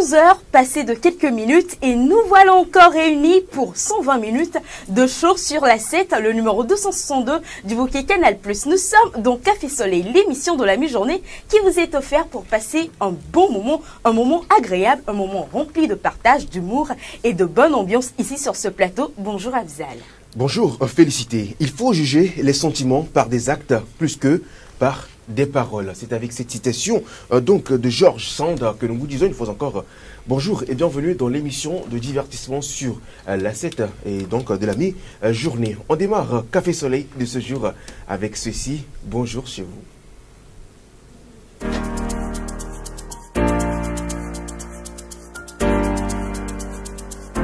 11 heures, passées de quelques minutes, et nous voilà encore réunis pour 120 minutes de show sur la 7, le numéro 262 du bouquet Canal+. Nous sommes dans Café Soleil, l'émission de la mi-journée qui vous est offerte pour passer un bon moment, un moment agréable, un moment rempli de partage, d'humour et de bonne ambiance ici sur ce plateau. Bonjour Afzal. Bonjour, Félicité. Il faut juger les sentiments par des actes plus que par des paroles. C'est avec cette citation donc de George Sand que nous vous disons une fois encore bonjour et bienvenue dans l'émission de divertissement sur la 7 et donc de la mi-journée. On démarre Café Soleil de ce jour avec ceci. Bonjour chez vous.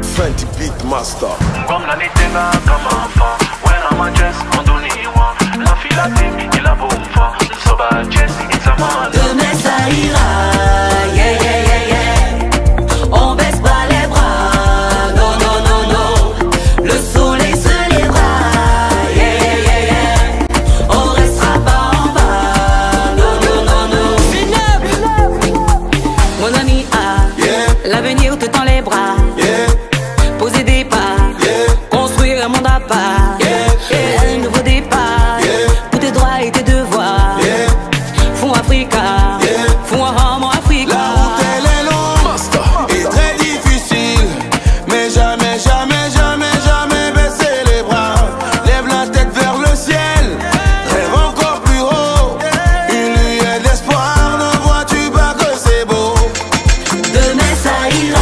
20 beat master. Comme la nitena comme enfant. When I'm a dress, on donne one. La fille la team, il a beau enfant. So bad, Jess, it's a man. Demain ça ira, yeah, yeah, yeah, yeah. On baisse pas les bras, non, non, non, non. Le soleil se lèvera, yeah, yeah, yeah, yeah. On restera pas en bas, non, non, non, non. Mon ami a l'avenir te tend les bras. Poser des pas, construire un monde à part, un nouveau départ, pour tes droits et tes devoirs. Fond Africa, fond Homo Africa. La route elle est longue et très difficile, mais jamais, jamais, jamais, jamais baisser les bras. Lève la tête vers le ciel, rêve encore plus haut. Une lueur d'espoir, ne vois-tu pas que c'est beau? Demain ça ira.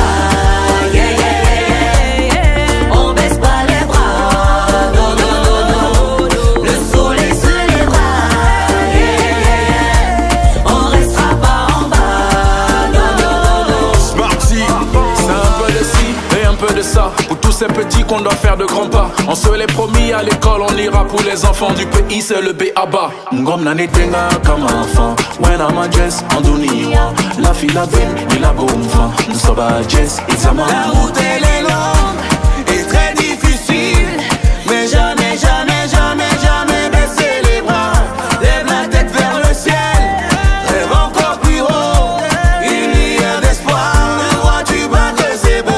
Pour tous ces petits qu'on doit faire de grands pas. On se l'est promis à l'école, on ira pour les enfants du pays, c'est le B.A.B.A. Ngom na netenga comme enfant. When I'm a dress, on donne la fille la veine, il a beau enfant. Nous sommes à Jess, it's a man. La route elle est longue et très difficile, mais jamais, jamais, jamais, jamais baisser les bras. Lève la tête vers le ciel, rêve encore plus haut. Une lueur d'espoir, ne vois-tu pas que c'est beau?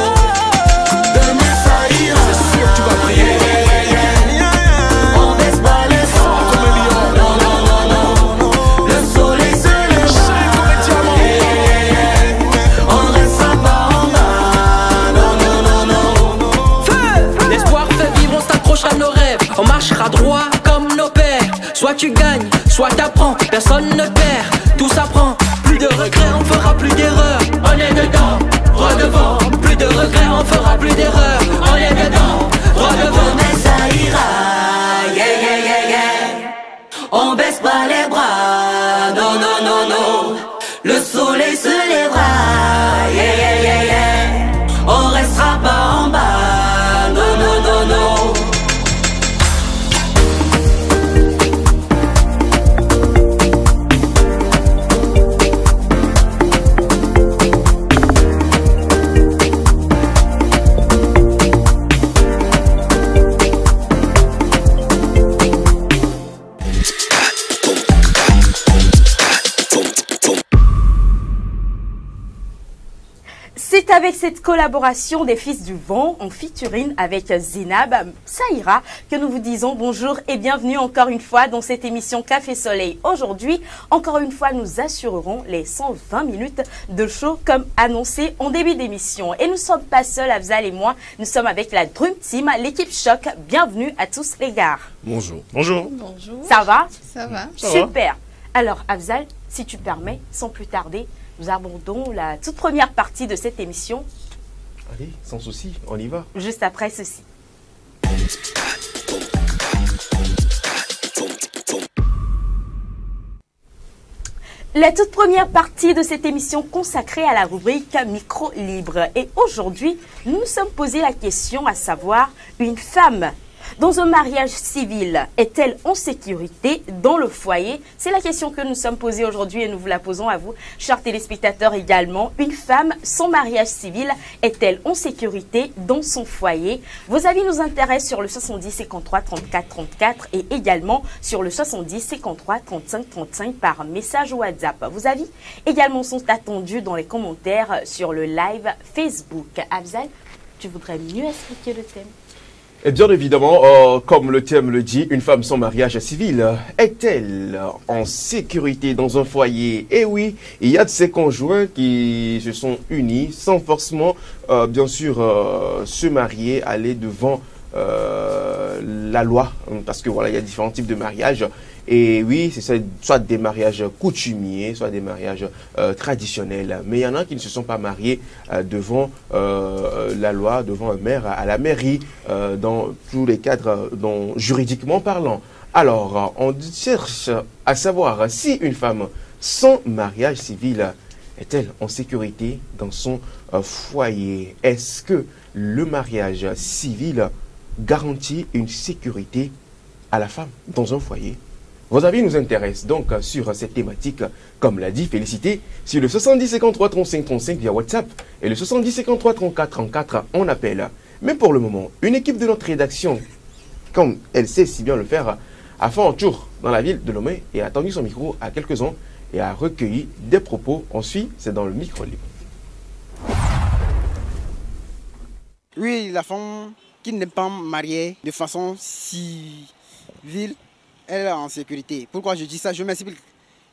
On marchera droit comme nos pères. Soit tu gagnes, soit t'apprends. Personne ne perd, tout s'apprend. Plus de regrets, on fera plus d'erreurs. On est dedans, redevant. Plus de regrets, on fera plus d'erreurs. On est dedans, redevant. Mais ça ira, yeah, yeah, yeah, yeah. On baisse pas les bras, non, non, non, non. Le soleil se lèvera, yeah, yeah, yeah, yeah. On restera pas en bas, non, non, non, non. C'est avec cette collaboration des Fils du Vent en featuring avec Zinab Saïra que nous vous disons bonjour et bienvenue encore une fois dans cette émission Café Soleil. Aujourd'hui, encore une fois, nous assurerons les 120 minutes de show comme annoncé en début d'émission. Et nous ne sommes pas seuls, Afzal et moi, nous sommes avec la Dream Team, l'équipe Choc. Bienvenue à tous les gars. Bonjour. Bonjour. Bonjour. Ça va? Ça va. Super. Alors Afzal, si tu permets, sans plus tarder, nous abordons la toute première partie de cette émission. Allez, sans souci, on y va. Juste après ceci. La toute première partie de cette émission consacrée à la rubrique Micro Libre. Et aujourd'hui, nous nous sommes posé la question à savoir une femme Dans un mariage civil, est-elle en sécurité dans le foyer? C'est la question que nous sommes posée aujourd'hui et nous vous la posons à vous, chers téléspectateurs également. Une femme sans mariage civil est-elle en sécurité dans son foyer? Vos avis nous intéressent sur le 70 53 34 34 et également sur le 70 53 35 35 par message WhatsApp. Vos avis également sont attendus dans les commentaires sur le live Facebook. Afzal, tu voudrais mieux expliquer le thème? Et bien évidemment, comme le thème le dit, une femme sans mariage civil est-elle en sécurité dans un foyer? Et oui, il y a de ces conjoints qui se sont unis sans forcément, bien sûr, se marier, aller devant la loi. Parce que voilà, il y a différents types de mariages. Et oui, c'est soit des mariages coutumiers, soit des mariages traditionnels. Mais il y en a qui ne se sont pas mariés devant la loi, devant un maire, à la mairie, dans tous les cadres juridiquement parlant. Alors, on cherche à savoir si une femme sans mariage civil est-elle en sécurité dans son foyer? Est-ce que le mariage civil garantit une sécurité à la femme dans un foyer? Vos avis nous intéressent donc sur cette thématique, comme l'a dit Félicité, sur le 70 53 35 35 via WhatsApp et le 70 53 34 34 on appelle. Mais pour le moment, une équipe de notre rédaction, comme elle sait si bien le faire, a fait un tour dans la ville de Lomé et a tendu son micro à quelques-uns et a recueilli des propos. Ensuite, c'est dans le micro libre. Oui, la femme qui n'est pas mariée de façon civile, elle est en sécurité. Pourquoi je dis ça? Je m'explique.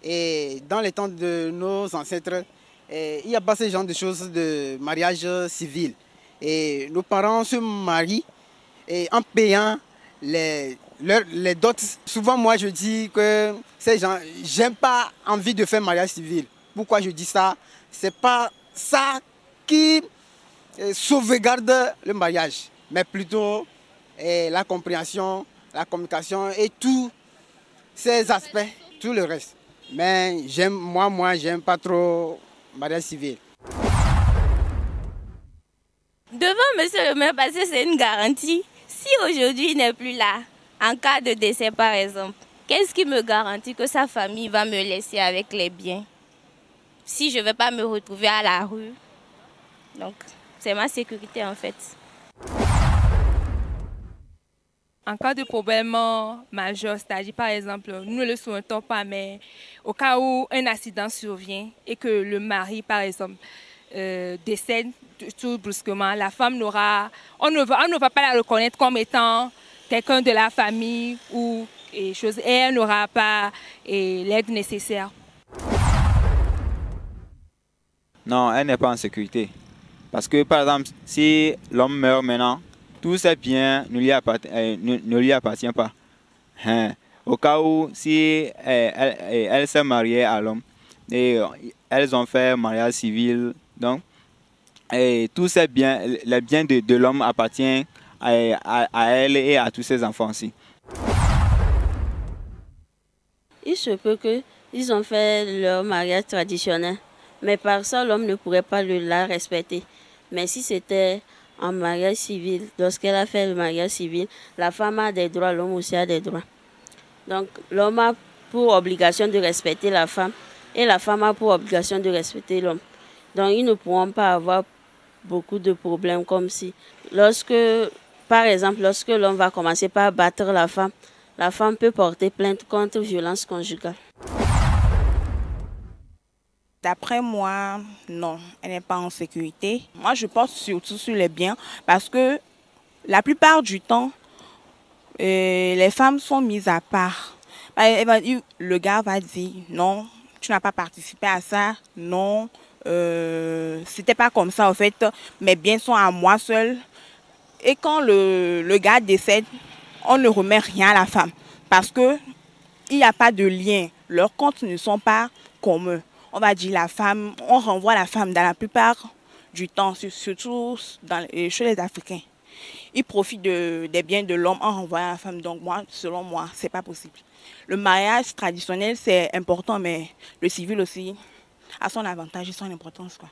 Et dans les temps de nos ancêtres, il n'y a pas ce genre de choses de mariage civil. Et nos parents se marient et en payant les dots. Souvent, moi, je dis que ces gens, j'aime pas envie de faire mariage civil. Pourquoi je dis ça? C'est pas ça qui sauvegarde le mariage, mais plutôt la compréhension, la communication et tous ces aspects, tout le reste. Mais moi, j'aime pas trop mariage civil. Devant monsieur le maire, parce que c'est une garantie. Si aujourd'hui il n'est plus là, en cas de décès par exemple, qu'est-ce qui me garantit que sa famille va me laisser avec les biens? Si je ne vais pas me retrouver à la rue. Donc, c'est ma sécurité en fait. En cas de problème majeur, c'est-à-dire par exemple, nous ne le souhaitons pas, mais au cas où un accident survient et que le mari, par exemple, décède tout brusquement, la femme on ne va pas la reconnaître comme étant quelqu'un de la famille ou et elle n'aura pas l'aide nécessaire. Non, elle n'est pas en sécurité. Parce que par exemple, si l'homme meurt maintenant, tous ses biens ne lui appartiennent pas. Au cas où, si elle s'est mariée à l'homme et elles ont fait mariage civil, donc tous ces biens, les biens de l'homme appartiennent à elle et à tous ses enfants aussi. Il se peut qu'ils ont fait leur mariage traditionnel, mais par ça, l'homme ne pourrait pas la respecter. Mais si c'était en mariage civil, lorsqu'elle a fait le mariage civil, la femme a des droits, l'homme aussi a des droits. Donc l'homme a pour obligation de respecter la femme et la femme a pour obligation de respecter l'homme. Donc ils ne pourront pas avoir beaucoup de problèmes comme si, par exemple, lorsque l'homme va commencer par battre la femme peut porter plainte contre violence conjugale. D'après moi, non, elle n'est pas en sécurité. Moi, je porte surtout sur les biens parce que la plupart du temps, les femmes sont mises à part. Le gars va dire non, tu n'as pas participé à ça, non, c'était pas comme ça en fait, mes biens sont à moi seule. Et quand le gars décède, on ne remet rien à la femme parce que il n'y a pas de lien. Leurs comptes ne sont pas communs. On va dire la femme, on renvoie la femme dans la plupart du temps, surtout chez les Africains. Ils profitent des biens de l'homme en renvoyant la femme. Donc moi, selon moi, c'est pas possible. Le mariage traditionnel, c'est important, mais le civil aussi a son avantage et son importance, quoi.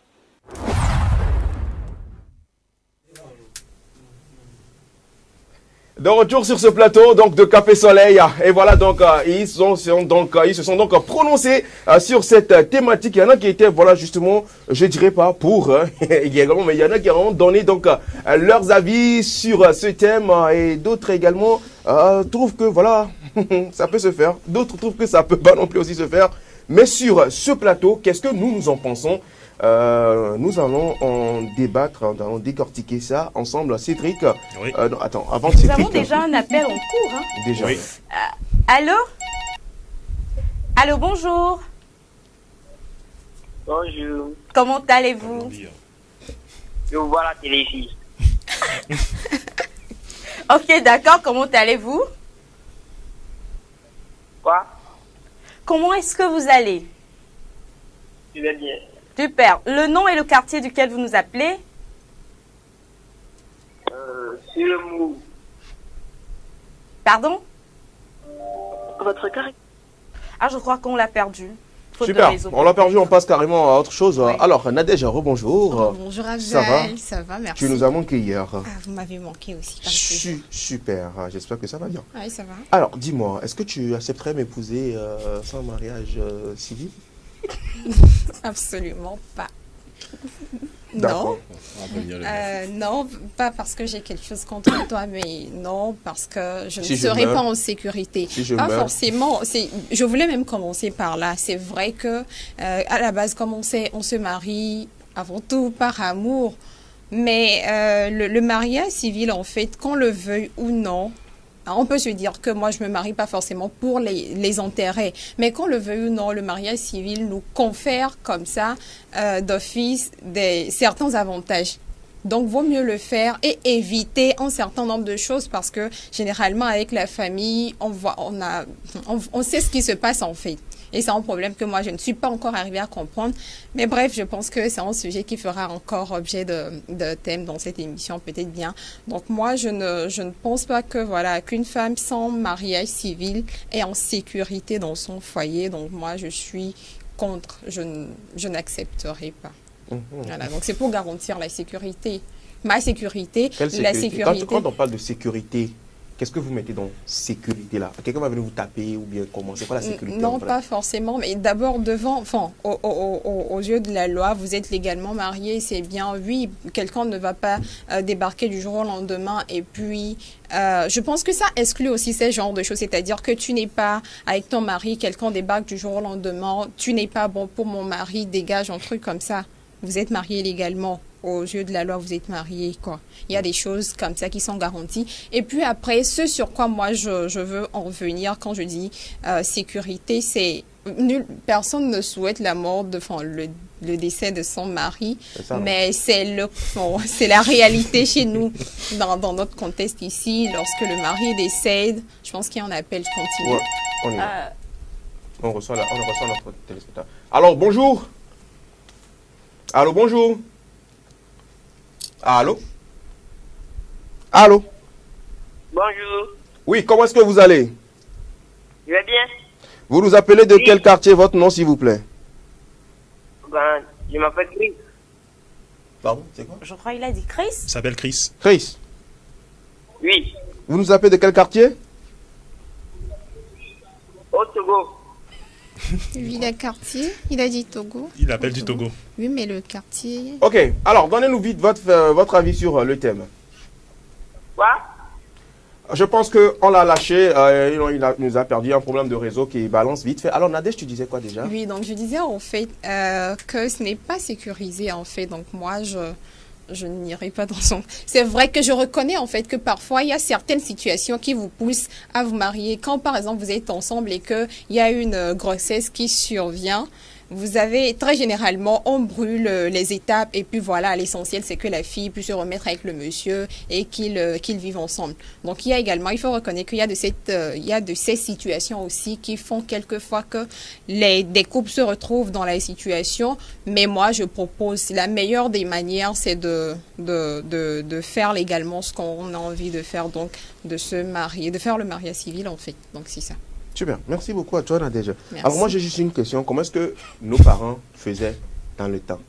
De retour sur ce plateau donc de Café Soleil et voilà donc ils se sont donc prononcés sur cette thématique. Il y en a qui étaient voilà justement, je dirais pas pour également, mais il y en a qui ont donné donc leurs avis sur ce thème et d'autres également trouvent que voilà ça peut se faire. D'autres trouvent que ça peut pas non plus aussi se faire. Mais sur ce plateau, qu'est-ce que nous en pensons? Nous allons en débattre, nous allons décortiquer ça ensemble. Cédric, oui. Non, attends, avant Cédric. Nous avons déjà un appel en cours. Hein. Déjà. Oui. Allô? Allô, bonjour. Bonjour. Comment allez-vous? Je vous vois la télé ici. Ok, d'accord. Comment allez-vous? Quoi? Comment est-ce que vous allez? Je vais bien. Super. Le nom et le quartier duquel vous nous appelez? Sur le mou. Pardon? Votre carré. Ah, je crois qu'on l'a perdu. Faute de Super, réseau. on l'a perdu, on passe carrément à autre chose. Oui. Alors, Nadège, rebonjour. Bonjour Abdel, Ça va merci. Tu nous as manqué hier. Ah, vous m'avez manqué aussi. Super, j'espère que ça va bien. Oui, ça va. Alors, dis-moi, est-ce que tu accepterais m'épouser sans mariage civil? Absolument pas. D'accord. Non, pas parce que j'ai quelque chose contre toi, mais non, parce que je Si ne je serai meurs, pas en sécurité. si je Pas meurs. forcément. Je voulais même commencer par là. C'est vrai que à la base, comme on sait, on se marie avant tout par amour. Mais le mariage civil, en fait, qu'on le veuille ou non, on peut se dire que moi, je me marie pas forcément pour les intérêts. Mais qu'on le veuille ou non, le mariage civil nous confère comme ça, d'office, certains avantages. Donc, vaut mieux le faire et éviter un certain nombre de choses parce que, généralement, avec la famille, on sait ce qui se passe en fait. Et c'est un problème que moi, je ne suis pas encore arrivée à comprendre. Mais bref, je pense que c'est un sujet qui fera encore objet de thème dans cette émission, peut-être bien. Donc moi, je ne pense pas que voilà qu'une femme sans mariage civil est en sécurité dans son foyer. Donc moi, je suis contre. Je n'accepterai pas. Voilà, donc c'est pour garantir la sécurité. Ma sécurité, la sécurité. Quand on parle de sécurité, qu'est-ce que vous mettez dans sécurité là? Quelqu'un va venir vous taper ou bien comment? C'est quoi la sécurité? Non, pas forcément, mais d'abord devant, enfin, aux yeux de la loi, vous êtes légalement marié, c'est bien. Oui, quelqu'un ne va pas débarquer du jour au lendemain et puis je pense que ça exclut aussi ce genre de choses, c'est-à-dire que tu n'es pas avec ton mari, quelqu'un débarque du jour au lendemain, tu n'es pas bon pour mon mari, dégage un truc comme ça. Vous êtes marié légalement. Aux yeux de la loi, vous êtes mariés, quoi. Il y a des choses comme ça qui sont garanties. Et puis après, ce sur quoi moi je veux en venir quand je dis sécurité, c'est personne ne souhaite la mort le décès de son mari, mais c'est la réalité chez nous dans notre contexte ici. Lorsque le mari décède, je pense qu'il y a un appel continu. Ouais, on reçoit notre téléspectateur. Alors bonjour. Allô, bonjour. Allô? Allô? Bonjour. Oui, comment est-ce que vous allez? Je vais bien. Vous nous appelez de quel quartier, votre nom s'il vous plaît? Ben, je m'appelle Chris. Pardon, c'est quoi? Je crois qu'il a dit Chris. Il s'appelle Chris. Chris? Oui. Vous nous appelez de quel quartier? Au Togo. Oui, le quartier, il a dit Togo. Il appelle du Togo. Oui, mais le quartier... Ok, alors donnez-nous vite votre avis sur le thème. Quoi? Je pense qu'on l'a lâché, il nous a perdu un problème de réseau qui balance vite fait. Alors Nadège, tu disais quoi déjà? Oui, donc je disais en fait que ce n'est pas sécurisé en fait. Donc moi, je n'irai pas dans son... C'est vrai que je reconnais en fait que parfois, il y a certaines situations qui vous poussent à vous marier. Quand par exemple, vous êtes ensemble et qu'il y a une grossesse qui survient, vous avez, très généralement, on brûle les étapes et puis voilà, l'essentiel c'est que la fille puisse se remettre avec le monsieur et qu'ils vivent ensemble. Donc il y a également, il faut reconnaître qu'il y a de ces situations aussi qui font quelquefois que des couples se retrouvent dans la situation. Mais moi je propose, la meilleure des manières c'est de faire légalement ce qu'on a envie de faire, donc de se marier, de faire le mariage civil en fait. Donc c'est ça. Super, merci beaucoup à toi Nadège. Merci. Alors moi j'ai juste une question, comment est-ce que nos parents faisaient dans le temps?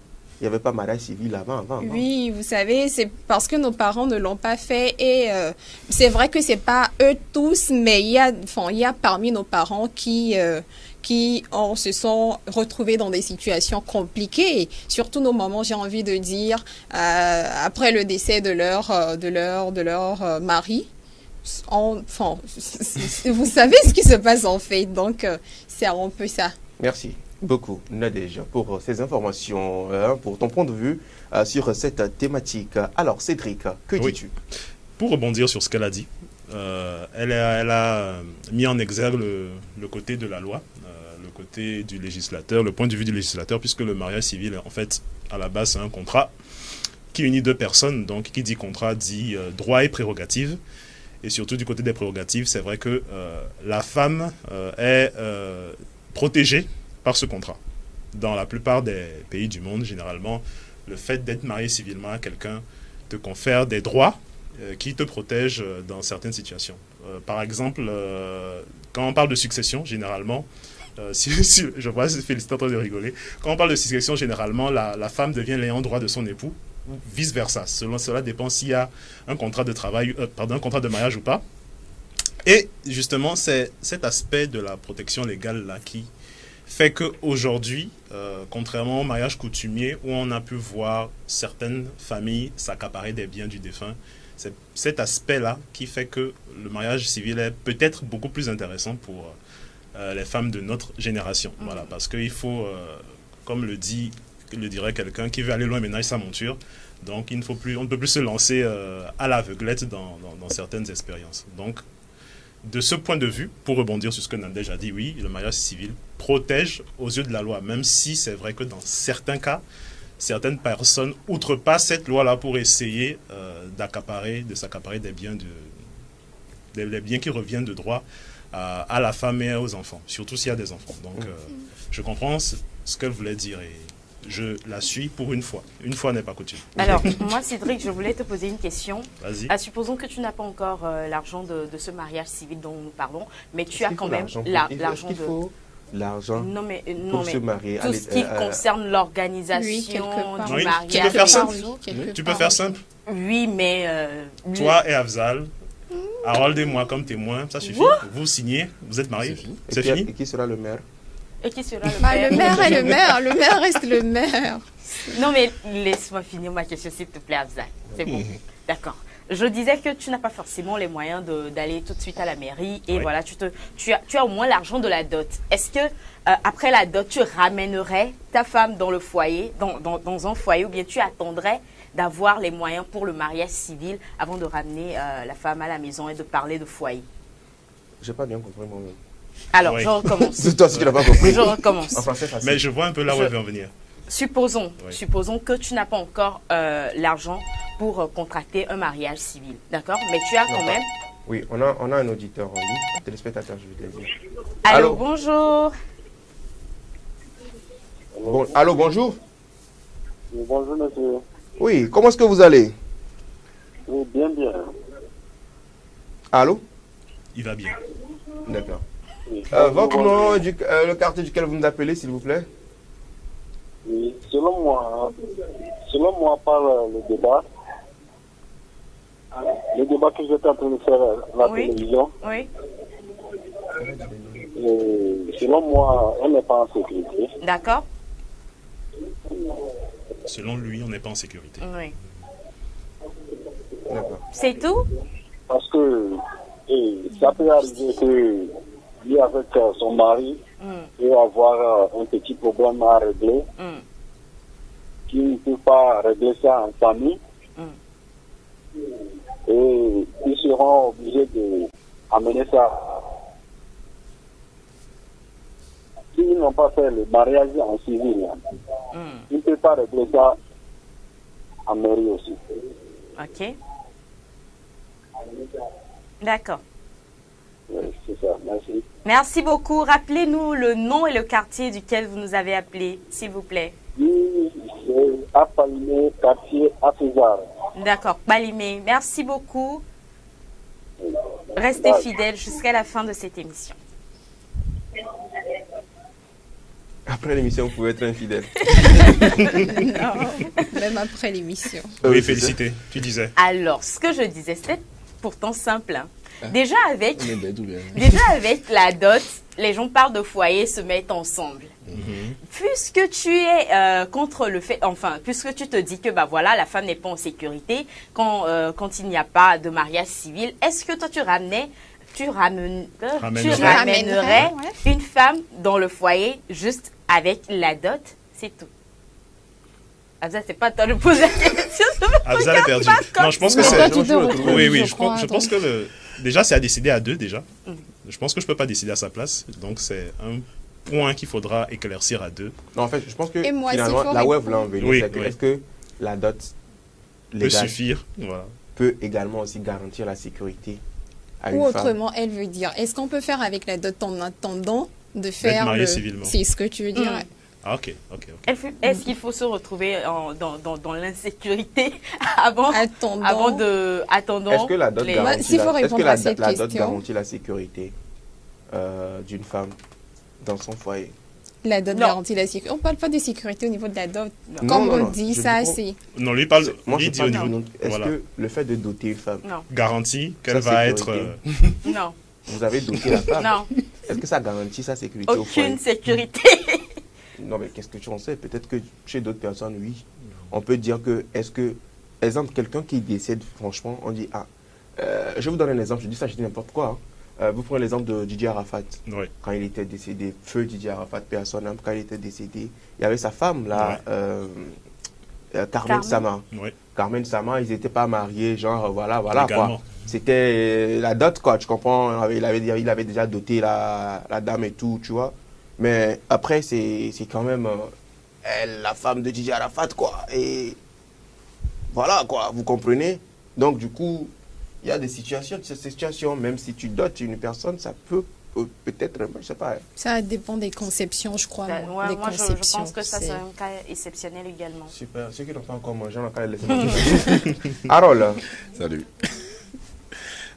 il n'y avait pas mariage civil avant. Oui, vous savez, c'est parce que nos parents ne l'ont pas fait. Et c'est vrai que ce n'est pas eux tous, mais il y a parmi nos parents qui se sont retrouvés dans des situations compliquées. Surtout nos mamans, j'ai envie de dire, après le décès de leur mari. Vous savez ce qui se passe en fait. Donc, c'est un peu ça. Merci beaucoup, Nadège, pour ces informations, pour ton point de vue sur cette thématique. Alors, Cédric, que dis-tu? Pour rebondir sur ce qu'elle a dit, elle a mis en exergue le côté de la loi, le côté du législateur, le point de vue du législateur, puisque le mariage civil, en fait, à la base, c'est un contrat qui unit deux personnes. Donc, qui dit contrat dit droit et prérogatives. Et surtout, du côté des prérogatives, c'est vrai que la femme est protégée par ce contrat. Dans la plupart des pays du monde, généralement, le fait d'être marié civilement à quelqu'un te confère des droits qui te protègent dans certaines situations. Par exemple, quand on parle de succession, généralement, je vois Félicité en train de rigoler, quand on parle de succession, généralement, la femme devient l'ayant droit de son époux, ou vice-versa. Cela dépend s'il y a un contrat de travail, un contrat de mariage ou pas. Et justement, c'est cet aspect de la protection légale là qui fait qu'aujourd'hui, contrairement au mariage coutumier où on a pu voir certaines familles s'accaparer des biens du défunt, c'est cet aspect-là qui fait que le mariage civil est peut-être beaucoup plus intéressant pour les femmes de notre génération. Voilà, parce qu'il faut, comme le dirait quelqu'un qui veut aller loin ménage sa monture, donc on ne peut plus se lancer à l'aveuglette dans certaines expériences. Donc, de ce point de vue, pour rebondir sur ce que Nadège a dit, oui, le mariage civil protège aux yeux de la loi, même si c'est vrai que dans certains cas, certaines personnes outrepassent cette loi-là pour essayer de s'accaparer des biens, des biens qui reviennent de droit à la femme et aux enfants, surtout s'il y a des enfants. Donc, je comprends ce qu'elle voulait dire et je la suis pour une fois. Une fois n'est pas coutume. Alors, moi, Cédric, je voulais te poser une question. Vas-y. Supposons que tu n'as pas encore l'argent de ce mariage civil dont nous parlons, mais tu as quand même l'argent de... L'argent pour se marier. Tout ce qui concerne l'organisation du mariage. Tu peux faire simple. Tu peux faire simple. Oui, mais... Toi et Afzal, Harold et moi comme témoins, ça suffit. Vous signez, vous êtes mariés. C'est fini. Et qui sera le maire? Et qui sera le maire? Le maire est le maire. Le maire reste le maire. Non, mais laisse-moi finir ma question, s'il te plaît, Afzal. C'est bon. D'accord. Je disais que tu n'as pas forcément les moyens d'aller tout de suite à la mairie. Et voilà, tu as au moins l'argent de la dot. Est-ce que, après la dot, tu ramènerais ta femme dans le foyer, dans un foyer, ou bien tu attendrais d'avoir les moyens pour le mariage civil avant de ramener la femme à la maison et de parler de foyer? Je n'ai pas bien compris moi-même. Alors, je recommence. C'est toi si tu n'as pas compris. Je recommence. En français facile. Mais je vois un peu là où elle veut en venir. Supposons que tu n'as pas encore l'argent pour contracter un mariage civil, d'accord? Mais tu as quand même... Oui, on a un auditeur en ligne, un téléspectateur, je veux dire. Allô, bonjour. Allô, bonjour. Oui, bonjour, monsieur. Oui, comment est-ce que vous allez? Oui, bien, bien. Allô? Il va bien. D'accord. Oui. Votre nom, le quartier duquel vous nous appelez, s'il vous plaît? Oui, selon moi, par le débat que j'étais en train de faire à la télévision, selon moi, on n'est pas en sécurité. D'accord. Selon lui, on n'est pas en sécurité. Oui. C'est tout? Parce que ça peut arriver que lui, avec son mari, peut avoir un petit problème à régler, qui ne peut pas régler ça en famille, et ils seront obligés d'amener ça. S'ils n'ont pas fait le mariage en civil, ils ne peuvent pas régler ça en mairie aussi. Ok. D'accord. Oui, c'est ça, merci. Merci beaucoup. Rappelez-nous le nom et le quartier duquel vous nous avez appelé, s'il vous plaît. Oui, c'est à Palimé, quartier à César. D'accord, Palimé. Merci beaucoup. Restez fidèles jusqu'à la fin de cette émission. Après l'émission, vous pouvez être infidèle. Non, même après l'émission. Oui, félicité, tu disais. Alors, ce que je disais, c'était pourtant simple. Hein. Déjà avec la dot, les gens partent de foyer, se mettent ensemble. Puisque tu es contre le fait, enfin, puisque tu te dis que bah voilà, la femme n'est pas en sécurité quand il n'y a pas de mariage civil, est-ce que toi tu ramènerais une femme dans le foyer juste avec la dot, c'est tout. Abza, c'est pas toi de poser la question. Abza l'a perdu. Non, je pense que c'est. Oui, je pense que déjà c'est à décider à deux déjà. Je pense que je peux pas décider à sa place, donc c'est un point qu'il faudra éclaircir à deux. Non, en fait, je pense que finalement, la web là, est-ce que la dot légale peut suffire, voilà, peut également aussi garantir la sécurité à une Ou femme. autrement, elle veut dire, est-ce qu'on peut faire avec la dot en attendant de faire marié civilement. C'est ce que tu veux dire. Ah, ok. Est-ce qu'il faut se retrouver dans l'insécurité attendant Est-ce que la dot garantit la sécurité d'une femme dans son foyer? La dot garantit la sécurité. On ne parle pas de sécurité au niveau de la dot. Comme on dit, ça, c'est... Non, lui dit au niveau... Est-ce que le fait de doter une femme garantit qu'elle va être... Non. Vous avez doté la femme? Non. Est-ce que ça garantit sa sécurité au foyer? Aucune sécurité. Non, mais qu'est-ce que tu en sais? Peut-être que chez d'autres personnes, oui. On peut dire que, exemple, quelqu'un qui décède, franchement, on dit, je vais vous donner un exemple, je dis n'importe quoi. Vous prenez l'exemple de Didier Arafat. Oui. Quand il était décédé, feu Didier Arafat, personne, quand il était décédé, il y avait sa femme, là, Carmen Sama. Oui. Carmen Sama, ils n'étaient pas mariés, genre, voilà, quoi. C'était la dot, quoi, tu comprends? Il avait déjà doté la dame et tout, tu vois. Mais après, c'est quand même elle, la femme de Didier Arafat, quoi. Et voilà, quoi, vous comprenez? Donc, du coup, il y a des situations, même si tu dotes une personne, ça peut peut-être, je sais pas. Ça dépend des conceptions, je crois. Moi, je pense que ça, c'est un cas exceptionnel également. Super. Ceux qui n'ont pas encore mangé, on a qu'à les laisser. Harold. Salut.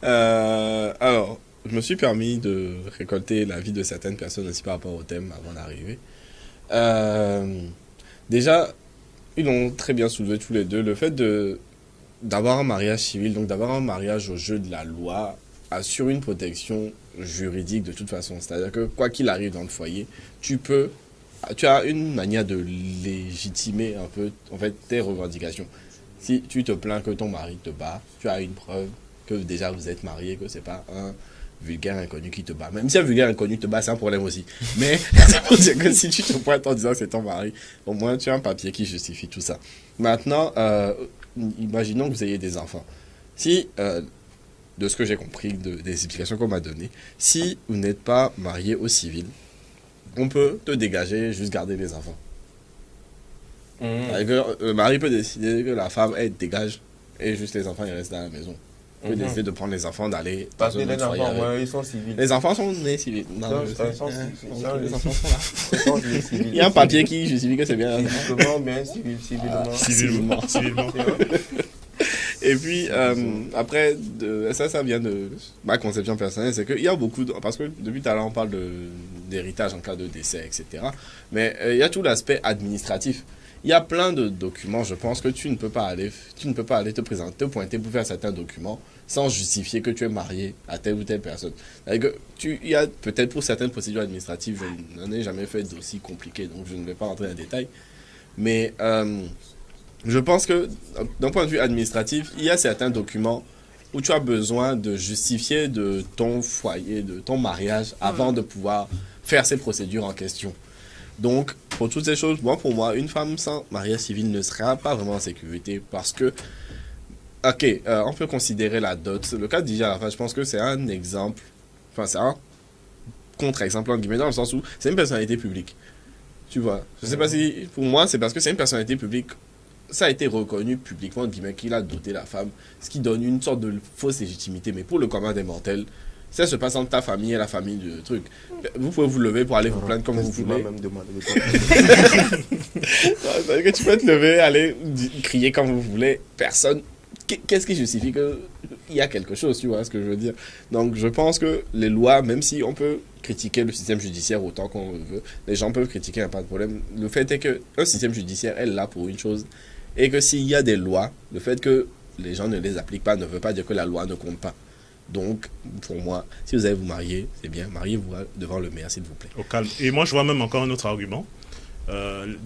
Alors, je me suis permis de récolter l'avis de certaines personnes aussi par rapport au thème avant d'arriver. Déjà, ils l'ont très bien soulevé tous les deux. Le fait d'avoir un mariage civil, donc d'avoir un mariage au jeu de la loi, assure une protection juridique de toute façon. C'est-à-dire que quoi qu'il arrive dans le foyer, tu as une manière de légitimer un peu en fait, tes revendications. Si tu te plains que ton mari te bat, tu as une preuve que déjà vous êtes mariés, que c'est pas un vulgaire inconnu qui te bat. Même si un vulgaire inconnu te bat, c'est un problème aussi. Mais c'est pour dire que si tu te pointes en disant que c'est ton mari, au moins tu as un papier qui justifie tout ça. Maintenant, imaginons que vous ayez des enfants. Si, de ce que j'ai compris, des explications qu'on m'a données, si vous n'êtes pas marié au civil, on peut te dégager, juste garder les enfants. Le mari peut décider que la femme, elle dégage et juste les enfants, ils restent dans la maison. On peut décider de prendre les enfants, d'aller parce que les enfants, ils sont civils. Les enfants sont nés civils. Les enfants sont là. Il y a un papier qui justifie que c'est bien. Civilement. Et puis, après, ça vient de ma conception personnelle, c'est qu'il y a beaucoup parce que depuis tout à l'heure, on parle d'héritage en cas de décès, etc. Mais il y a tout l'aspect administratif. Il y a plein de documents, je pense, que tu ne peux pas aller te présenter, te pointer pour faire certains documents sans justifier que tu es marié à telle ou telle personne. Il y a peut-être pour certaines procédures administratives, je n'en ai jamais fait d'aussi compliqué, donc je ne vais pas rentrer dans les détails. Mais je pense que d'un point de vue administratif, il y a certains documents où tu as besoin de justifier de ton foyer, de ton mariage, avant de pouvoir faire ces procédures en question. Donc, pour toutes ces choses, pour moi, une femme sans mariage civil ne sera pas vraiment en sécurité parce que, on peut considérer la dot. Le cas de Didier Arafat, je pense que c'est un exemple, c'est un contre-exemple, en guillemets, dans le sens où c'est une personnalité publique. Tu vois, je sais pas si, pour moi, c'est parce que c'est une personnalité publique, ça a été reconnu publiquement, en guillemets, qu'il a doté la femme, ce qui donne une sorte de fausse légitimité. Mais pour le commun des mortels, ça se passe entre ta famille et la famille du truc. Vous pouvez vous lever pour aller vous plaindre comme vous voulez. Que tu peux te lever, aller crier comme vous voulez. Personne, qu'est-ce qui justifie qu'il y a quelque chose, tu vois ce que je veux dire? Donc je pense que les lois, même si on peut critiquer le système judiciaire autant qu'on veut, les gens peuvent critiquer, il n'y a pas de problème. Le fait est qu'un système judiciaire est là pour une chose, et que s'il y a des lois, le fait que les gens ne les appliquent pas ne veut pas dire que la loi ne compte pas. Donc, pour moi, si vous allez vous marier, c'est bien, mariez-vous devant le maire, s'il vous plaît. Au calme. Et moi, je vois même encore un autre argument.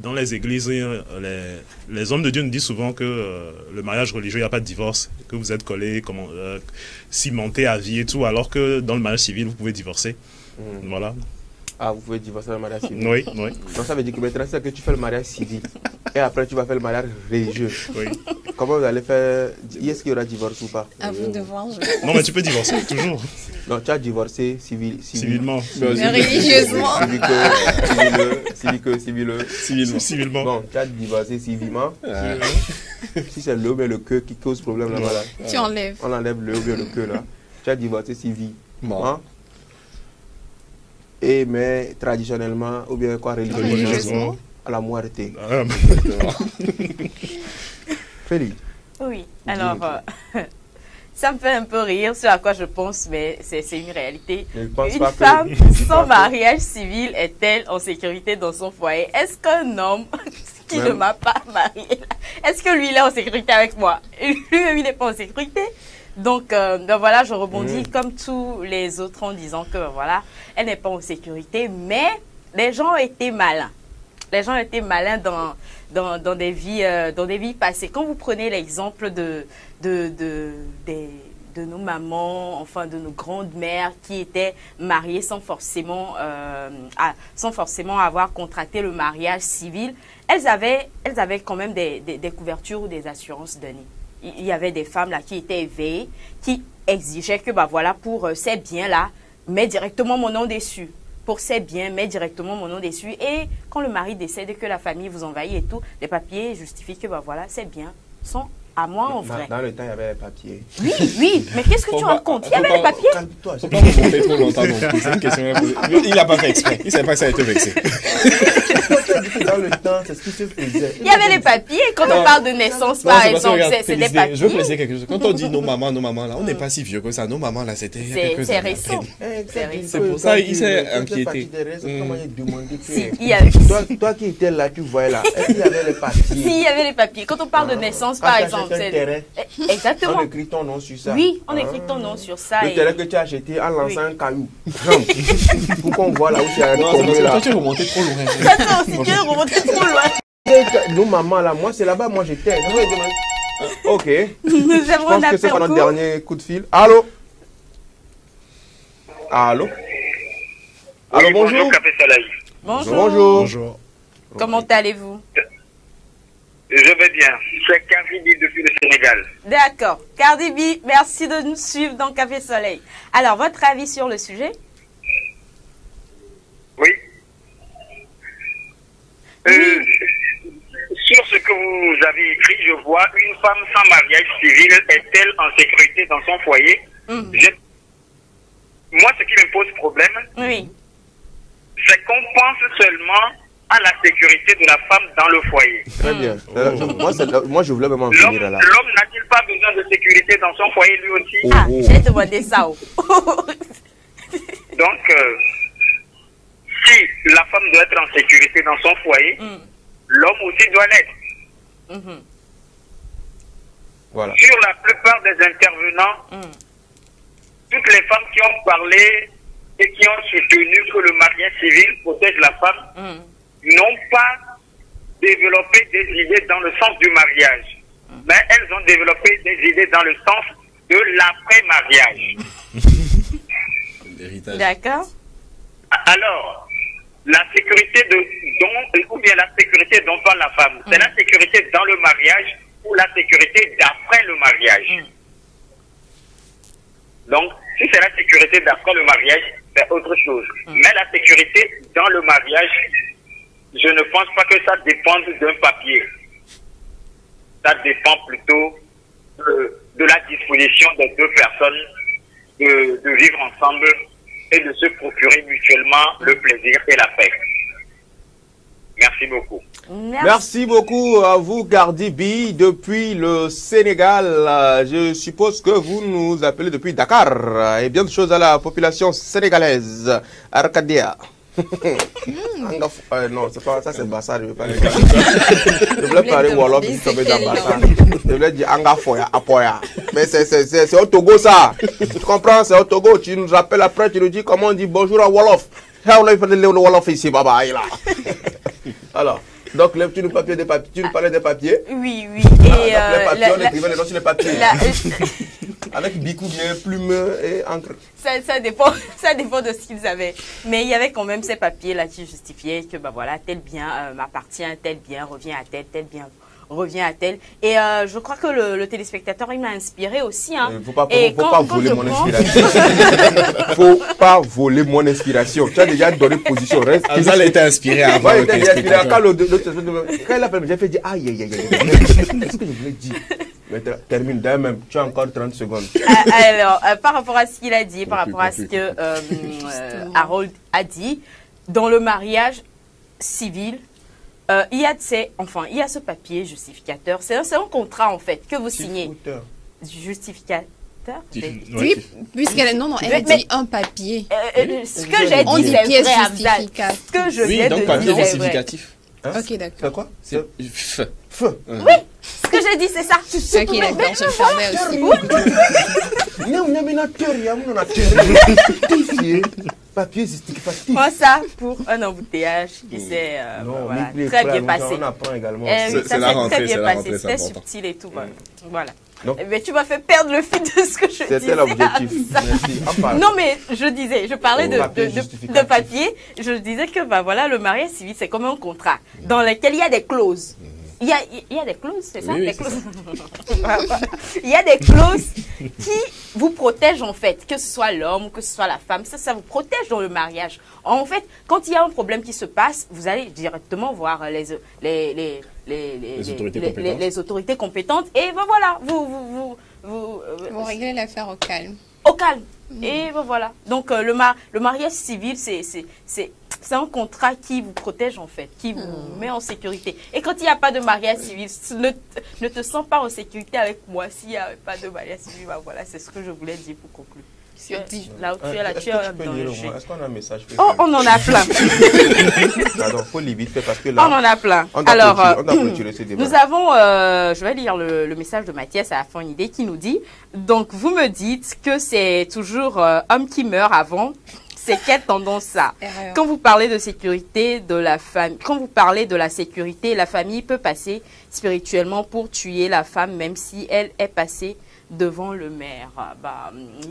Dans les églises, les hommes de Dieu nous disent souvent que le mariage religieux, il n'y a pas de divorce, que vous êtes collés, cimentés à vie et tout, alors que dans le mariage civil, vous pouvez divorcer. Voilà. Ah, vous pouvez divorcer le mariage civil. Oui, oui. Donc ça veut dire que maintenant, c'est que tu fais le mariage civil et après tu vas faire le mariage religieux. Oui. Comment vous allez faire? Est-ce qu'il y aura divorce ou pas? À vous de voir. Non, mais tu peux divorcer, toujours. Non, tu as divorcé civilement. Mais religieusement. Civilement. Bon, tu as divorcé civilement. Si c'est le ou bien le queue qui cause problème là-bas, là. Tu enlèves. On enlève le ou bien le queue là. Tu as divorcé civilement. Hein? Et mais traditionnellement, ou bien quoi, religieusement, à la muerte. Félix. Oui, alors, ça me fait un peu rire, ce à quoi je pense, mais c'est une réalité. Une femme sans mariage civil est-elle en sécurité dans son foyer? Est-ce qu'un homme qui ne m'a pas marié, est-ce que lui, il est en sécurité avec moi? Lui-même, il n'est pas en sécurité. Donc, ben voilà, je rebondis comme tous les autres en disant que, voilà, elle n'est pas en sécurité, mais les gens ont été malins. Les gens étaient malins dans des vies passées. Quand vous prenez l'exemple de nos mamans, enfin de nos grandes-mères qui étaient mariées sans forcément avoir contracté le mariage civil, elles avaient quand même des couvertures ou des assurances données. Il y avait des femmes là qui étaient éveillées, qui exigeaient que, bah voilà, pour ces biens-là, mets directement mon nom dessus. Pour ces biens, mets directement mon nom dessus. Et quand le mari décède, que la famille vous envahit et tout, les papiers justifient que, bah voilà, ces biens sont à moi en vrai. Dans le temps, il y avait les papiers. Oui, oui, mais qu'est-ce que tu racontes? Il y avait les papiers? Calme-toi. Faut pas vous monter trop longtemps non plus. C'est une question. Il n'a pas fait exprès. Il ne savait pas que ça a été vexé. Dans le temps, c'est ce qui se faisait. Il y avait les papiers. Quand on parle de naissance, par exemple, c'est des papiers. Je veux préciser quelque chose. Quand on dit nos mamans, là, on n'est pas si vieux que ça. Nos mamans, là, c'était il y a quelques années. C'est récent. C'est pour ça qu'il s'est inquiété. Toi qui étais là, tu voyais là. Est-ce qu'il y avait les papiers? Si, il y avait les papiers. Quand on parle de naissance, par exemple. Exactement. On écrit ton nom sur ça. Oui, on écrit ton nom sur ça. Le terrain que tu as acheté en lançant un caillou. Pour qu'on voit là où tu as un tombé là. Toi, tu es remonté trop loin. Attends, si tu es remonté trop loin. Nos mamans là, moi c'est là-bas, moi j'étais. Ok. Nous avons Je pense que c'est pour notre dernier coup de fil. Allô? Allô? Allô, bonjour. Café Soleil. Bonjour. Bonjour. Comment allez-vous? Je vais bien. C'est Cardi B depuis le Sénégal. D'accord. Cardi B, merci de nous suivre dans Café Soleil. Alors, votre avis sur le sujet? Oui. Sur ce que vous avez écrit, je vois une femme sans mariage civil est-elle en sécurité dans son foyer? Moi, ce qui me pose problème, c'est qu'on pense seulement à la sécurité de la femme dans le foyer. Très bien. Moi, je voulais vraiment venir là. L'homme n'a-t-il pas besoin de sécurité dans son foyer lui aussi? Ah, j'ai demandé ça. Donc, si la femme doit être en sécurité dans son foyer, l'homme aussi doit l'être. Voilà. Sur la plupart des intervenants, toutes les femmes qui ont parlé et qui ont soutenu que le mariage civil protège la femme n'ont pas développé des idées dans le sens du mariage, mais elles ont développé des idées dans le sens de l'après-mariage. D'accord. Alors, la sécurité ou bien la sécurité dont parle la femme, c'est la sécurité dans le mariage ou la sécurité d'après le mariage. Donc, si c'est la sécurité d'après le mariage, c'est autre chose. Mais la sécurité dans le mariage, je ne pense pas que ça dépende d'un papier. Ça dépend plutôt de la disposition des deux personnes de vivre ensemble et de se procurer mutuellement le plaisir et la paix. Merci beaucoup. Merci beaucoup à vous, Cardi B, depuis le Sénégal. Je suppose que vous nous appelez depuis Dakar. Et bien de choses à la population sénégalaise. Arcadia. Non, c'est pas ça, c'est Bassa. Je voulais parler Wolof, je voulais dans Bassa. Je voulais dire Angafoya, Apoya. Mais c'est au Togo ça. Tu comprends, c'est au Togo. Tu nous rappelles après, tu nous dis comment on dit bonjour à Wolof. On a fait le Wolof ici, baba. Alors. Donc, tu nous parlais des papiers? Oui, oui. Et les papiers, on écrivait les noms sur les papiers. Avec bicou, bien, plume et encre. Ça dépend de ce qu'ils avaient. Mais il y avait quand même ces papiers-là qui justifiaient que, bah voilà, tel bien m'appartient, tel bien revient à tel bien revient à tel. Et je crois que le téléspectateur, il m'a inspiré aussi. Hein. Faut pas voler mon inspiration. Faut pas voler mon inspiration. Tu as déjà donné position. Ça a été inspiré avant. Ouais, il été inspiré. Quand il a fait, j'ai fait dire aïe, aïe, aïe, aïe. Qu'est-ce que je voulais dire? Mais termine d'ailleurs même. Tu as encore 30 secondes. Alors, par rapport à ce qu'il a dit, par rapport à ce que Harold a dit, dans le mariage civil, il y a ce papier justificateur. C'est un contrat en fait que vous signez. Justificateur. Oui, puisqu'elle elle dit un papier. Ce que j'ai dit, c'est vrai, Abdal. Ce que je viens de dire, papier justificatif. Ok, d'accord. C'est quoi? C'est feu. Oui, ce que j'ai dit, c'est ça. Ok, d'accord, je fermais aussi. Papier justificatif. Prends ça pour un embouteillage qui s'est très bien passé. On apprend également. C'est la rentrée, très bien passé. C'était subtil et tout. Voilà. Mais tu m'as fait perdre le fil de ce que je disais. C'était l'objectif. Merci. Non, mais je parlais de papier. Je disais que voilà, le mariage civil, c'est comme un contrat dans lequel il y a des clauses. Il y a des clauses, c'est ça? Oui, des clauses. Il y a des clauses qui vous protègent en fait, que ce soit l'homme ou que ce soit la femme, ça vous protège dans le mariage. En fait, quand il y a un problème qui se passe, vous allez directement voir les autorités compétentes et ben voilà, vous réglez l'affaire au calme. Au calme. Et ben voilà. Donc le mariage civil, c'est un contrat qui vous protège en fait, qui vous met en sécurité. Et quand il n'y a pas de mariage civil, ne te sens pas en sécurité avec moi. S'il n'y a pas de mariage civil, ben voilà, c'est ce que je voulais dire pour conclure. Là où tu es là, tu es dans le jeu. Est-ce qu'on a un message? Oh, on en a plein. Alors, faut limiter parce que là, on en a plein. Alors, nous avons, je vais lire le message de Mathias à la fin, une idée qui nous dit, donc vous me dites que c'est toujours homme qui meurt avant. C'est quelle tendance ça? Quand vous parlez de sécurité de la famille, quand vous parlez de la sécurité, la famille peut passer spirituellement pour tuer la femme, même si elle est passée devant le maire.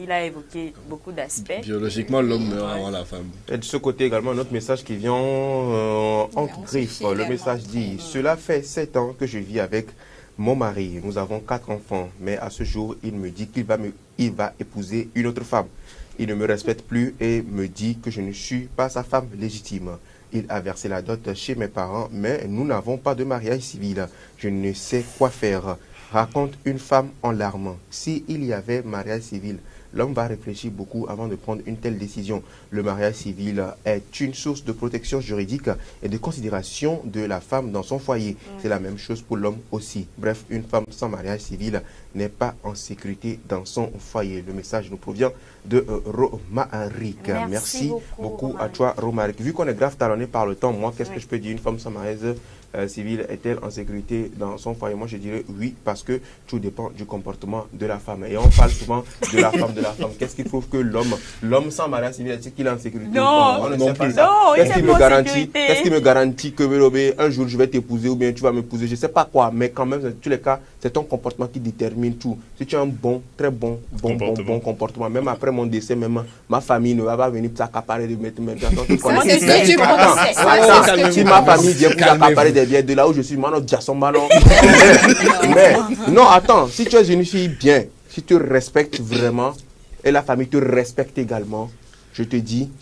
Il a évoqué beaucoup d'aspects. Biologiquement, l'homme meurt avant la femme. Et de ce côté également, un autre message qui vient en griffe. Le message dit, cela fait 7 ans que je vis avec mon mari. Nous avons 4 enfants, mais à ce jour, il me dit qu'il va épouser une autre femme. Il ne me respecte plus et me dit que je ne suis pas sa femme légitime. Il a versé la dot chez mes parents, mais nous n'avons pas de mariage civil. Je ne sais quoi faire. Raconte une femme en larmes. S'il y avait mariage civil, l'homme va réfléchir beaucoup avant de prendre une telle décision. Le mariage civil est une source de protection juridique et de considération de la femme dans son foyer. C'est la même chose pour l'homme aussi. Bref, une femme sans mariage civil n'est pas en sécurité dans son foyer. Le message nous provient de Romaric. Merci beaucoup à toi, Romaric. Vu qu'on est grave talonné par le temps, moi, qu'est-ce que je peux dire? Une femme sans mariage civile est-elle en sécurité dans son foyer? Moi, je dirais oui, parce que tout dépend du comportement de la femme. Et on parle souvent de la femme, Qu'est-ce qui prouve que l'homme sans mariage civil, est-ce qu'il est en sécurité? Non, on ne sait pas ça. Qu'est-ce qui me garantit que un jour je vais t'épouser ou bien tu vas m'épouser? Je ne sais pas quoi, mais quand même, dans tous les cas, c'est ton comportement qui détermine tout. Si tu as un très bon comportement, même après mon décès, même ma famille ne va pas venir s'accaparer de mes biens. Si ma famille vient pour s'accaparer des biens, de là où je suis, mais non, attends, si tu es une fille bien, si tu respectes vraiment, et la famille te respecte également, je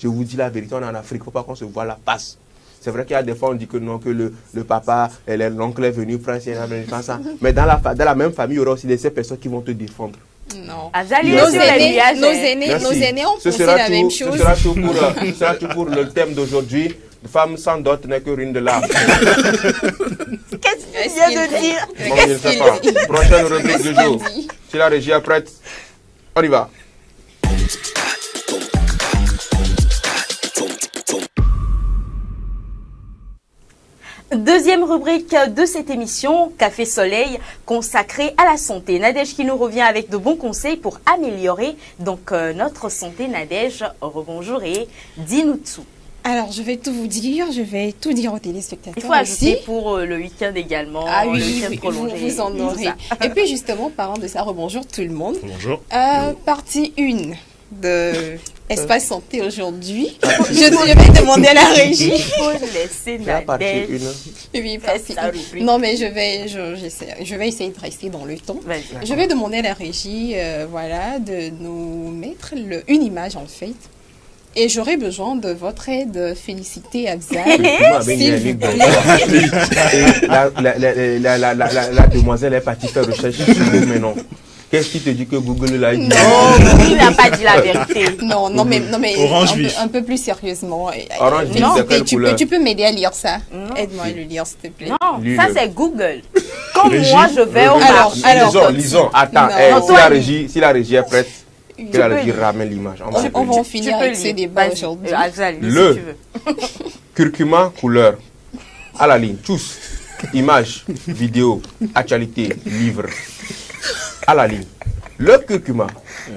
vous dis la vérité, on est en Afrique, il ne faut pas qu'on se voit la passe. C'est vrai qu'il y a des fois, on dit que non, que le papa, l'oncle est venu, frère, c'est ça. Mais dans la même famille, il y aura aussi ces personnes qui vont te défendre. Non. Nos aînés ont pensé la même chose. Ce sera tout pour le thème d'aujourd'hui. Femme sans dot n'est que ruine de l'âme. Qu'est-ce qu'il vient de dire? Bon, je ne sais pas. Prochaine rubrique du jour. Si la régie est prête, on y va. Deuxième rubrique de cette émission, Café Soleil, consacrée à la santé. Nadège qui nous revient avec de bons conseils pour améliorer donc notre santé. Nadège, rebonjour et dis-nous tout. Alors, je vais tout vous dire, je vais tout dire aux téléspectateurs. Il faut ajouter pour le week-end également, ah, oui, le week-end oui, prolongé. Vous en aurez. Et puis justement, parlant de ça, rebonjour tout le monde. Bonjour. Partie 1 de Espace Santé aujourd'hui. Je vais demander à la régie. Il faut laisser Nadège. Oui, partie 1. Non, mais je vais essayer de rester dans le temps. Je vais demander à la régie voilà, de nous mettre une image en fait. Et j'aurais besoin de votre aide. Féliciter Abzal. S'il vous plaît. La demoiselle est partie faire recherche sur Google, mais non. Qu'est-ce qui te dit que Google l'a dit? Non, il n'a pas dit la vérité. Non, mais Orange un peu plus sérieusement. Orange vif, c'est quelle couleur? Tu peux m'aider à lire ça? Aide-moi à le lire, s'il te plaît. Non, ça c'est Google. Comme moi, je vais au marché. Lisons. Attends, si la régie est prête, que la régie ramène l'image. On va en finir avec ce débat aujourd'hui. Le curcuma couleur. À la ligne, tous. Images, vidéos, actualité, livres. À la ligne. Le curcuma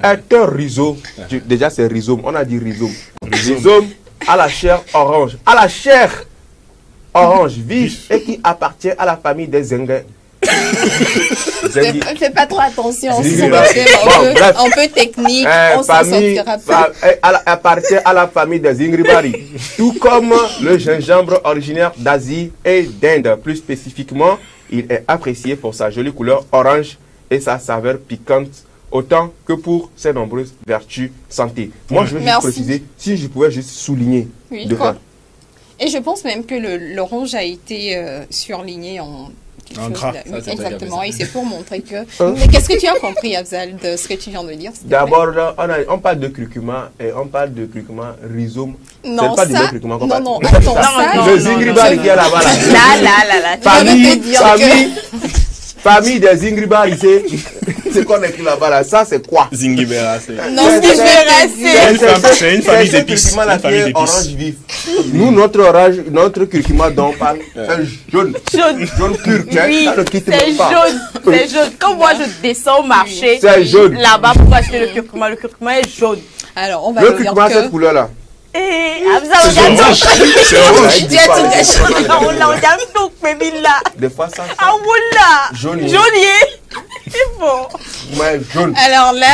est un rhizome. Déjà, c'est rhizome. On a dit rhizome. Rhizome à la chair orange. À la chair orange vif et qui appartient à la famille des zinguins. Fais pas trop attention. Un peu technique. On s'en sortira pas. Appartient à la famille des Ingribari. Tout comme le gingembre originaire d'Asie et d'Inde. Plus spécifiquement, il est apprécié pour sa jolie couleur orange et sa saveur piquante, autant que pour ses nombreuses vertus santé. Moi, je vais juste préciser, si je pouvais juste souligner. Oui, et je pense même que l'orange a été surligné en gras. Exactement, et c'est pour montrer que... Mais qu'est-ce que tu as compris, Abzal, de ce que tu viens de dire? D'abord, on parle de curcuma et on parle de curcuma rhizome. Non, pas ça... Du curcuma, non, attends, ça... Le zingribari qui est là-bas. Famille des Zingribari, c'est qu'on écrit là-bas là. Ça, c'est quoi? Zingiberacé. Non, c'est une famille d'épices. Orange vif. Nous, notre curcuma dont on parle, c'est jaune. Jaune curc. Oui, c'est jaune. C'est jaune. Quand moi, je descends au marché, là-bas, pour acheter le curcuma est jaune. Alors, on va le curcuma, cette couleur-là. C'est orange. Des fois, ça. Jaunier. C'est bon. Ouais, jaune. Alors là,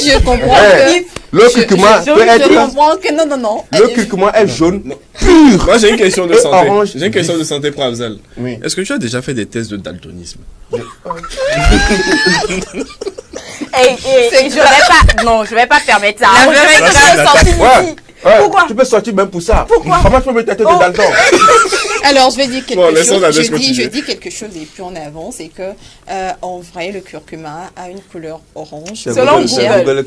je comprends que. Le curcuma peut être. Je comprends que non. Le curcuma est jaune pur. Moi, j'ai une question de santé. J'ai une question de santé pour Abzal. Oui. Est-ce que tu as déjà fait des tests de daltonisme? Je vais pas permettre ça. Pourquoi? Tu peux sortir même pour ça. Pourquoi? Comment tu peux me traiter de dalton? Alors, je vais dire quelque chose. Je dis quelque chose et puis on avance. C'est que, en vrai, le curcuma a une couleur orange. Selon Google.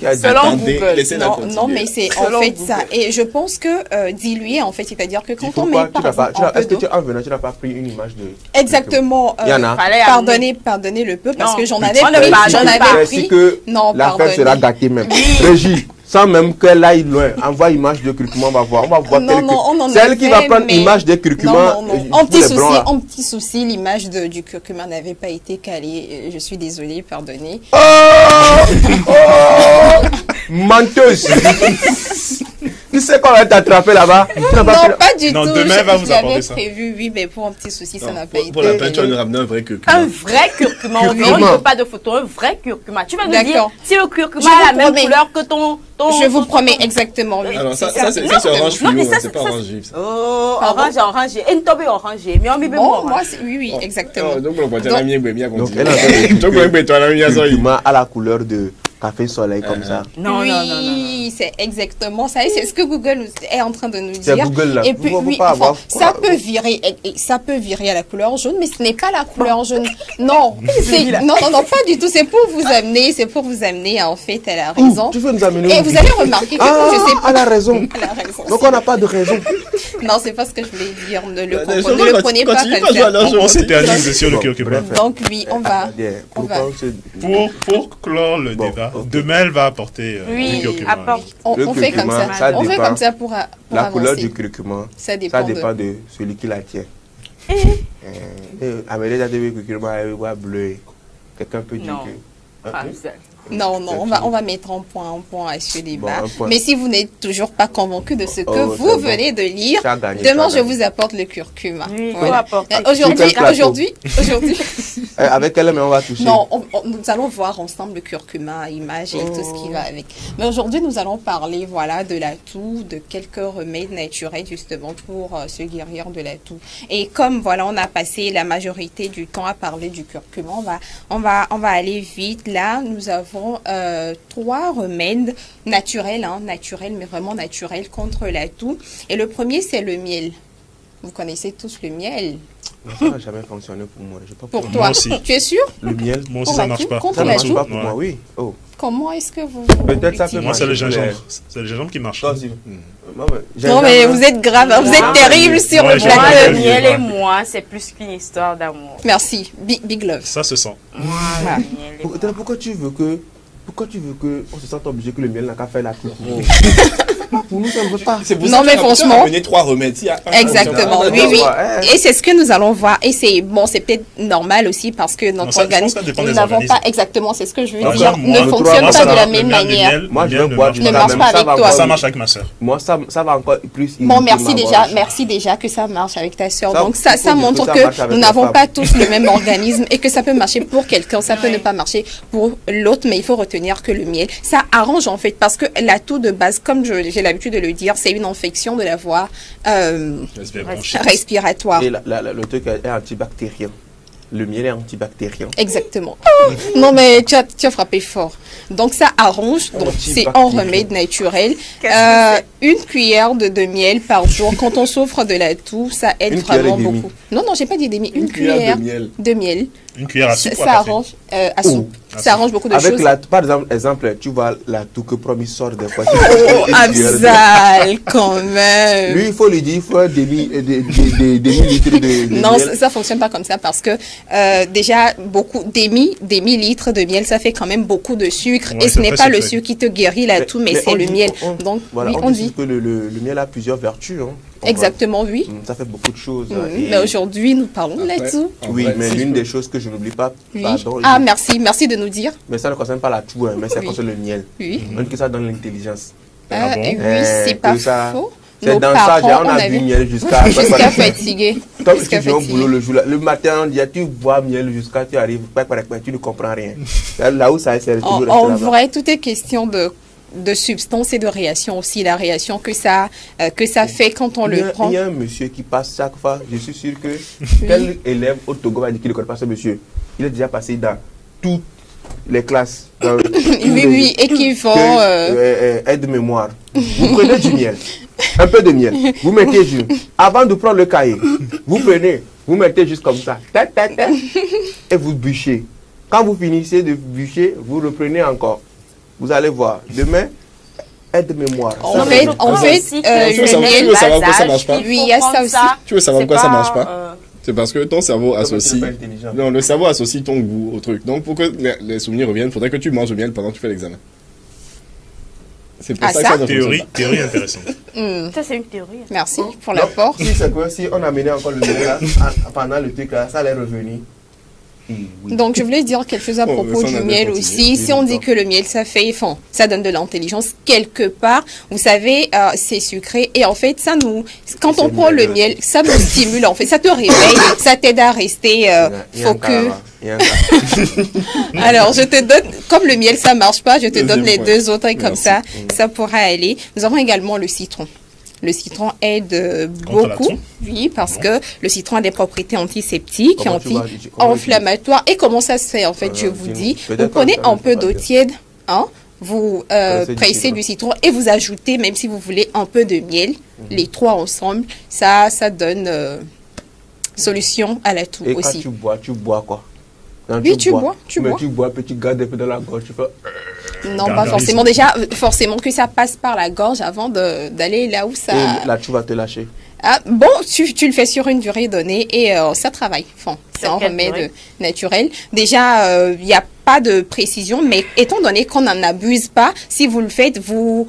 Non, mais c'est en fait ça. Et je pense que dilué, en fait, c'est-à-dire que quand on met est-ce que en venant, tu n'as pas pris une image de... Exactement. Pardonnez le peu parce que j'en avais pris. Non, l'affaire sera gâtée même. Régie. Sans même qu'elle aille loin, envoie image de curcuma, on va voir. C'est elle qui va prendre image de curcuma. En petit souci, l'image du curcuma n'avait pas été calée. Je suis désolée, pardonnez. Menteuse. Tu sais qu'on va t'attraper là-bas? Non, pas du tout. Demain, va vous apporter ça. Prévu, oui, mais pour un petit souci, ça n'a pas été. Pour la peine, tu vas nous ramener un vrai curcuma. Un vrai curcuma. On ne veut pas de photo, un vrai curcuma. Tu vas nous dire si le curcuma a la même couleur que ton... Je vous promets exactement, oui. Alors ça c'est orange fluo, c'est pas orange vif. Oh, orange. Et tombé orange. Mais on met moi, oui, exactement. Donc on va dire la mienne, bien qu'on dit. Donc on va toi la mienne, à la couleur de café soleil comme ça. Non. Oui, c'est exactement ça. Et c'est ce que Google est en train de nous C'est dire. Google, là. Et puis, Vous oui, pas enfin, avoir ça quoi? peut virer, ça peut virer à la couleur jaune, mais ce n'est pas la couleur jaune. Non, non, pas du tout. C'est pour vous amener, en fait, elle a raison. Tu veux nous amener Et où? vous allez remarquer que Ah, je sais pas. elle a raison. Elle a raison. Donc on n'a pas de raison. Non, c'est pas ce que je voulais dire. Ne le Des comprenez, choses, ne le prenez pas continue comme pas à jouer à ça. leur On s'éternise sur le curcuma. Donc oui, on va. on va. Pour clore le débat, demain elle va apporter du curcuma. On fait comme ça. On fait comme ça pour La couleur avancer. du curcuma, Ça dépend de celui qui la tient. Amélie a dit que le curcuma est bleu. Quelqu'un peut dire que... Non, on va mettre un point à ce débat. un point. Mais si vous n'êtes toujours pas convaincu de ce que Oh, vous c'est venez de lire, Ça a gagné, demain ça je a gagné. vous apporte le curcuma. Oui, Voilà. faut apporter. Aujourd'hui, Avec elle, mais on va toucher. non, nous allons voir ensemble le curcuma, image et tout ce qui va avec. Mais aujourd'hui, nous allons parler, voilà, de la toux, de quelques remèdes naturels justement pour se guérir de la toux. Et comme voilà, on a passé la majorité du temps à parler du curcuma, on va aller vite. Là, nous avons 3 remèdes naturels, naturels, mais vraiment naturels contre la toux. Et le premier, c'est le miel. Vous connaissez tous le miel. Ça n'a jamais fonctionné pour moi. Pour toi, tu es sûr? Le miel, moi aussi, ça marche pas. Ça marche pas pour moi, oui. Oh. Comment est-ce que vous... Peut-être ça peut Moi, c'est marcher. le gingembre. C'est le gingembre qui marche. Non, mais vous êtes grave, vous êtes terrible sur le Moi, plateau. le miel et moi, c'est plus qu'une histoire d'amour. Merci, big love. Ça se sent. Pourquoi tu veux que on se sente obligé que le miel n'a qu'à faire la toux? Pour nous, ça ne veut pas. C'est pour Non, ça mais que tu as franchement- amené 3 remèdes. Exactement, oui. Et c'est ce que nous allons voir. Et c'est bon, c'est peut-être normal aussi parce que notre ça, je pense organisme, que ça dépend nous des n'avons organismes. pas exactement, c'est ce que je veux Par dire, exemple, moi, ne fonctionne moi, pas ça de va, la le même miel, manière. Moi, je miel veux boire ne du Ne marche pas avec toi. Ça marche avec ma soeur. Moi, ça va encore plus. Bon, irriter ma gorge. merci déjà que ça marche avec ta soeur. Ça, Donc il ça faut dire montre que ça que marche avec nous la n'avons femme. pas tous le même organisme et que ça peut marcher pour quelqu'un, ça peut ne pas marcher pour l'autre, mais il faut retenir que le miel, ça arrange en fait parce que la toux de base, comme j'ai l'habitude de le dire, c'est une infection de la voie respiratoire. Et le truc est antibactérien. Le miel est antibactérien. Exactement. Non, mais tu as frappé fort. Donc, ça arrange. Donc, c'est un remède naturel. Une cuillère de miel par jour. Quand on souffre de la toux, ça aide Une cuillère vraiment et demie. beaucoup. Non, j'ai pas dit demi. Une cuillère cuillère de miel. Une cuillère à soupe ou à Ça café? arrange à soupe. Ça arrange beaucoup de Avec choses. par exemple, tu vois la toux que promis sort des fois. Oh, Abzal, quand même. Lui, il faut lui dire, il faut un demi-litre de Non, miel. ça fonctionne pas comme ça parce que déjà demi-litre de miel, ça fait quand même beaucoup de sucre Ouais, et ce c'est n'est très pas le sucré. sucre qui te guérit la toux, mais c'est on le dit- miel. Donc, Voilà, oui, on on dit dit. que le miel a plusieurs vertus. Hein. Exactement, oui. Ça fait beaucoup de choses. Mais aujourd'hui, nous parlons de la toux. Oui, mais l'une des choses que je n'oublie pas, Oui. pardon, Ah, merci de nous dire. mais ça ne concerne pas la toux, hein, mais ça Oui. concerne le miel. Oui. On dit que ça donne l'intelligence. Oui, c'est pas faux. C'est Nos dans ça, parents, on a avait- bu miel jusqu'à fatigué. Comme si Jusqu'à tu viens au fatigué. boulot le jour là. Le matin, on dit, tu bois miel jusqu'à tu arrives, tu ne comprends rien. Là où ça c'est toujours resté En là-bas. vrai, tout est question de substance et de réaction aussi. La réaction que ça fait quand on le prend. Il y a un monsieur qui passe chaque fois, je suis sûr que quel élève au Togo va dire qu'il ne connaît pas ce monsieur. Il est déjà passé dans toutes les classes. Oui, et qui vont... aide-mémoire. Vous prenez du miel, un peu de miel, vous mettez juste. Avant de prendre le cahier, vous mettez juste comme ça, et vous bûchez. Quand vous finissez de bûcher, vous reprenez encore. Vous allez voir. Demain, aide-mémoire. En fait, le miel, tu veux savoir pourquoi ça marche pas? oui, il y a ça aussi. Tu veux savoir pourquoi ça marche pas? C'est parce que ton cerveau associe. Non, le cerveau associe ton goût au truc. Donc, pour que les souvenirs reviennent, il faudrait que tu manges le miel pendant que tu fais l'examen. C'est pour ça que ça ne fonctionne pas. Théorie intéressante. Ça, c'est une théorie. Merci pour l'apport. Si on amenait encore le miel là, pendant le truc là, ça allait revenir. Donc, je voulais dire quelque chose à propos ça, on du avait miel continué. aussi. Si on dit que le miel, ça fait, enfin, ça donne de l'intelligence quelque part, vous savez, c'est sucré. Et en fait, ça nous, quand on prend le miel, ça nous stimule, en fait, ça te réveille, ça t'aide à rester focus. Alors, je te donne, comme le miel, ça marche pas, je te donne les deux autres et comme ça, ça pourra aller. Nous avons également le citron. Le citron aide beaucoup, oui, parce que le citron a des propriétés antiseptiques, anti-inflammatoires. Et comment ça se fait, en fait, je vous dis, vous prenez un peu d'eau tiède, vous Pressez du pressez citron. du citron et vous ajoutez, même si vous voulez, un peu de miel. Les trois ensemble, ça donne solution à la toux Et quand aussi. tu bois quoi? Quand Oui, tu bois. Mais tu bois, puis tu gardes un peu dans la gorge, tu fais... Non, pas forcément. Déjà, forcément que ça passe par la gorge avant d'aller là où ça... Et là, tu vas te lâcher. Ah, bon, tu le fais sur une durée donnée et ça travaille. Enfin, c'est un remède naturel. Déjà, il n'y a pas de précision, mais étant donné qu'on n'en abuse pas, si vous le faites, vous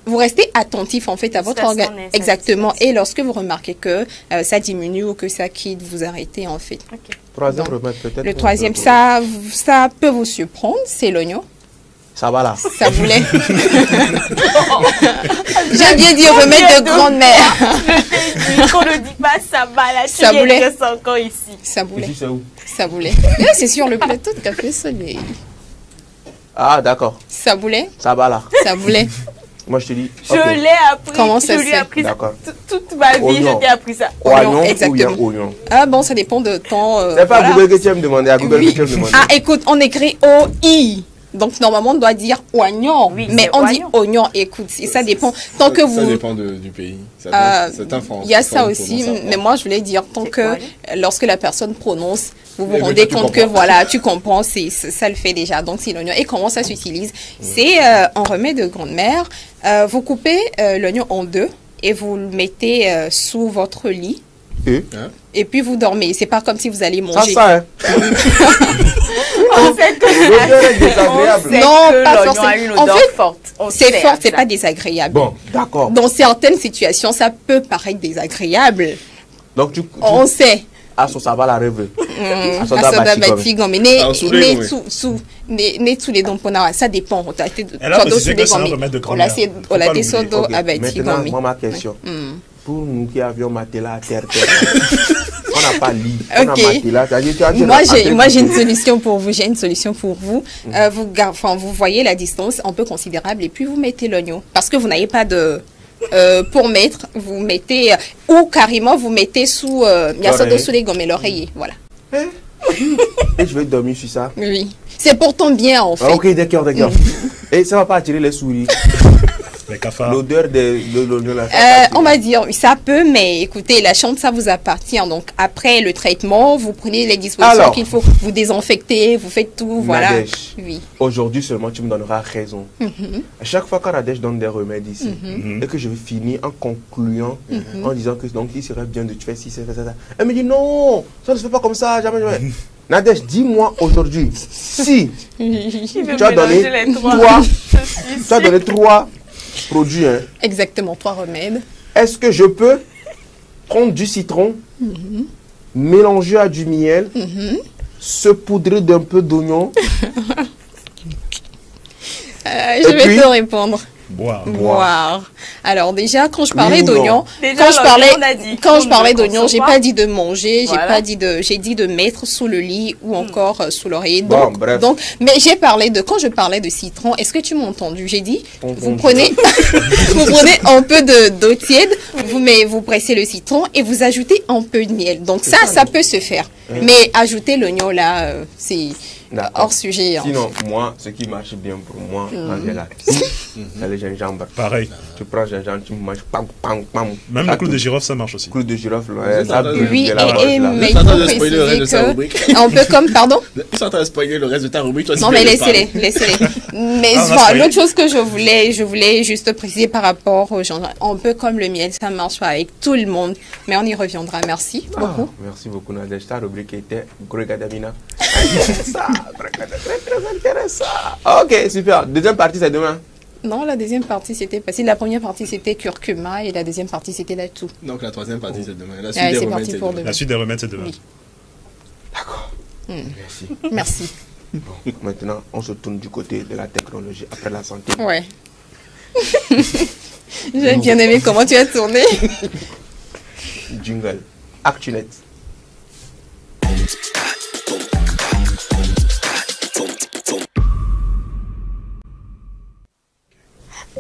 restez attentif en fait à votre organe. Exactement. Et lorsque vous remarquez que ça diminue ou que ça quitte, vous arrêtez en fait. Troisième remède peut-être. Le troisième, ça peut vous surprendre, c'est l'oignon. Ça va là. Ça voulait. J'ai bien dit remède de grand-mère. Je t'ai dit qu'on ne dit pas ça va là. Ça voulait. Je reste encore ici. Ça voulait. Ici, c'est où? Ça voulait. C'est sur le plateau de Café Soleil. Ah, d'accord. Ça voulait. Ça va là. Ça voulait. Moi, je te dis. Je l'ai appris. Comment ça je lui ai se fait? appris ça. D'accord. Toute ma vie, Oignon. je t'ai appris ça. Oignon, exactement. oignon. Ah bon, ça dépend de ton... C'est pas à voilà. Google que tu vas me demander, à Google que tu vas me demander. Ah, écoute, on écrit O-I. Donc, normalement, on doit dire oignon. Mais on dit oignon. Écoute, ça dépend. Tant que vous... Ça dépend du pays. Il y a ça aussi. Mais moi, je voulais dire, tant que lorsque la personne prononce, vous vous rendez compte que voilà, tu comprends, ça le fait déjà. Donc, c'est l'oignon. Et comment ça s'utilise? C'est un remède de grand-mère. Vous coupez l'oignon en deux et vous le mettez sous votre lit. Et puis vous dormez. C'est pas comme si vous allez manger. Ça, hein. On sait que l'odeur est désagréable. Non, pas l'oignon forcément. a une En odeur fait, forte. c'est fort, c'est pas désagréable. Bon, d'accord. Dans certaines situations, ça peut paraître désagréable. Donc, On sait. Ah, ça va la rêve. Asoda batigo, mais ne tous les dons pour ça dépend. Elle a précisé que c'est un remède de grand-mère. On l'a désodo à batigo. Maintenant, moi, ma question. Pour nous qui avions matelas à terre, on n'a pas lit. On a matelas. Moi, j'ai une solution pour vous. J'ai une solution pour vous. Vous voyez la distance un peu considérable et puis vous mettez l'oignon. Parce que vous n'avez pas de... pour mettre, vous mettez... ou carrément, vous mettez sous... sous les gommes et l'oreiller. Voilà. Et je vais dormir sur ça. Oui. C'est pour ton bien, en fait. Ok, d'accord. Et ça ne va pas attirer les souris. Les cafards. L'odeur de l'oignon là. On va dire, ça peut, mais écoutez, la chambre, ça vous appartient. Donc, après le traitement, vous prenez les dispositions qu'il faut. Vous désinfectez, vous faites tout, voilà. Nadège, oui. Aujourd'hui seulement, tu me donneras raison. À chaque fois quand Nadège donne des remèdes ici, et que je vais finir en concluant, en disant que donc il serait bien de faire ci, ça. Elle me dit non, ça ne se fait pas comme ça, jamais. Nadège, dis-moi aujourd'hui, si tu as donné trois produits. Hein. Exactement, 3 remèdes. Est-ce que je peux prendre du citron, mélanger à du miel, saupoudrer d'un peu d'oignon je vais te répondre. Boire. Alors déjà, quand je parlais Oui ou d'oignon, non? quand je parlais d'oignon, j'ai pas dit de manger, j'ai dit de mettre sous le lit ou encore sous l'oreiller. Donc, mais quand je parlais de citron, est-ce que tu m'as entendu? J'ai dit, vous prenez un peu d'eau tiède, vous pressez le citron et vous ajoutez un peu de miel. Donc ça peut se faire. Mais ajouter l'oignon là, c'est hors sujet. Sinon, moi, ce qui marche bien pour moi, quand j'ai la toux, c'est le gingembre. Pareil. Tu prends le gingembre, tu manges, pam. Même le clou de girofle, ça marche aussi. Clou de girofle, ça brûle. Oui, mais il faut préciser que... Un peu comme, pardon? Ils sont en train de spoiler le reste de ta rubrique. Non, mais laissez-les. Mais l'autre chose que je voulais juste préciser par rapport au gingembre, un peu comme le miel, ça marche pas avec tout le monde, mais on y reviendra. Merci beaucoup. Merci beaucoup, Nadège. Ta rubrique était Gregadamina. Très intéressant. Ok, super. Deuxième partie, c'est demain. Non, la deuxième partie, c'était facile. La première partie, c'était curcuma et la deuxième partie, c'était la toux. Donc la troisième partie, c'est demain. La suite des remèdes, c'est demain. Oui. D'accord. Merci. Merci. Bon, maintenant, on se tourne du côté de la technologie après la santé. Ouais. J'ai bien aimé comment tu as tourné. Jingle. ActuNet.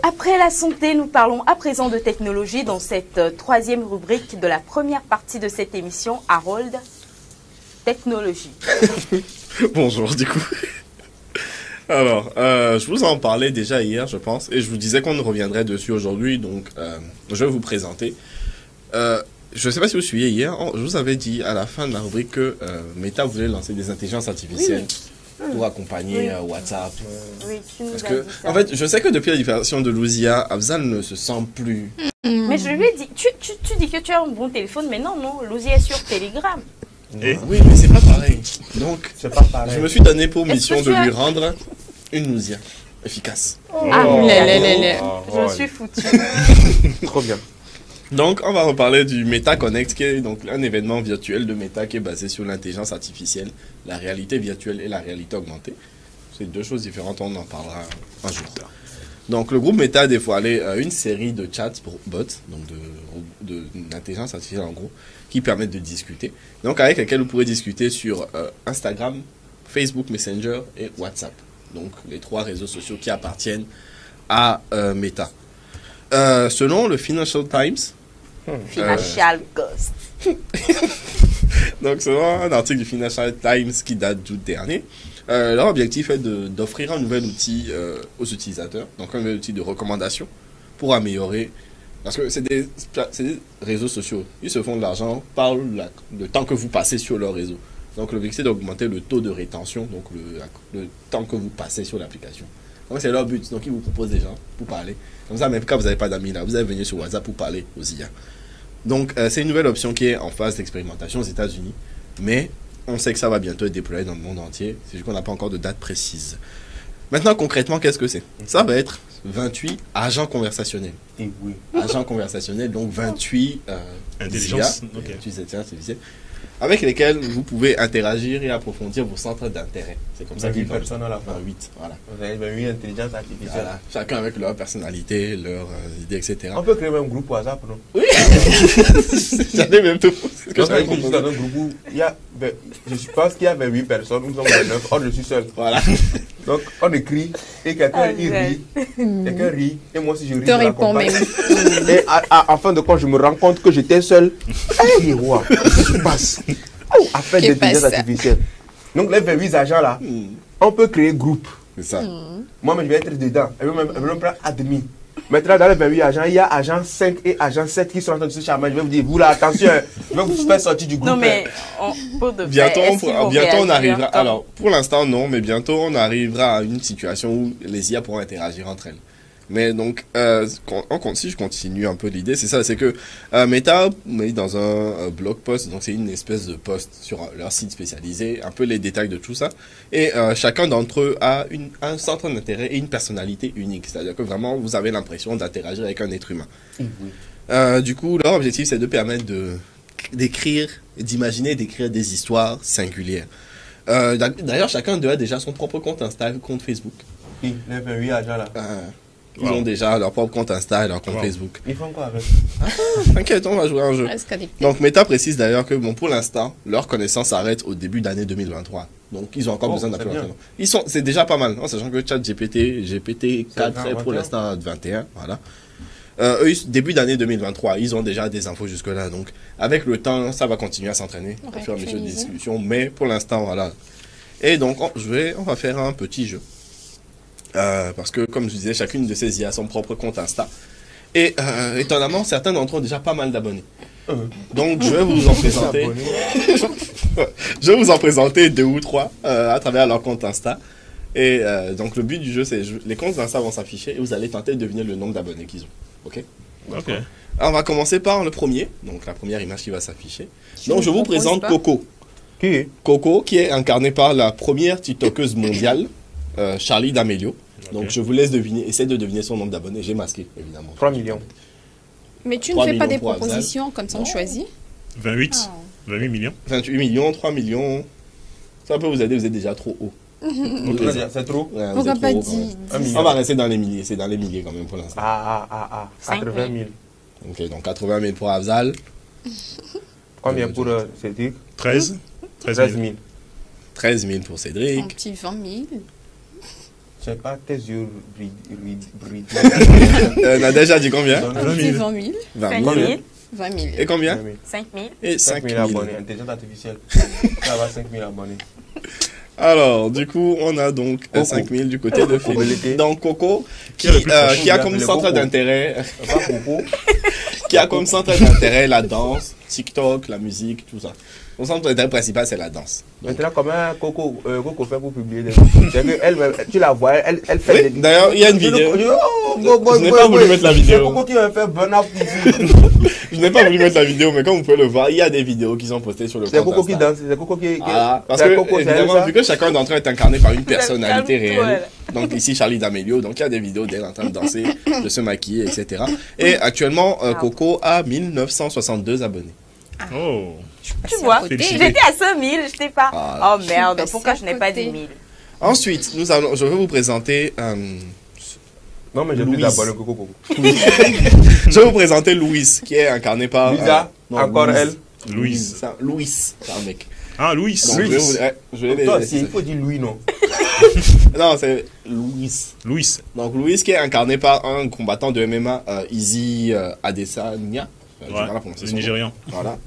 Après la santé, nous parlons à présent de technologie dans cette troisième rubrique de la première partie de cette émission, Harold, technologie. Bonjour, du coup. Alors, je vous en parlais déjà hier, je pense, et je vous disais qu'on reviendrait dessus aujourd'hui, donc je vais vous présenter. Je ne sais pas si vous suiviez hier, je vous avais dit à la fin de la rubrique que Meta voulait lancer des intelligences artificielles pour accompagner WhatsApp. Oui, tu nous Parce as que, dit ça. en fait, je sais que depuis la libération de Louzia, Afzal ne se sent plus. Mais je lui ai dit, tu dis que tu as un bon téléphone, mais non, Lousie est sur Telegram. Oui, mais c'est pas pareil. Donc, je me suis donné pour mission de lui rendre une Louzia efficace. Je suis foutu. Trop bien. Donc, on va reparler du Meta Connect, qui est donc un événement virtuel de Meta qui est basé sur l'intelligence artificielle, la réalité virtuelle et la réalité augmentée. C'est deux choses différentes, on en parlera un jour. Donc, le groupe Meta a dévoilé une série de chats pour bots, donc d'intelligence artificielle en gros, qui permettent de discuter. Donc, avec lesquels vous pourrez discuter sur Instagram, Facebook Messenger et WhatsApp. Donc, les trois réseaux sociaux qui appartiennent à Meta. Selon le Financial Times, Financial Ghost. donc selon un article du Financial Times qui date d'août dernier, leur objectif est d'offrir un nouvel outil aux utilisateurs, donc un nouvel outil de recommandation pour améliorer, parce que c'est des réseaux sociaux, ils se font de l'argent par le temps que vous passez sur leur réseau. Donc l'objectif est d'augmenter le taux de rétention, donc le temps que vous passez sur l'application. Donc c'est leur but, donc ils vous proposent des gens pour parler. Comme ça, même quand vous n'avez pas d'amis là, vous allez venir sur WhatsApp pour parler aux IA. Donc c'est une nouvelle option qui est en phase d'expérimentation aux États-Unis, mais on sait que ça va bientôt être déployé dans le monde entier, c'est juste qu'on n'a pas encore de date précise. Maintenant, concrètement, qu'est-ce que c'est? Ça va être 28 agents conversationnels. Et oui. Agents conversationnels, donc 28 intelligence artificielle, avec lesquels vous pouvez interagir et approfondir vos centres d'intérêt. C'est comme ça qu'ils font. Personnes à la fin. 8, voilà. Vous avez 28 intelligences artificielles. Voilà. Chacun avec leur personnalité, leurs idées, etc. On peut créer même un groupe WhatsApp, non? Oui. J'allais même te poser. Dans un groupe où il y a, je pense qu'il y a 28 personnes, nous sommes 29, je suis seul. Voilà. Donc on écrit et quelqu'un rit, et moi si je ris, te je réponds même. Et en fin de compte, je me rends compte que j'étais seul. Hey, roi, qu'est-ce qui se passe? Affaire d'intelligence artificielle. Donc les 28 agents là, on peut créer groupe. C'est ça. Moi, je vais être dedans. Elle veut même prendre admin. Maintenant, dans les 28 agents, il y a agent 5 et agent 7 qui sont en train de se charmer. Je vais vous dire, vous là, attention, je vais vous faire sortir du groupe. Non, mais bientôt on arrivera. Alors, pour l'instant, non, mais bientôt on arrivera à une situation où les IA pourront interagir entre elles. Mais donc, si je continue un peu l'idée, c'est ça, c'est que Meta met dans un blog post, donc c'est une espèce de post sur leur site spécialisé, un peu les détails de tout ça. Et chacun d'entre eux a un centre d'intérêt et une personnalité unique. C'est-à-dire que vraiment, vous avez l'impression d'interagir avec un être humain. Du coup, leur objectif, c'est de permettre d'écrire, d'écrire des histoires singulières. D'ailleurs, chacun d'eux a déjà son propre compte Insta, compte Facebook. Oui, les 28 agents là. Ils ont déjà leur propre compte Insta et leur compte Facebook. Ils font quoi avec? T'inquiète, on va jouer à un jeu. Donc Meta précise d'ailleurs que pour l'instant, leur connaissance s'arrête au début d'année 2023. Donc ils ont encore besoin d'un peu d'entraînement. C'est déjà pas mal, en sachant que GPT 4 est pour l'instant 21. Voilà. Eux, début d'année 2023, ils ont déjà des infos jusque-là. Donc avec le temps, ça va continuer à s'entraîner au fur et à mesure des discussions. Mais pour l'instant, voilà. Et donc on va faire un petit jeu. Parce que, comme je disais, chacune de ces IA a son propre compte Insta. Et étonnamment, certains d'entre eux ont déjà pas mal d'abonnés. Donc, je vais vous en présenter. Je vais vous en présenter 2 ou 3 à travers leur compte Insta. Et donc, le but du jeu, c'est les comptes Insta vont s'afficher et vous allez tenter de deviner le nombre d'abonnés qu'ils ont. Ok. Alors, on va commencer par le premier. Donc, la première image qui va s'afficher. Donc, je vous présente Coco. Qui est Coco, qui est incarnée par la première TikTokeuse mondiale, Charli D'Amelio. Donc je vous laisse deviner, essayez de deviner son nombre d'abonnés. J'ai masqué, évidemment. 3 millions. Mais tu ne fais pas des propositions comme ça, on choisit 28 28 millions 28 millions, 3 millions. Ça peut vous aider, vous êtes déjà trop haut. C'est trop? On n'a pas dit. On va rester dans les milliers, c'est dans les milliers quand même pour l'instant. 80 000. Ok, donc 80 000 pour Afzal. Combien pour Cédric? 13 000. 13 000 pour Cédric. Un petit 20 000. Je sais pas, tes yeux Nadège a dit combien? 20 000. 20 000. 20 000. Et combien? 5 000. Et 5 000 abonnés. Intelligence artificielle. Ça va, 5 000 abonnés. Alors, du coup, on a donc 5000 du côté de Philippe. Donc, Coco, qui a comme centre d'intérêt, qui a comme centre d'intérêt la danse, TikTok, la musique, tout ça. Son centre d'intérêt principal, c'est la danse. Maintenant, comment Coco fait pour publier des vidéos? C'est que elle, tu la vois, elle fait des... D'ailleurs, il y a une vidéo. Je n'ai pas voulu mettre la vidéo. C'est Coco qui va faire burn-out ici. Je n'ai pas voulu mettre la vidéo, mais comme vous pouvez le voir, il y a des vidéos qui sont postées sur le compte. C'est Coco qui danse, c'est Coco qui... Parce que, évidemment, vu que chacun d'entre eux est incarné par une personnalité réelle, donc ici Charlie D'Amelio, donc il y a des vidéos d'elle en train de danser, de se maquiller, etc. Et actuellement, Coco a 1962 abonnés. Oh. Tu vois, j'étais à 5000, je t'ai pas. Oh merde, pourquoi je n'ai pas 10 000? Ensuite, je vais vous présenter... Non, mais j'ai plus d'abonnés Coco. Je vais vous présenter Louise, qui est incarnée par... Lisa, encore Louise. elle. Louise. C'est un mec. Ah, Louis. Toi aussi, il faut dire Louis, non? Non, c'est Louis. Donc Louis qui est incarné par un combattant de MMA, Izzy Adesanya. Le Nigérian. Voilà.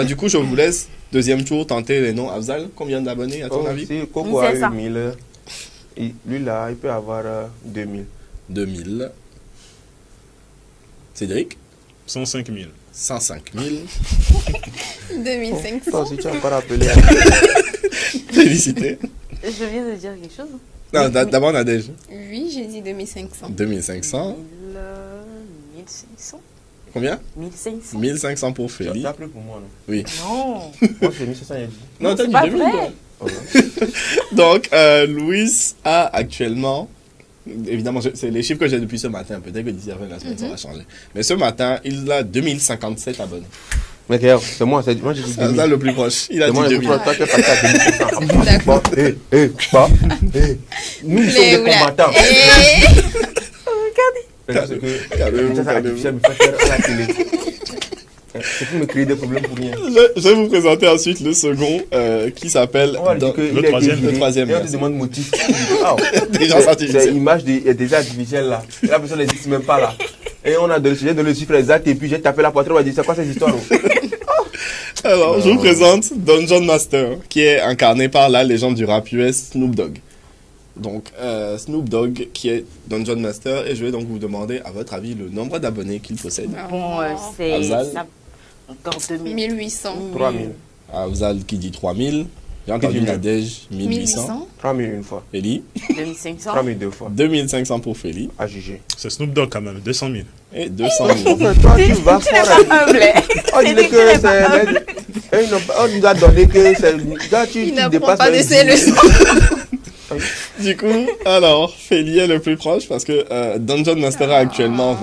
Du coup, je vous laisse, deuxième tour, tenter les noms. Afzal, combien d'abonnés à ton avis? Si Coco a eu 1000, lui là, il peut avoir 2000. 2000. Cédric? 105 000. 105 000. 2500. Toi aussi, tu as pas rappelé. Félicité. Je viens de dire quelque chose. Non, d'abord Nadège. Oui, j'ai dit 2500. 2500. 1500. Combien? 1500. 1500 pour Félix. Tu as appelé pour moi, non? Oui. Non. Moi, j'ai mis 500, il a dit. Non, t'as dit 2000, toi. Donc, Louis a actuellement... Évidemment, c'est les chiffres que j'ai depuis ce matin. Peut-être que d'ici la fin de la semaine, ça va changer. Mais ce matin, il a 2057 abonnés. Mais regarde, c'est moi j'ai dit 2000. C'est ça le plus proche. Il a dit 2000. Toi, tu es passé à 2500. D'accord. Nous sommes des combattants. Regardez. C'est pour me créer des problèmes pour rien. Je vais vous présenter ensuite le second qui s'appelle le troisième. Et on te demande motif. Déjà artificiels. C'est l'image des artificiels là. Et la personne n'existe même pas là. Et on a donné le chiffre exact et puis j'ai tapé la poitrine, on va dire c'est quoi cette histoire? Alors, je vous présente Dungeon Master qui est incarné par la légende du rap US Snoop Dogg. Donc, Snoop Dogg qui est Dungeon Master et je vais donc vous demander à votre avis le nombre d'abonnés qu'il possède. Bon, c'est ça. Encore 2000. 1800. 3000. Afzal qui dit 3000. J'ai entendu Nadège 1800. 3000 une fois. Feli 2500. 3000 deux fois. 2500 pour Feli. À juger. C'est Snoop Dogg quand même, 200 000. Et 200 000. Toi, tu vas fort. On dit que c'est... On nous a donné que c'est... Il n'apprend pas de ses leçons. Du coup, alors, Feli est le plus proche parce que Dungeon Master a actuellement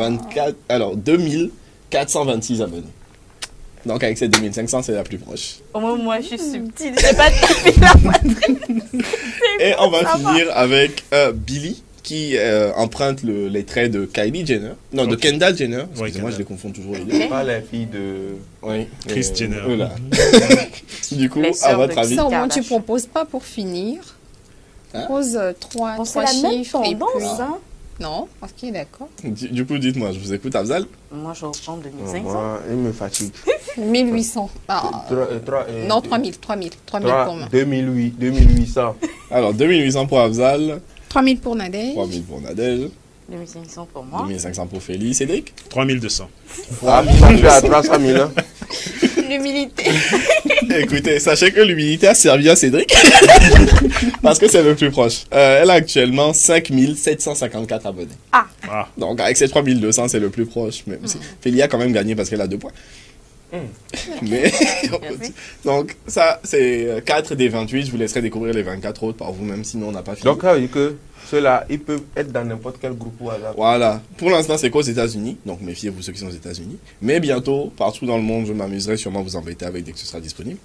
2426 abonnés. Donc avec ces 2500, c'est la plus proche. Au moins, moi, je suis subtile. J'ai pas tapé la poitrine. Et on va finir avec Billy qui emprunte les traits de Kylie Jenner. Non, de Kendall Jenner. Excusez-moi, je les confonds toujours les deux. Pas la fille de... Oui. Kris Jenner. Voilà. Du coup, à votre avis... Ça, au moins, tu proposes pas pour finir. Pose 3 chiffres et puis... Non, ok, d'accord. Du coup, dites-moi, je vous écoute, Afzal. Moi, je reprends 2500. Moi, il me fatigue. 1800. Non, 3000 pour moi. 2800. Alors, 2800 pour Afzal. 3000 pour Nadège. 3000 pour Nadège. 2500 pour moi. 2500 pour Félix. Cédric 3200. Ah, je suis à 300 000. Hein. L'humilité. Écoutez, sachez que l'humilité a servi à Cédric. Parce que c'est le plus proche. Elle a actuellement 5754 abonnés. Ah. Donc avec ses 3200, c'est le plus proche. Mais Félie a quand même gagné parce qu'elle a 2 points. Mais donc ça c'est 4 des 28. Je vous laisserai découvrir les 24 autres par vous-même, sinon on n'a pas fini. Donc ça veut dire que ceux-là, ils peuvent être dans n'importe quel groupe au hasard. Voilà. Pour l'instant, c'est qu'aux États-Unis. Donc méfiez-vous ceux qui sont aux États-Unis. Mais bientôt, partout dans le monde, je m'amuserai sûrement à vous embêter avec dès que ce sera disponible.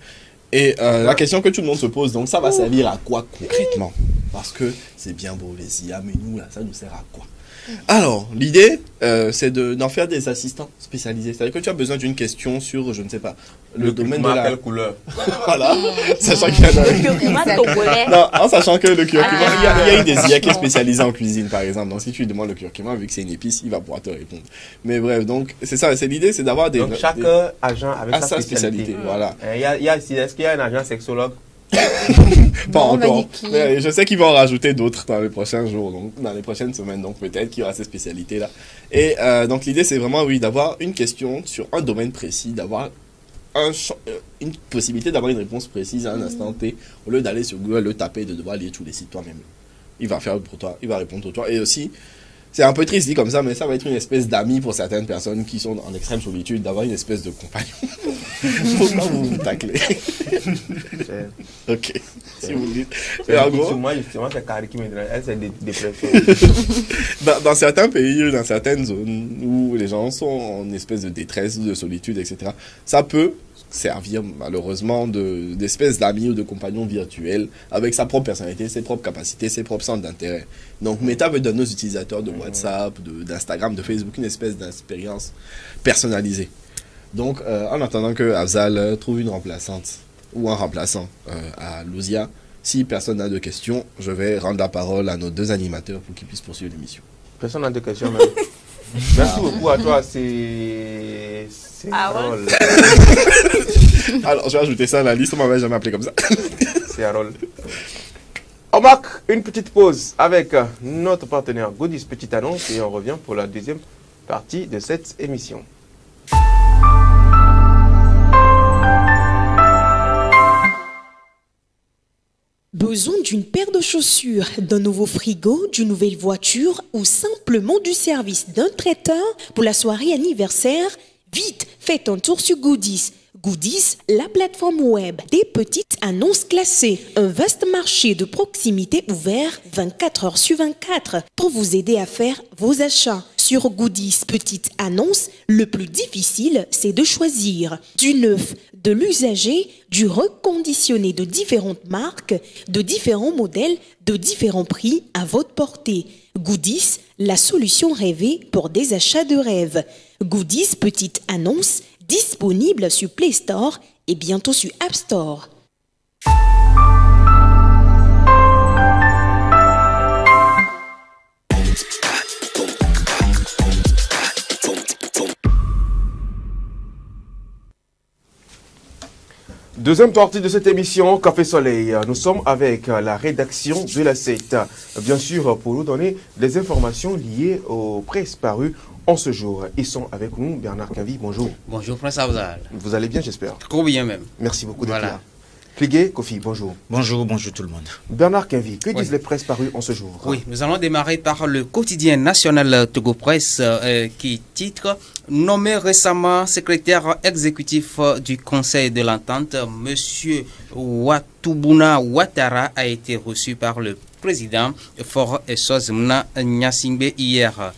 Et la question que tout le monde se pose, donc ça va servir à quoi concrètement? Parce que c'est bien beau les IA, mais nous là, ça nous sert à quoi? Alors, l'idée, c'est d'en faire des assistants spécialisés. C'est-à-dire que tu as besoin d'une question sur, je ne sais pas, le domaine de la... quelle couleur? Voilà. Sachant qu'il y a le curcuma togolais. Non, en sachant que le curcuma, il y a eu des IA qui est spécialisé en cuisine, par exemple. Donc, si tu lui demandes le curcuma, vu que c'est une épice, il va pouvoir te répondre. Mais bref, donc, c'est ça, c'est l'idée, c'est d'avoir des... Donc, chaque agent avec sa spécialité. Voilà. Est-ce qu'il y a un agent sexologue? Pas Bon, encore. Maliki. Mais je sais qu'ils vont en rajouter d'autres dans les prochains jours, donc dans les prochaines semaines, donc peut-être qu'il y aura ces spécialités-là. Et donc l'idée, c'est vraiment, oui, d'avoir une question sur un domaine précis, d'avoir une possibilité d'avoir une réponse précise à un instant T, au lieu d'aller sur Google, le taper et de devoir lire tous les sites toi-même. Il va faire pour toi, il va répondre pour toi. Et aussi, c'est un peu triste dit comme ça, mais ça va être une espèce d'ami pour certaines personnes qui sont en extrême solitude, d'avoir une espèce de compagnon. Faut pas vous tacler. Ok, si vous dites. C'est En gros, moi, justement, c'est Carrie qui me dit, elle, c'est des dépression. dans certains pays, dans certaines zones où les gens sont en espèce de détresse, de solitude, etc., ça peut servir malheureusement d'espèce d'amis ou de compagnons virtuels avec sa propre personnalité, ses propres capacités, ses propres centres d'intérêt. Donc Meta veut donner aux utilisateurs de WhatsApp, d'Instagram, de Facebook une espèce d'expérience personnalisée. Donc en attendant que Afzal trouve une remplaçante ou un remplaçant à Louzia, si personne n'a de questions, je vais rendre la parole à nos deux animateurs pour qu'ils puissent poursuivre l'émission. Personne n'a de questions même. Merci beaucoup à toi, c'est Harold. Alors, je vais ajouter ça à la liste, on m'avait jamais appelé comme ça. C'est Harold. On marque une petite pause avec notre partenaire Goodies, petite annonce, et on revient pour la deuxième partie de cette émission. Besoin d'une paire de chaussures, d'un nouveau frigo, d'une nouvelle voiture ou simplement du service d'un traiteur pour la soirée anniversaire? Vite, faites un tour sur Goodies. Goodies, la plateforme web des petites annonces classées. Un vaste marché de proximité ouvert 24 heures sur 24 pour vous aider à faire vos achats. Sur Goodies Petites Annonces, le plus difficile, c'est de choisir du neuf, de l'usager, du reconditionné de différentes marques, de différents modèles, de différents prix à votre portée. Goodies, la solution rêvée pour des achats de rêve. Goodies Petites Annonces, disponible sur Play Store et bientôt sur App Store. Deuxième partie de cette émission Café Soleil. Nous sommes avec la rédaction de la CET. Bien sûr, pour nous donner des informations liées aux presses parues en ce jour. Ils sont avec nous. Bernard Quinvi, bonjour. Bonjour, Prince Afzal. Vous allez bien, j'espère. Trop bien même. Merci beaucoup d'être Voilà. là. Kligué, Kofi, bonjour. Bonjour, bonjour tout le monde. Bernard Quinvi, que Oui. disent les presses parues en ce jour? Oui, nous allons démarrer par le quotidien national Togo Presse qui titre « Nommé récemment secrétaire exécutif du Conseil de l'Entente, M. Watubuna Ouattara a été reçu par le président Faure Essozimna Gnassingbé hier. »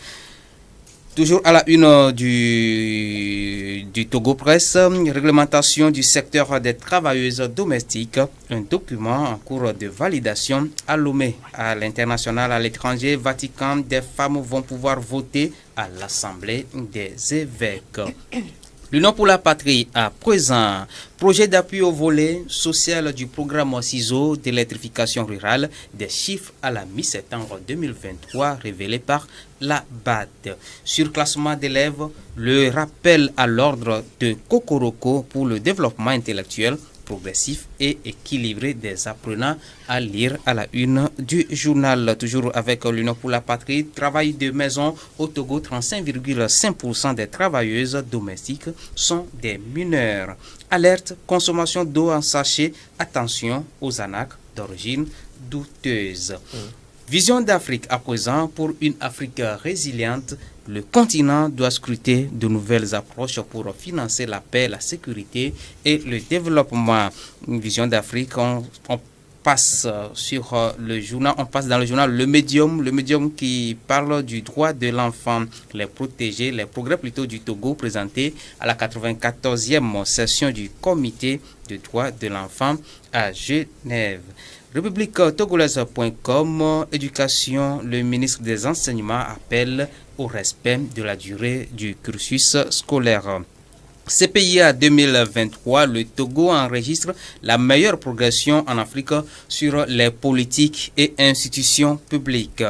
Toujours à la une du Togo Presse, réglementation du secteur des travailleuses domestiques, un document en cours de validation à Lomé. À l'international, à l'étranger, Vatican, des femmes vont pouvoir voter à l'Assemblée des évêques. L'Union pour la patrie à présent, projet d'appui au volet social du programme CISO d'électrification rurale, des chiffres à la mi-septembre 2023 révélés par la BAD. Surclassement d'élèves, le rappel à l'ordre de Kokoroko pour le développement intellectuel progressif et équilibré des apprenants à lire à la une du journal. Toujours avec l'Union pour la patrie, travail de maison au Togo, 35,5% des travailleuses domestiques sont des mineurs. Alerte, consommation d'eau en sachet, attention aux arnaques d'origine douteuse. Vision d'Afrique à présent, pour une Afrique résiliente, le continent doit scruter de nouvelles approches pour financer la paix, la sécurité et le développement. Une vision d'Afrique, on passe sur le journal, on passe dans le journal le médium qui parle du droit de l'enfant, les protégés, les progrès plutôt du Togo présenté à la 94e session du comité de droits de l'enfant à Genève. République togolaise.com, éducation, le ministre des Enseignements appelle au respect de la durée du cursus scolaire. CPIA 2023, le Togo enregistre la meilleure progression en Afrique sur les politiques et institutions publiques.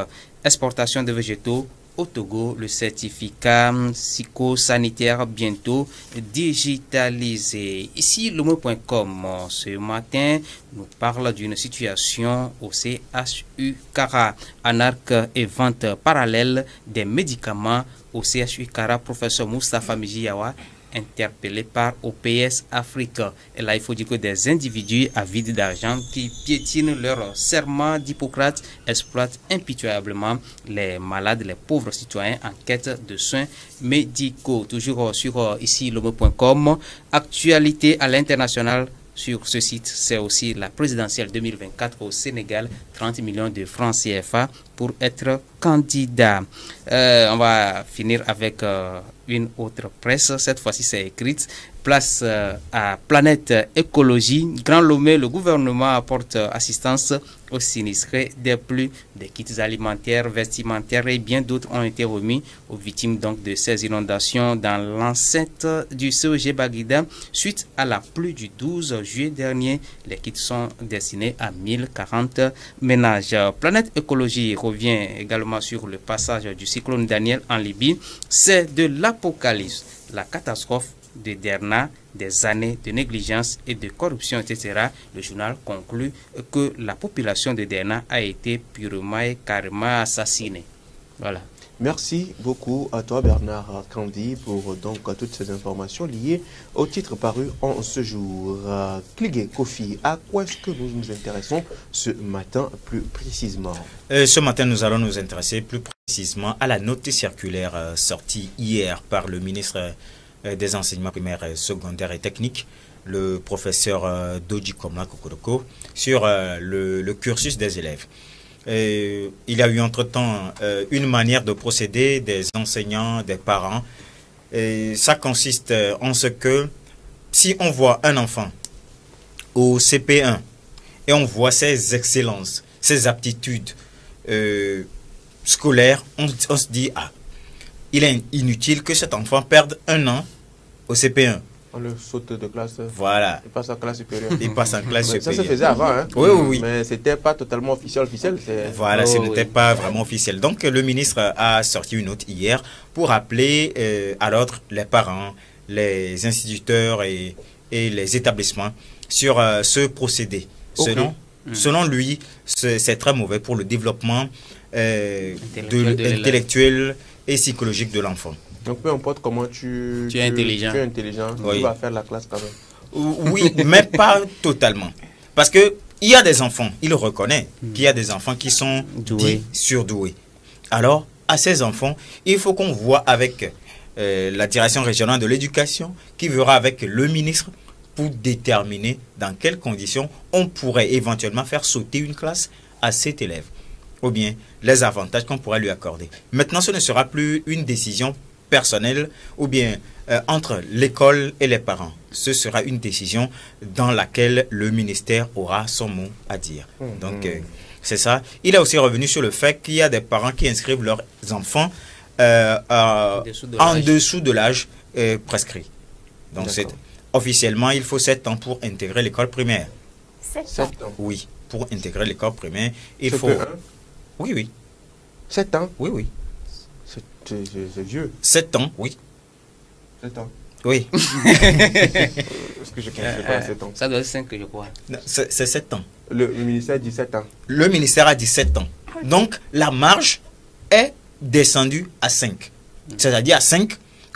Exportation de végétaux, au Togo, le certificat psychosanitaire bientôt digitalisé. Ici, le.com, ce matin, nous parle d'une situation au CHU Kara, anarque et vente parallèle des médicaments au CHU Kara. Professeur Moustapha Mijiyawa, interpellé par OPS Afrique. Et là, il faut dire que des individus avides d'argent qui piétinent leur serment d'Hippocrate exploitent impitoyablement les malades, les pauvres citoyens en quête de soins médicaux. Toujours sur ici l'homme.com, actualité à l'international. Sur ce site, c'est aussi la présidentielle 2024 au Sénégal, 30 millions de francs CFA pour être candidat. On va finir avec une autre presse, cette fois-ci c'est écrite. Place à Planète Écologie. Grand Lomé, le gouvernement apporte assistance aux sinistrés des pluies. Des kits alimentaires, vestimentaires et bien d'autres ont été remis aux victimes donc de ces inondations dans l'enceinte du CEG Baguida. Suite à la pluie du 12 juillet dernier, les kits sont destinés à 1040 ménages. Planète Écologie revient également sur le passage du cyclone Daniel en Libye. C'est de l'apocalypse, la catastrophe de Derna, des années de négligence et de corruption, etc. Le journal conclut que la population de Derna a été purement et carrément assassinée. Voilà. Merci beaucoup à toi Bernard Kandi pour donc toutes ces informations liées au titre paru en ce jour. Kligé Kofi, à quoi est-ce que nous nous intéressons ce matin plus précisément? Ce matin, nous allons nous intéresser plus précisément à la note circulaire sortie hier par le ministre des enseignements primaires, secondaires et techniques, le professeur Doji Komla Kokoroko, sur le cursus des élèves. Il y a eu entre-temps une manière de procéder des enseignants, des parents. Et ça consiste en ce que si on voit un enfant au CP1 et on voit ses excellences, ses aptitudes scolaires, on se dit, ah, il est inutile que cet enfant perde un an au CP1. On le saute de classe. Voilà. Il passe en classe supérieure. Il passe en classe supérieure. Ça se faisait avant, hein? Oui, oui, oui. Mais c'était pas totalement officiel. Voilà, ce n'était pas vraiment officiel. Donc, le ministre a sorti une note hier pour appeler à l'ordre les parents, les instituteurs et les établissements sur ce procédé. Okay. Selon lui, c'est très mauvais pour le développement intellectuel et psychologique de l'enfant. Donc peu importe comment tu es intelligent, oui. Tu vas faire la classe quand même. Oui, mais pas totalement. Parce que il y a des enfants, il reconnaît qu'il y a des enfants qui sont dits surdoués. Alors, à ces enfants, il faut qu'on voit avec la direction régionale de l'éducation, qui verra avec le ministre pour déterminer dans quelles conditions on pourrait éventuellement faire sauter une classe à cet élève. Ou bien les avantages qu'on pourrait lui accorder. Maintenant, ce ne sera plus une décision personnelle ou bien entre l'école et les parents. Ce sera une décision dans laquelle le ministère aura son mot à dire. Donc, c'est ça. Il est aussi revenu sur le fait qu'il y a des parents qui inscrivent leurs enfants en dessous de l'âge prescrit. Donc, officiellement, il faut 7 ans pour intégrer l'école primaire. 7 ans? Oui, pour intégrer l'école primaire, il faut... Oui, oui. 7 ans? Oui, oui. C'est vieux. 7 ans, oui. 7 ans. Oui. Est-ce que je ne connais pas 7 ans? Ça doit être 5, je crois. C'est 7 ans. Le ministère dit 7 ans. Le ministère a dit 7 ans. Donc, la marge est descendue à 5. C'est-à-dire à 5,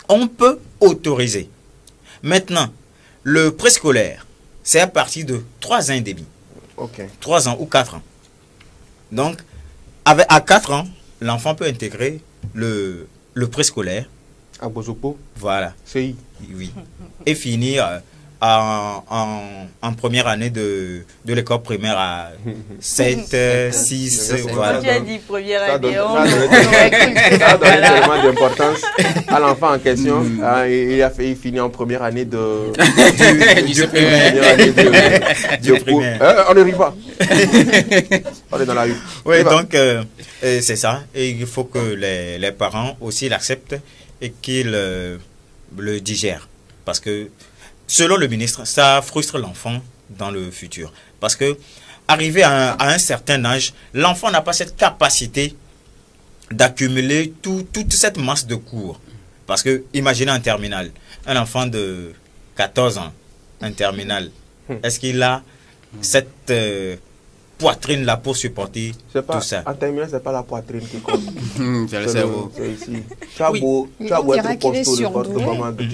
on peut autoriser. Maintenant, le préscolaire, c'est à partir de 3 ans et demi. Ok. 3 ans ou 4 ans. Donc, à 4 ans, l'enfant peut intégrer le préscolaire. À Bozopo. Voilà. CI. Oui. Et finir en première année de l'école primaire à 7, 6, voilà. Tu as dit première année. Ça donne tellement d'importance à l'enfant en question. Il finit en première année du primaire. On ne rit pas. On est dans la rue. Oui, donc c'est ça. Et il faut que les parents aussi l'acceptent et qu'ils le digèrent. Parce que selon le ministre, ça frustre l'enfant dans le futur. Parce que, arrivé à un certain âge, l'enfant n'a pas cette capacité d'accumuler toute cette masse de cours. Parce que, imaginez en terminale, un enfant de 14 ans, un terminal, est-ce qu'il a cette poitrine-là pour supporter tout ça? En terminale, c'est pas la poitrine qui compte. C'est le cerveau. C'est ici. Tu as beau être costaud de votre maman, tu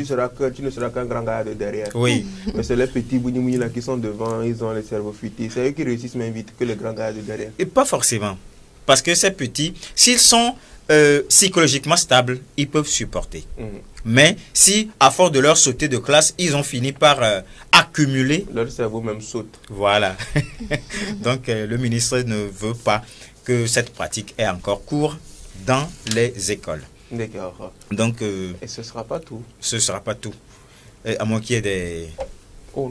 ne seras qu'un grand gars de derrière. Oui. Mais c'est les petits bougni là qui sont devant, ils ont les cerveaux futés. C'est eux qui réussissent même vite que les grands gars de derrière. Et pas forcément. Parce que ces petits, s'ils sont psychologiquement stables, ils peuvent supporter. Mais si, à force de leur sauter de classe, ils ont fini par accumuler... Leur cerveau même saute. Voilà. Donc, le ministre ne veut pas que cette pratique ait encore cours dans les écoles. D'accord. Donc... et ce ne sera pas tout. Ce ne sera pas tout. À moins qu'il y ait des...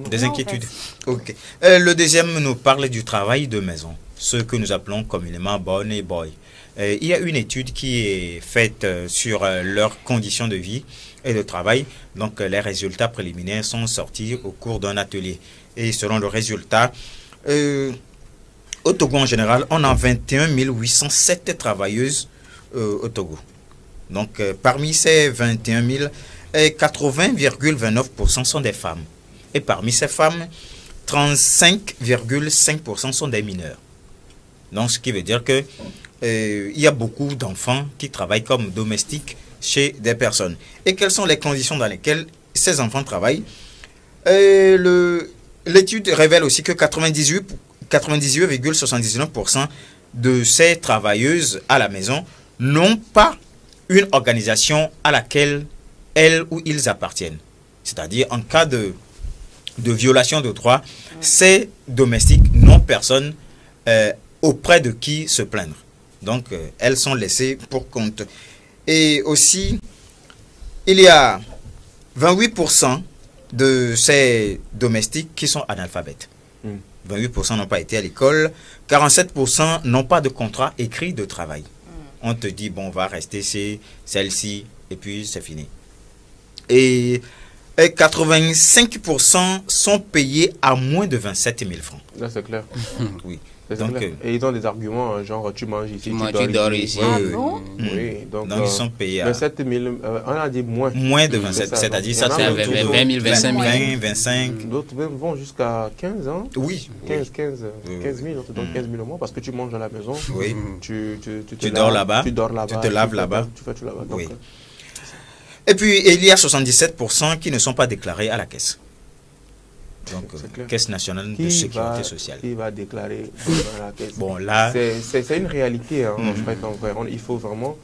des non, inquiétudes. Ok. Le deuxième nous parle du travail de maison, ce que nous appelons communément bonne et boy. Il y a une étude qui est faite sur leurs conditions de vie et de travail. Donc, les résultats préliminaires sont sortis au cours d'un atelier. Et selon le résultat, au Togo en général, on a 21 807 travailleuses au Togo. Donc, parmi ces 21 000, 80,29% sont des femmes. Et parmi ces femmes, 35,5% sont des mineurs. Donc, ce qui veut dire que il y a beaucoup d'enfants qui travaillent comme domestiques chez des personnes. Et quelles sont les conditions dans lesquelles ces enfants travaillent? L'étude révèle aussi que 98,79% de ces travailleuses à la maison n'ont pas une organisation à laquelle elles ou ils appartiennent. C'est-à-dire, en cas de violation de droit, ces domestiques n'ont personne auprès de qui se plaindre. Donc, elles sont laissées pour compte. Et aussi, il y a 28% de ces domestiques qui sont analphabètes. 28% n'ont pas été à l'école. 47% n'ont pas de contrat écrit de travail. On te dit, bon, on va rester celle-ci, et puis c'est fini. Et 85% sont payés à moins de 27 000 francs. Là, c'est clair. Oui. Donc, et ils ont des arguments, genre tu manges ici, tu dors ici. Oui, donc ils sont payés à 27 000, on a dit moins. Moins de 27, c'est-à-dire ça c'est 20 000, 25 000. 25. D'autres vont jusqu'à 15 ans. Oui. 15 000, on te donne 15 000 au mois parce que tu manges à la maison. Oui. Tu dors là-bas. Tu dors là-bas. Tu te laves là-bas. Tu fais tout là-bas. Oui. Et puis, il y a 77% qui ne sont pas déclarés à la caisse. Donc, Caisse nationale de sécurité sociale. Qui va déclarer à la caisse? Bon, là... C'est une réalité. Hein, je crois qu'en vrai, il faut vraiment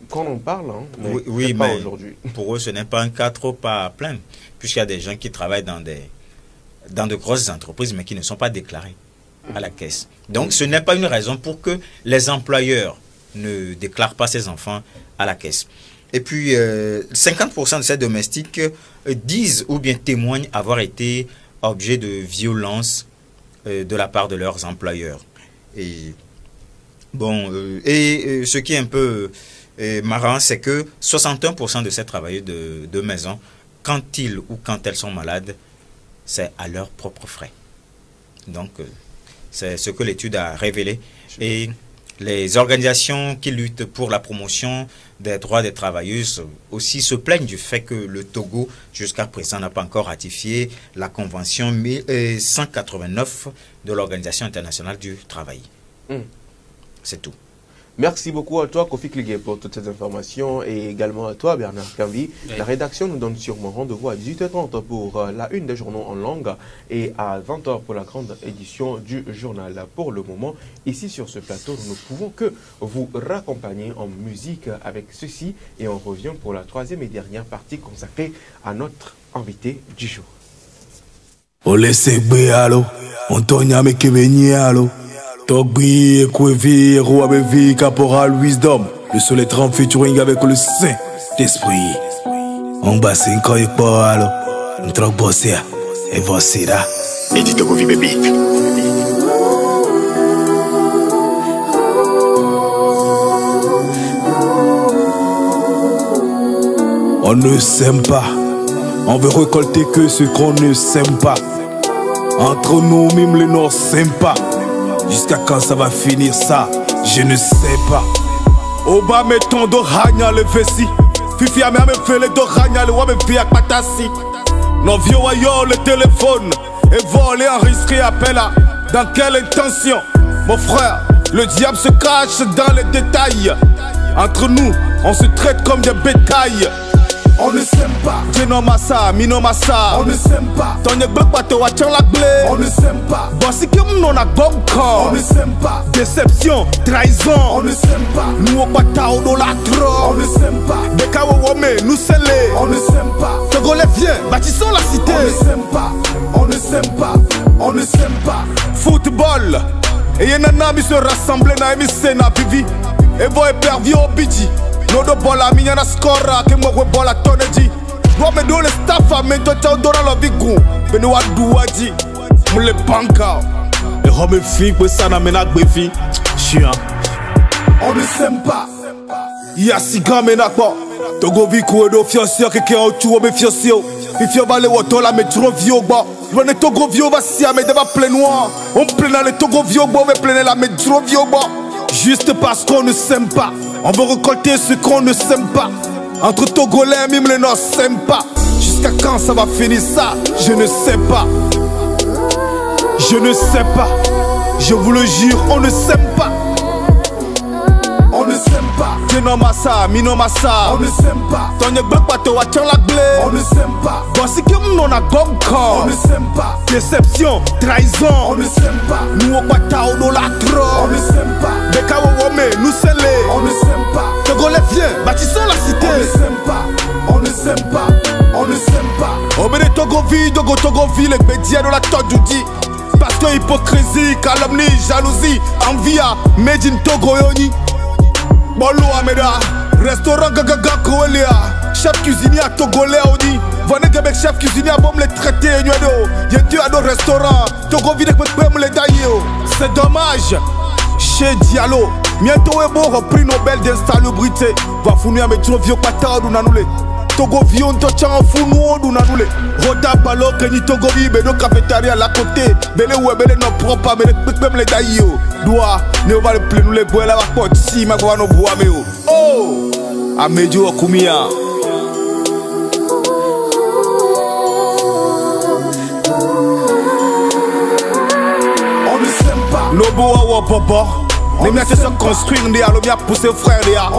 qu'on en parle. Hein, mais oui, pas mais aujourd'hui. Pour eux, ce n'est pas un cas trop à plaindre, puisqu'il y a des gens qui travaillent dans de grosses entreprises, mais qui ne sont pas déclarés à la caisse. Donc, ce n'est pas une raison pour que les employeurs ne déclarent pas ses enfants à la caisse. Et puis, 50% de ces domestiques disent ou bien témoignent avoir été objet de violences de la part de leurs employeurs. Et, bon, ce qui est un peu marrant, c'est que 61% de ces travailleurs de maison, quand ils ou quand elles sont malades, c'est à leurs propres frais. Donc, c'est ce que l'étude a révélé. Et les organisations qui luttent pour la promotion des droits des travailleuses aussi se plaignent du fait que le Togo, jusqu'à présent, n'a pas encore ratifié la convention 1189 de l'Organisation internationale du travail. C'est tout. Merci beaucoup à toi, Kofi Kligé, pour toutes ces informations et également à toi, Bernard Kambi. Oui. La rédaction nous donne sûrement rendez-vous à 18h30 pour la une des journaux en langue et à 20h pour la grande édition du journal. Pour le moment, ici sur ce plateau, nous ne pouvons que vous raccompagner en musique avec ceci et on revient pour la troisième et dernière partie consacrée à notre invité du jour. Togbi et Kwevi, Rouabevi, Caporal Wisdom. Le soleil trempe featuring avec le Saint-Esprit. On basse un coin et pas alors. On troque bossé. Et voici là. Et dit Togovi baby. On ne s'aime pas. On veut récolter que ce qu'on ne s'aime pas. Entre nous, même les Nord s'aiment pas. Jusqu'à quand ça va finir ça? Je ne sais pas. Oba mettons de ragna le vessi. Fifi a même fait le de ragna le wa me via patasi. Non vieux wayo le téléphone. Et voler, enregistrer, appel à. Dans quelle intention? Mon frère, le diable se cache dans les détails. Entre nous, on se traite comme des bétails. On ne s'aime pas. Jeno massa, mino massa. On ne s'aime pas. Tonye bleu pato wa chan la blé. On ne s'aime pas. Voici que mon a bon corps. On ne s'aime pas. Déception, trahison. On ne s'aime pas. Nous au patao do la trop. On ne s'aime pas. Beka wome, nous scellés. On ne s'aime pas. Togolais viens, bâtissons la cité. On ne s'aime pas. On ne s'aime pas. On ne s'aime pas. Football. Et y'en a mis se rassembler na émission na vivi. Et vous éperviez au bidji. Nodo bola minya na skora ke mo bola toneji. Wa me do le staff a mento tao dora lo vigu. Beni wa duwaji. Mule banka. Et home fi pe sana mena gbefi. Chien. On ne s'aime pas. Ya siga mena ko. Togo vi ko do fiancé ke ke o tu o be fiancé. Fifio ba le woto la me tro vio ba. Le Togo vio va si a me deva plein noir. On plein dans le Togo vio ba, on plein la me tro vio ba. Juste parce qu'on ne s'aime pas. On veut récolter ce qu'on ne sème pas. Entre Togolais, même les ne s'aiment pas. Jusqu'à quand ça va finir ça? Je ne sais pas. Je ne sais pas. Je vous le jure, on ne s'aime pas. On ne s'aime pas. Jeno massa, mino massa. On ne s'aime pas. Tonye bleu pato wa chan la blé. On ne s'aime pas. Voici que mon a bon corps. On ne s'aime pas. Déception, trahison. On ne s'aime pas. Nous au patao do la trop. On ne s'aime pas. Beka wome, nous scellés. On ne s'aime pas. Togolais viens, bâtissons la cité. On ne s'aime pas. On ne s'aime pas. On ne s'aime pas. Obédé Togovi, Togovi, les bédiens de la Todjoudi. Parce que hypocrisie, calomnie, jalousie, envie, made in Togo yoni. Bolo Ameda, restaurant Gagaga Koelia. Chef cuisinier à Togolais Audi. Venez avec chef cuisinier à bombe les traiter. Y'a à nos restaurants. Togo vide avec les daïo. C'est dommage. Chez Diallo, bientôt est bon repris Nobel d'insalubrité. Va fournir à mes trop vieux patard ou nanoulé. Togo vion to chan funu ou nanoulé. Rota palo que ni Togo vi beno cafétéria à la côté. Bele ou bele no propre même les daïo. Doa, ne va le plein les bois la porte si ma no bois meo. Oh, Amedio Okumia. On ne s'aime pas. Lobo awa papa. Les miens se sont construits, on a poussé frère.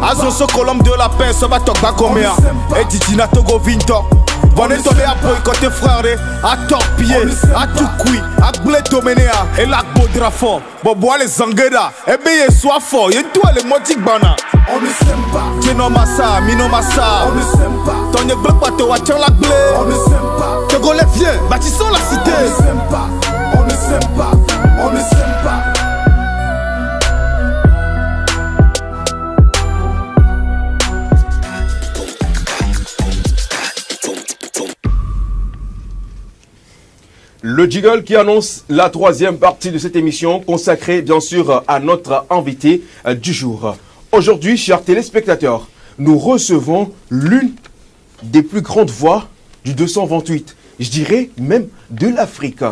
Azon so colombe de la paix, ça va toquer comme ça. Et Titina Togo Vinto. Bonne tombé à boycotter frère, à torpiller, à tout cuit, à blé dominé, et la godra fort. Bobo les Angeda, et bien soit fort, et toi les motiques bana. On ne s'aime pas. Jeno massa, mino massa. On ne s'aime pas. Tonye bleu pato wa chan la blé. On ne s'aime pas. Togolais viens, bâtissons la cité. On ne s'aime pas. On ne s'aime pas. On ne s'aime pas. Le jingle qui annonce la troisième partie de cette émission consacrée bien sûr à notre invité du jour. Aujourd'hui, chers téléspectateurs, nous recevons l'une des plus grandes voix du 228, je dirais même de l'Afrique.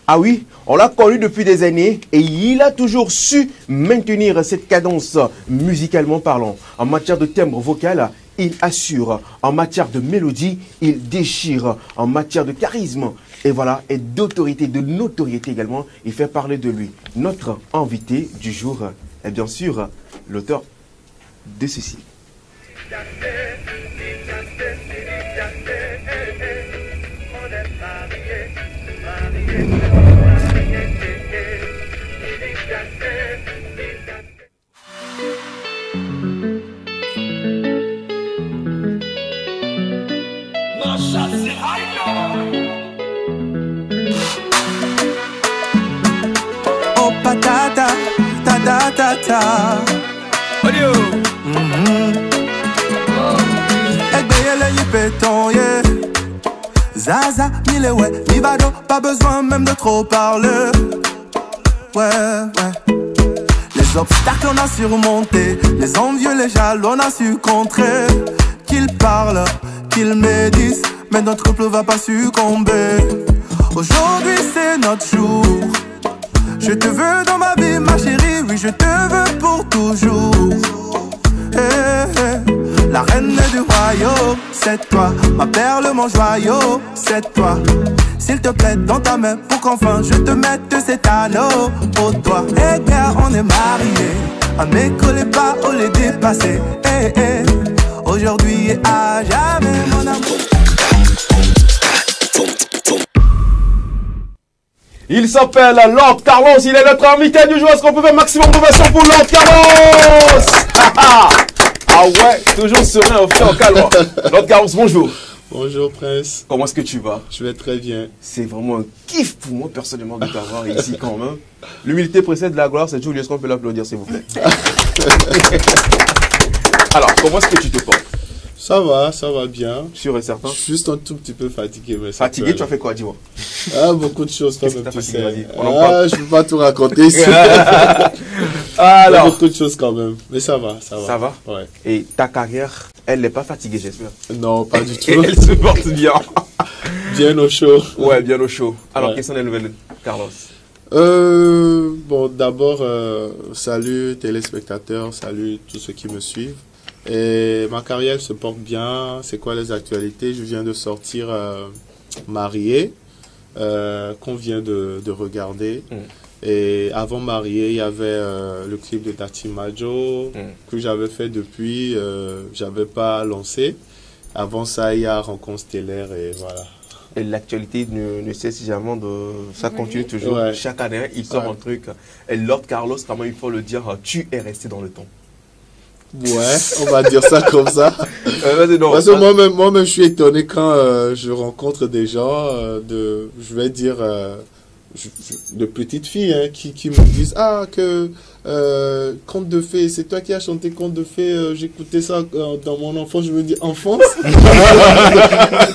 Ah oui, on l'a connu depuis des années et il a toujours su maintenir cette cadence musicalement parlant. En matière de timbre vocal, il assure. En matière de mélodie, il déchire. En matière de charisme, et voilà, et d'autorité, de notoriété également, il fait parler de lui. Notre invité du jour est bien sûr l'auteur de ceci. Oh patata, ta ta ta ta. Audio. Egbeyele yipeton yeah. Zaza, mille ouais, Livado, pas besoin même de trop parler. Ouais, ouais. Les obstacles on a surmonté, les envieux, les jaloux on a su contrer. Qu'ils parlent, qu'ils médisent, mais notre couple va pas succomber. Aujourd'hui c'est notre jour. Je te veux dans ma vie, ma chérie, oui, je te veux pour toujours. La reine du royaume, c'est toi. Ma perle, mon joyau, c'est toi. S'il te plaît, dans ta main, pour qu'enfin je te mette cet anneau au doigt. Gars, on est mariés. À mes collés pas, on les dépasser. Aujourd'hui et à jamais, mon amour. Il s'appelle Lord Carlos, il est notre invité du jour. Est-ce qu'on peut faire maximum de version pour Lord Carlos? Ah ouais, toujours serein, au calme. Lord Carlos, bonjour. Bonjour Prince. Comment est-ce que tu vas? Je vais très bien. C'est vraiment un kiff pour moi personnellement de t'avoir ici quand même. L'humilité précède la gloire, c'est toujours lieu. Est-ce qu'on peut l'applaudir s'il vous plaît? Alors, comment est-ce que tu te portes? Ça va bien. Sûr et certain. Juste un tout petit peu fatigué. Mais fatigué, tu as fait quoi, dis-moi? Beaucoup de choses quand même. Tu sais. Je ne peux pas tout raconter ici. Alors, beaucoup de choses quand même. Mais ça va. Ça va? Ouais. Et ta carrière, elle n'est pas fatiguée, j'espère? Non, pas du tout. Elle se porte bien. Bien au chaud. Ouais, bien au chaud. Alors, quelles sont les nouvelles, Carlos? Bon, d'abord, salut téléspectateurs, salut tous ceux qui me suivent. Et ma carrière se porte bien. C'est quoi les actualités? Je viens de sortir Marié, qu'on vient de regarder. Et avant Marié, il y avait le clip de Tati Majo que j'avais fait depuis, j'avais pas lancé. Avant ça, il y a Rencontre Stellaire et voilà. Et l'actualité ne cesse jamais de... Ça continue toujours. Ouais. Chaque année, il sort un truc. Et Lord Carlos, comment il faut le dire, tu es resté dans le temps. Ouais, on va dire ça comme ça. Parce que moi-même, je suis étonné quand je rencontre des gens je vais dire, de petites filles qui me disent que Conte de fées, c'est toi qui as chanté Conte de fées, j'écoutais ça dans mon enfance, je me dis enfance.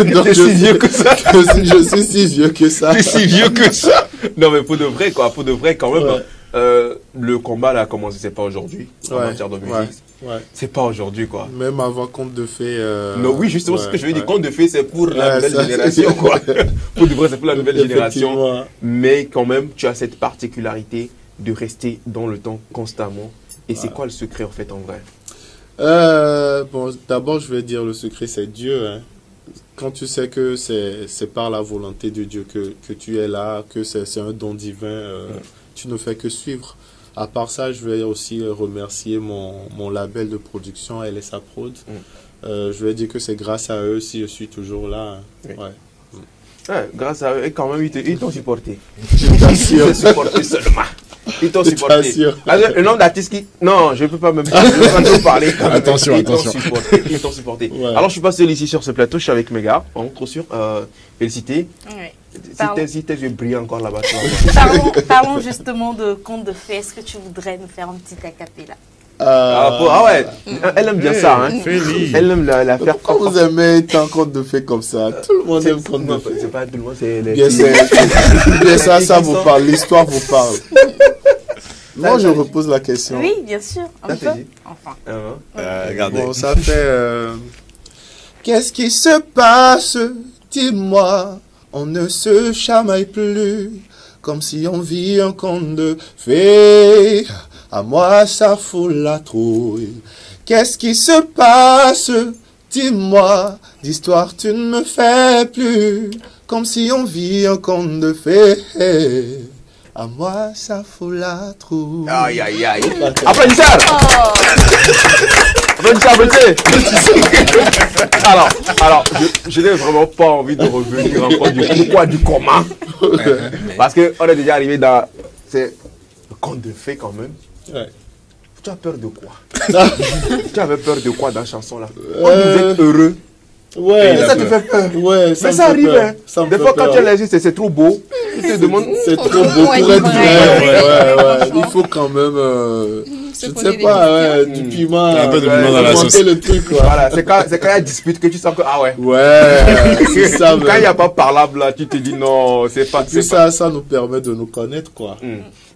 Donc, si vieux que ça. Je suis si vieux que ça. Tu es si vieux que ça. Non mais pour de vrai quoi, pour de vrai quand même. Ouais. Le combat là a commencé, c'est pas aujourd'hui en matière de musique. Ouais. C'est pas aujourd'hui quoi. Même avant Conte de fées. Non, oui, justement, ce que je veux dire, Conte de fées, c'est pour la nouvelle génération quoi. Pour de vrai, c'est pour la nouvelle génération. Mais quand même, tu as cette particularité de rester dans le temps constamment. Et c'est quoi le secret en fait en vrai? Bon, d'abord, je vais dire le secret, c'est Dieu. Hein. Quand tu sais que c'est par la volonté de Dieu que tu es là, que c'est un don divin, tu ne fais que suivre. À part ça, je vais aussi remercier mon label de production, LSA Prod. Je vais dire que c'est grâce à eux si je suis toujours là. Hein. Ouais. Ouais, grâce à eux, et quand même, ils t'ont supporté. Je t'assure. Ils t'ont supporté seulement. Ils t'ont supporté. Le nom d'artiste qui... Non, je ne peux pas même parler. Attention. Ils t'ont supporté. Ouais. Alors, je suis pas seul ici sur ce plateau, je suis avec mes gars. Trop sûr. Félicité. Ouais. Si tes yeux brillent encore là-bas. Parlons justement de Conte de fées. Est-ce que tu voudrais nous faire un petit acapella? Ouais, elle aime bien ça. Hein. Elle aime la faire. Pourquoi vous aimez tant Conte de fées comme ça? Tout le monde aime Conte de fées. C'est pas tout le monde, c'est les bien ça vous parle, l'histoire vous parle. Moi, je repose la question. Oui, bien sûr. Enfin. Regardez. Bon, ça fait... Qu'est-ce qui se passe? Dis-moi. On ne se chamaille plus, comme si on vit un conte de fées. À moi, ça fout la trouille. Qu'est-ce qui se passe? Dis-moi, d'histoire tu ne me fais plus, comme si on vit un conte de fées. À moi, ça fout la trouille. Aïe, aïe, aïe. Applaudissez! Alors, je n'ai vraiment pas envie de revenir encore du pourquoi, du comment. Parce qu'on est déjà arrivé dans... C'est le conte de fées quand même. Ouais. Tu as peur de quoi? Tu avais peur de quoi dans la chanson là? Vous êtes heureux. Ouais. Ça te fait peur. Ouais, mais ça arrive. Hein. Des fois, quand tu as les yeux, c'est trop beau. Tu te demandes. C'est trop beau pour être vrai. Il faut quand même. Je ne sais pas, du piment. Un peu de piment dans la sauce. Le truc, quoi. Voilà, c'est quand il y a dispute que tu sens que. Ah ouais. Ouais, c'est ça. Quand il n'y a pas parlable là, tu te dis non, c'est pas. Puis ça nous permet de nous connaître, quoi.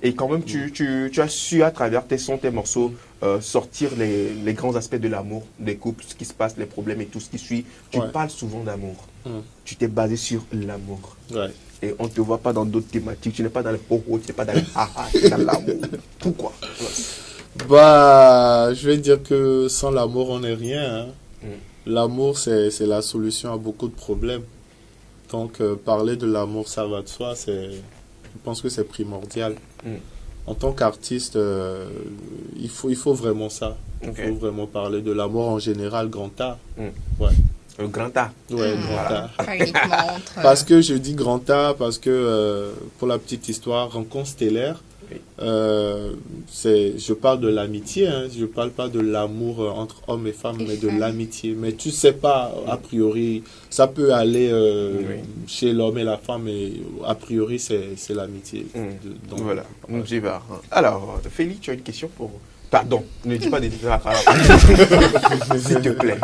Et quand même, tu as su, à travers tes sons, tes morceaux, sortir les grands aspects de l'amour, des couples, ce qui se passe, les problèmes et tout ce qui suit. Tu parles souvent d'amour. Tu t'es basé sur l'amour. Et on ne te voit pas dans d'autres thématiques. Tu n'es pas dans le ho-ho, tu n'es pas dans le ha-ha, tu es dans l'amour. Pourquoi? Bah, je vais dire que sans l'amour, on n'est rien. Hein. L'amour, c'est la solution à beaucoup de problèmes. Donc, parler de l'amour, ça va de soi. Je pense que c'est primordial. En tant qu'artiste, il faut vraiment ça. Il faut vraiment parler de l'amour en général, grand art. Ouais. Le grand art. Ouais, grand art. Parce que je dis grand art, parce que pour la petite histoire, Rencontre stellaire, je parle de l'amitié, hein. Je parle pas de l'amour entre hommes et femmes, mais de l'amitié. Mais tu sais pas, a priori, ça peut aller chez l'homme et la femme, mais a priori, c'est l'amitié. Voilà, j'y vais. Alors, Félix, tu as une question pour... Pardon, ne dis pas des s'il te plaît.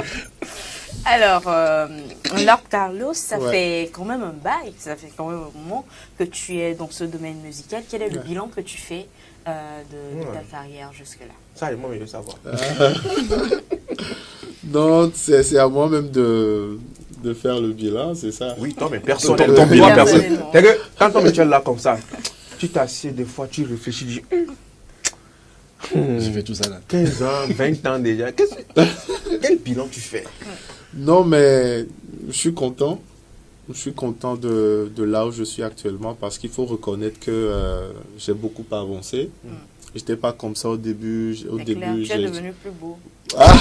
Alors, Lord Carlos, ça fait quand même un bail, ça fait quand même un moment que tu es dans ce domaine musical. Quel est le bilan que tu fais de ta carrière jusque-là? Ça, moi, je veux savoir. Donc, c'est à moi-même de faire le bilan, c'est ça? Oui, toi, mais personne. Ton bilan, personne. C'est que quand tu es là comme ça, tu t'assieds des fois, tu réfléchis, tu dis... J'ai fait tout ça là. 15 ans, 20 ans déjà. Quel bilan tu fais? Non, mais je suis content. Je suis content de là où je suis actuellement parce qu'il faut reconnaître que j'ai beaucoup avancé. Je n'étais pas comme ça au début. Tu es devenu plus beau. Ah.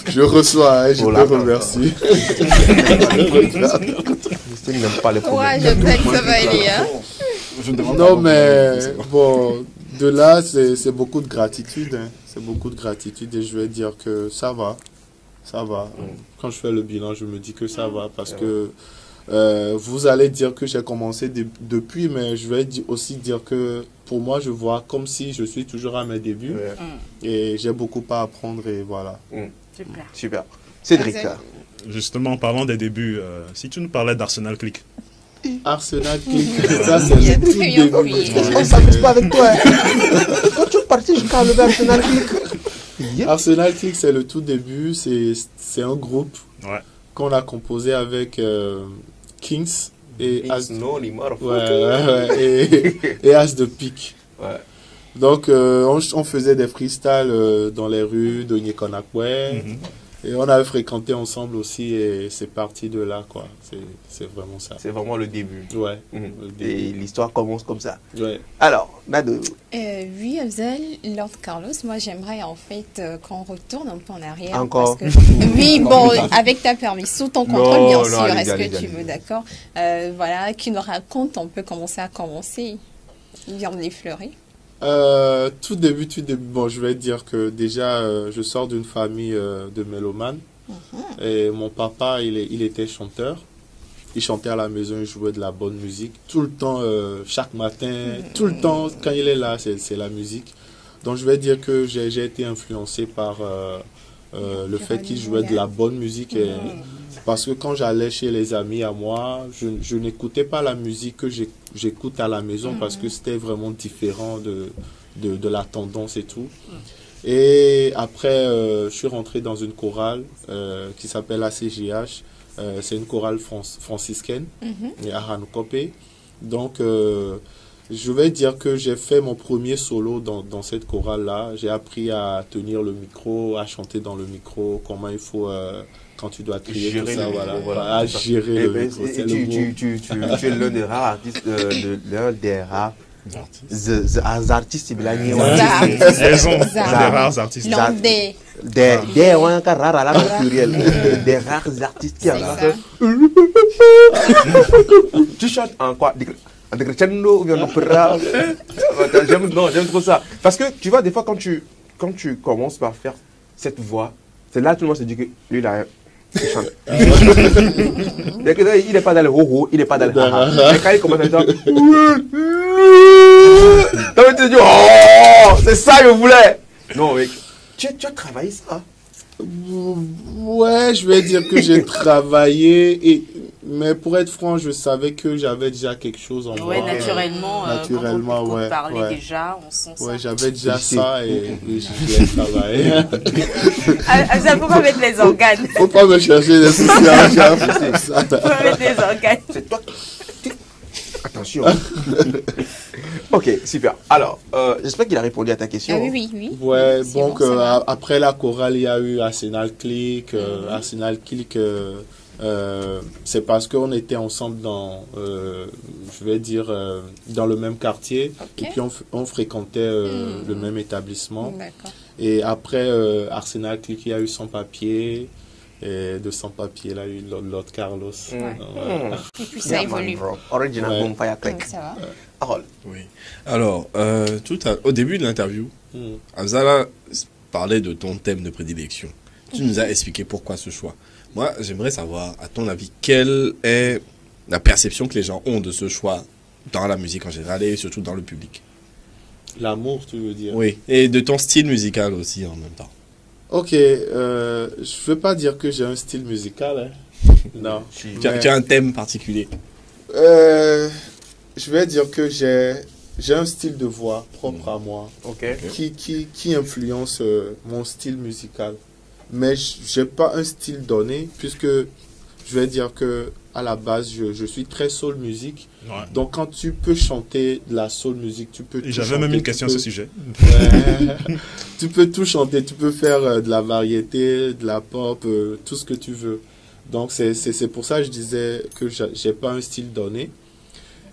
Je reçois, je te remercie. Je n'aime pas les problèmes. J'espère que ça va aller. Hein? Non, mais bon, de là, c'est beaucoup de gratitude. Hein. C'est beaucoup de gratitude et je vais dire que ça va. Ça va. Quand je fais le bilan, je me dis que ça va parce que vous allez dire que j'ai commencé depuis, mais je vais aussi dire que pour moi, je vois comme si je suis toujours à mes débuts et j'ai beaucoup à apprendre et voilà. Super. Super. Cédric. Justement, en parlant des débuts, si tu nous parlais d'Arsenal Click. Arsenal Click, ça c'est le tout début. On ne s'amuse pas avec toi. Quand tu es parti jusqu'à lever Arsenal Click. Arsenal Click, c'est le tout début. C'est un groupe qu'on a composé avec Kings et As de Pique. Donc, on faisait des freestyles dans les rues de Nyekonakwe. Et on avait fréquenté ensemble aussi et c'est parti de là, quoi. C'est vraiment ça. C'est vraiment le début. Ouais. Le début. Et l'histoire commence comme ça. Ouais. Alors, Nado. Oui, Afzal, Lord Carlos, moi j'aimerais en fait qu'on retourne un peu en arrière. Encore parce que... Oui, bon, avec ta permission, ton contrôle, bien sûr. Est-ce que tu veux, d'accord? Voilà, qui nous raconte un peu comment ça a commencé. Il vient de l'effleurer. Tout début, bon, je vais dire que déjà, je sors d'une famille de mélomanes. Et mon papa, il était chanteur. Il chantait à la maison, il jouait de la bonne musique. Tout le temps, chaque matin, tout le temps, quand il est là, c'est la musique. Donc, je vais dire que j'ai été influencé par le fait qu'il jouait de la bonne musique. Et, parce que quand j'allais chez les amis à moi, je n'écoutais pas la musique que j'écoute à la maison parce que c'était vraiment différent de la tendance et tout. Et après, je suis rentré dans une chorale qui s'appelle ACGH. C'est une chorale franciscaine à Ranokopé. Donc, je vais dire que j'ai fait mon premier solo dans cette chorale-là. J'ai appris à tenir le micro, à chanter dans le micro, comment il faut... quand tu dois crier, gérer tout ça, voilà, à gérer le micro, c'est le mot. Tu es l'un des rares artistes, l'un des rares artistes, des rares artistes. Des rares artistes qui ont tu chantes en quoi? J'aime trop ça. Parce que tu vois, des fois, quand tu commences par faire cette voix, c'est là que tout le monde se dit que lui, là, il chante. Il n'est pas dans le ho-ho, il n'est pas dans le ha-ha. Mais quand il commence à dire, tu te dis, oh, c'est ça que je voulais. Non, mec, tu as travaillé ça? Ouais, je vais dire que j'ai travaillé et Mais pour être franc, je savais que j'avais déjà quelque chose en moi. Ouais, naturellement, naturellement, quand on ouais. parler déjà, on sent ça. Ouais, j'avais déjà ça et je voulais travailler. Ça ne faut pas mettre les organes. Faut pas me chercher des soucis. Faut pas mettre les organes. C'est toi qui... Attention. Ok, super. Alors, j'espère qu'il a répondu à ta question. Ah oui. Ouais, donc après la chorale, il y a eu Arsenal Click. Arsenal Click, c'est parce qu'on était ensemble dans, je vais dire, dans le même quartier. Okay. Et puis on fréquentait le même établissement. Et après Arsenal Click, il y a eu Sans Papier. Et de Sans Papier, là, il y a eu Lord Carlos. Et puis ça évolue. Original Bonfire Click. Ça va. Harold. Oui. Alors, au début de l'interview, Afzala parlait de ton thème de prédilection. Tu nous as expliqué pourquoi ce choix. Moi, j'aimerais savoir, à ton avis, quelle est la perception que les gens ont de ce choix dans la musique en général et surtout dans le public. L'amour, tu veux dire? Oui, et de ton style musical aussi en même temps. Ok, je ne veux pas dire que j'ai un style musical. Hein. Non. Tu as un thème particulier? Je vais dire que j'ai un style de voix propre à moi qui influence mon style musical. Mais je n'ai pas un style donné puisque je vais dire que à la base, je suis très soul music. Ouais. Donc, quand tu peux chanter de la soul music, tu peux... J'avais même une question à ce sujet. Tu peux tout chanter, tu peux faire de la variété, de la pop, tout ce que tu veux. Donc, c'est pour ça que je disais que je n'ai pas un style donné.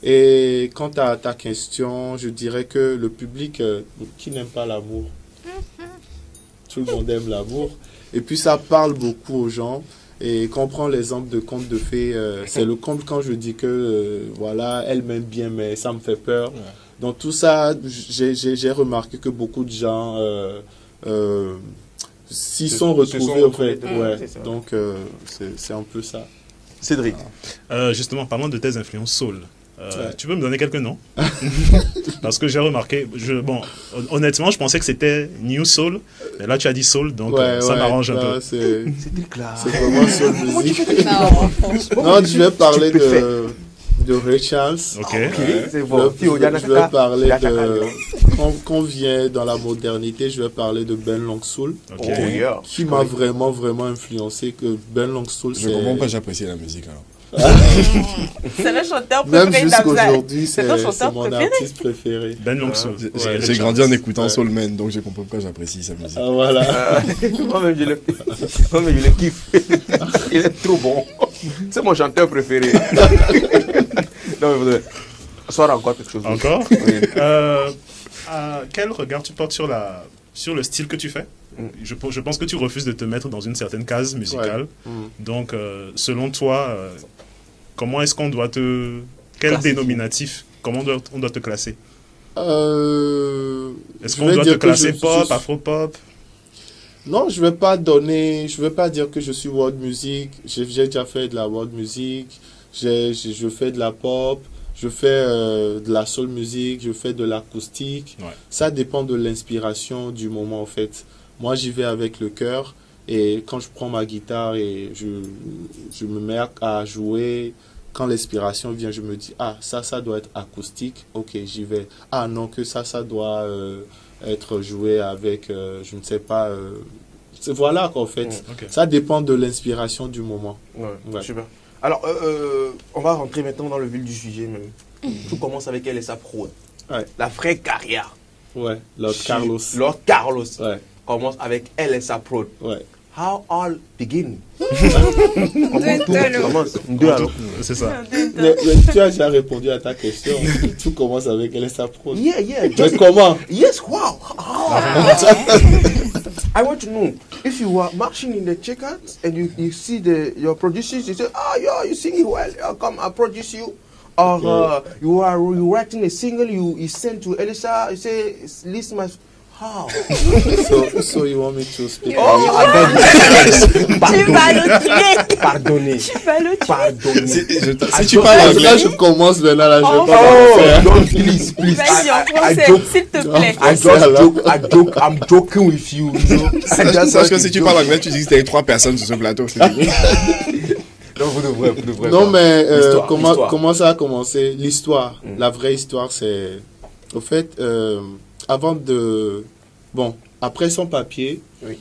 Et quant à ta question, je dirais que le public qui n'aime pas l'amour, tout le monde aime l'amour. Et puis, ça parle beaucoup aux gens. Et quand on prend l'exemple de conte de fées, c'est le conte quand je dis que, voilà, elle m'aime bien, mais ça me fait peur. Ouais. Donc tout ça, j'ai remarqué que beaucoup de gens s'y sont retrouvés. En fait. Ouais. Donc c'est un peu ça. Cédric. Justement, parlons de tes influences soul. Tu peux me donner quelques noms? Parce que j'ai remarqué, bon, honnêtement, je pensais que c'était New Soul, mais là tu as dit Soul, donc ça m'arrange un peu. C'est vraiment Soul music. Non, je vais parler de Ray Charles. Ok. C'est bon. Je vais parler de... Quand on vient dans la modernité, je vais parler de Ben Long Soul, qui m'a vraiment, vraiment influencé. Que Ben Long Soul, je comprends pas, j'apprécie la musique alors. C'est le chanteur préféré. Même jusqu'aujourd'hui, c'est mon artiste préféré. Ben Long Soul. J'ai grandi en écoutant Soulman, donc je comprends pourquoi j'apprécie sa musique. Ah, voilà. Moi-même, je le kiffe. Il est trop bon. C'est mon chanteur préféré. Non, mais soir encore quelque chose. Encore? Oui. Quel regard tu portes sur le style que tu fais? Je pense que tu refuses de te mettre dans une certaine case musicale. Ouais. Donc, selon toi, comment est-ce qu'on doit Quel dénominatif? Comment on doit te classer? Est-ce qu'on doit te classer pop, afro-pop? Non, je vais pas dire que je suis world music. J'ai déjà fait de la world music. Je fais de la pop. Je fais de la soul music. Je fais de l'acoustique. Ouais. Ça dépend de l'inspiration du moment, en fait. Moi, j'y vais avec le cœur et quand je prends ma guitare et je me mets à jouer, quand l'inspiration vient, je me dis, ah, ça doit être acoustique, ok, j'y vais. Ah non, que ça doit être joué avec, je ne sais pas, voilà qu'en fait, okay. Ça dépend de l'inspiration du moment. Ouais. Super. Alors, on va rentrer maintenant dans le vif du sujet même. Tout commence avec elle et sa prod. Ouais. La vraie carrière. Ouais, Lord Carlos. Lord Carlos. Ouais. Commence avec elle et sa prod. Ouais. How all begin? C'est ça. Mais tu as déjà répondu à ta question. Tout commence avec elle et sa prod. Yeah. Mais comment? Yes, wow. I want to know if you were marching in the checkout and you see your producers, you say, yeah, you sing well, come, I'll produce you. Or you are writing a single, you send to Elisa, you say, listen my... How? So you want me to speak? Pardonnez. Si tu parles anglais, là, je commence maintenant. Là, je vais pas don't please. Vas-y en français, s'il te plaît. I'm joking with you. Sache que si tu parles anglais, tu dis que t'es 3 personnes sur ce plateau. Non, vous devrez non, mais l'histoire. comment ça a commencé? L'histoire, la vraie histoire, c'est... Au fait, avant de... Bon, après son papier, oui.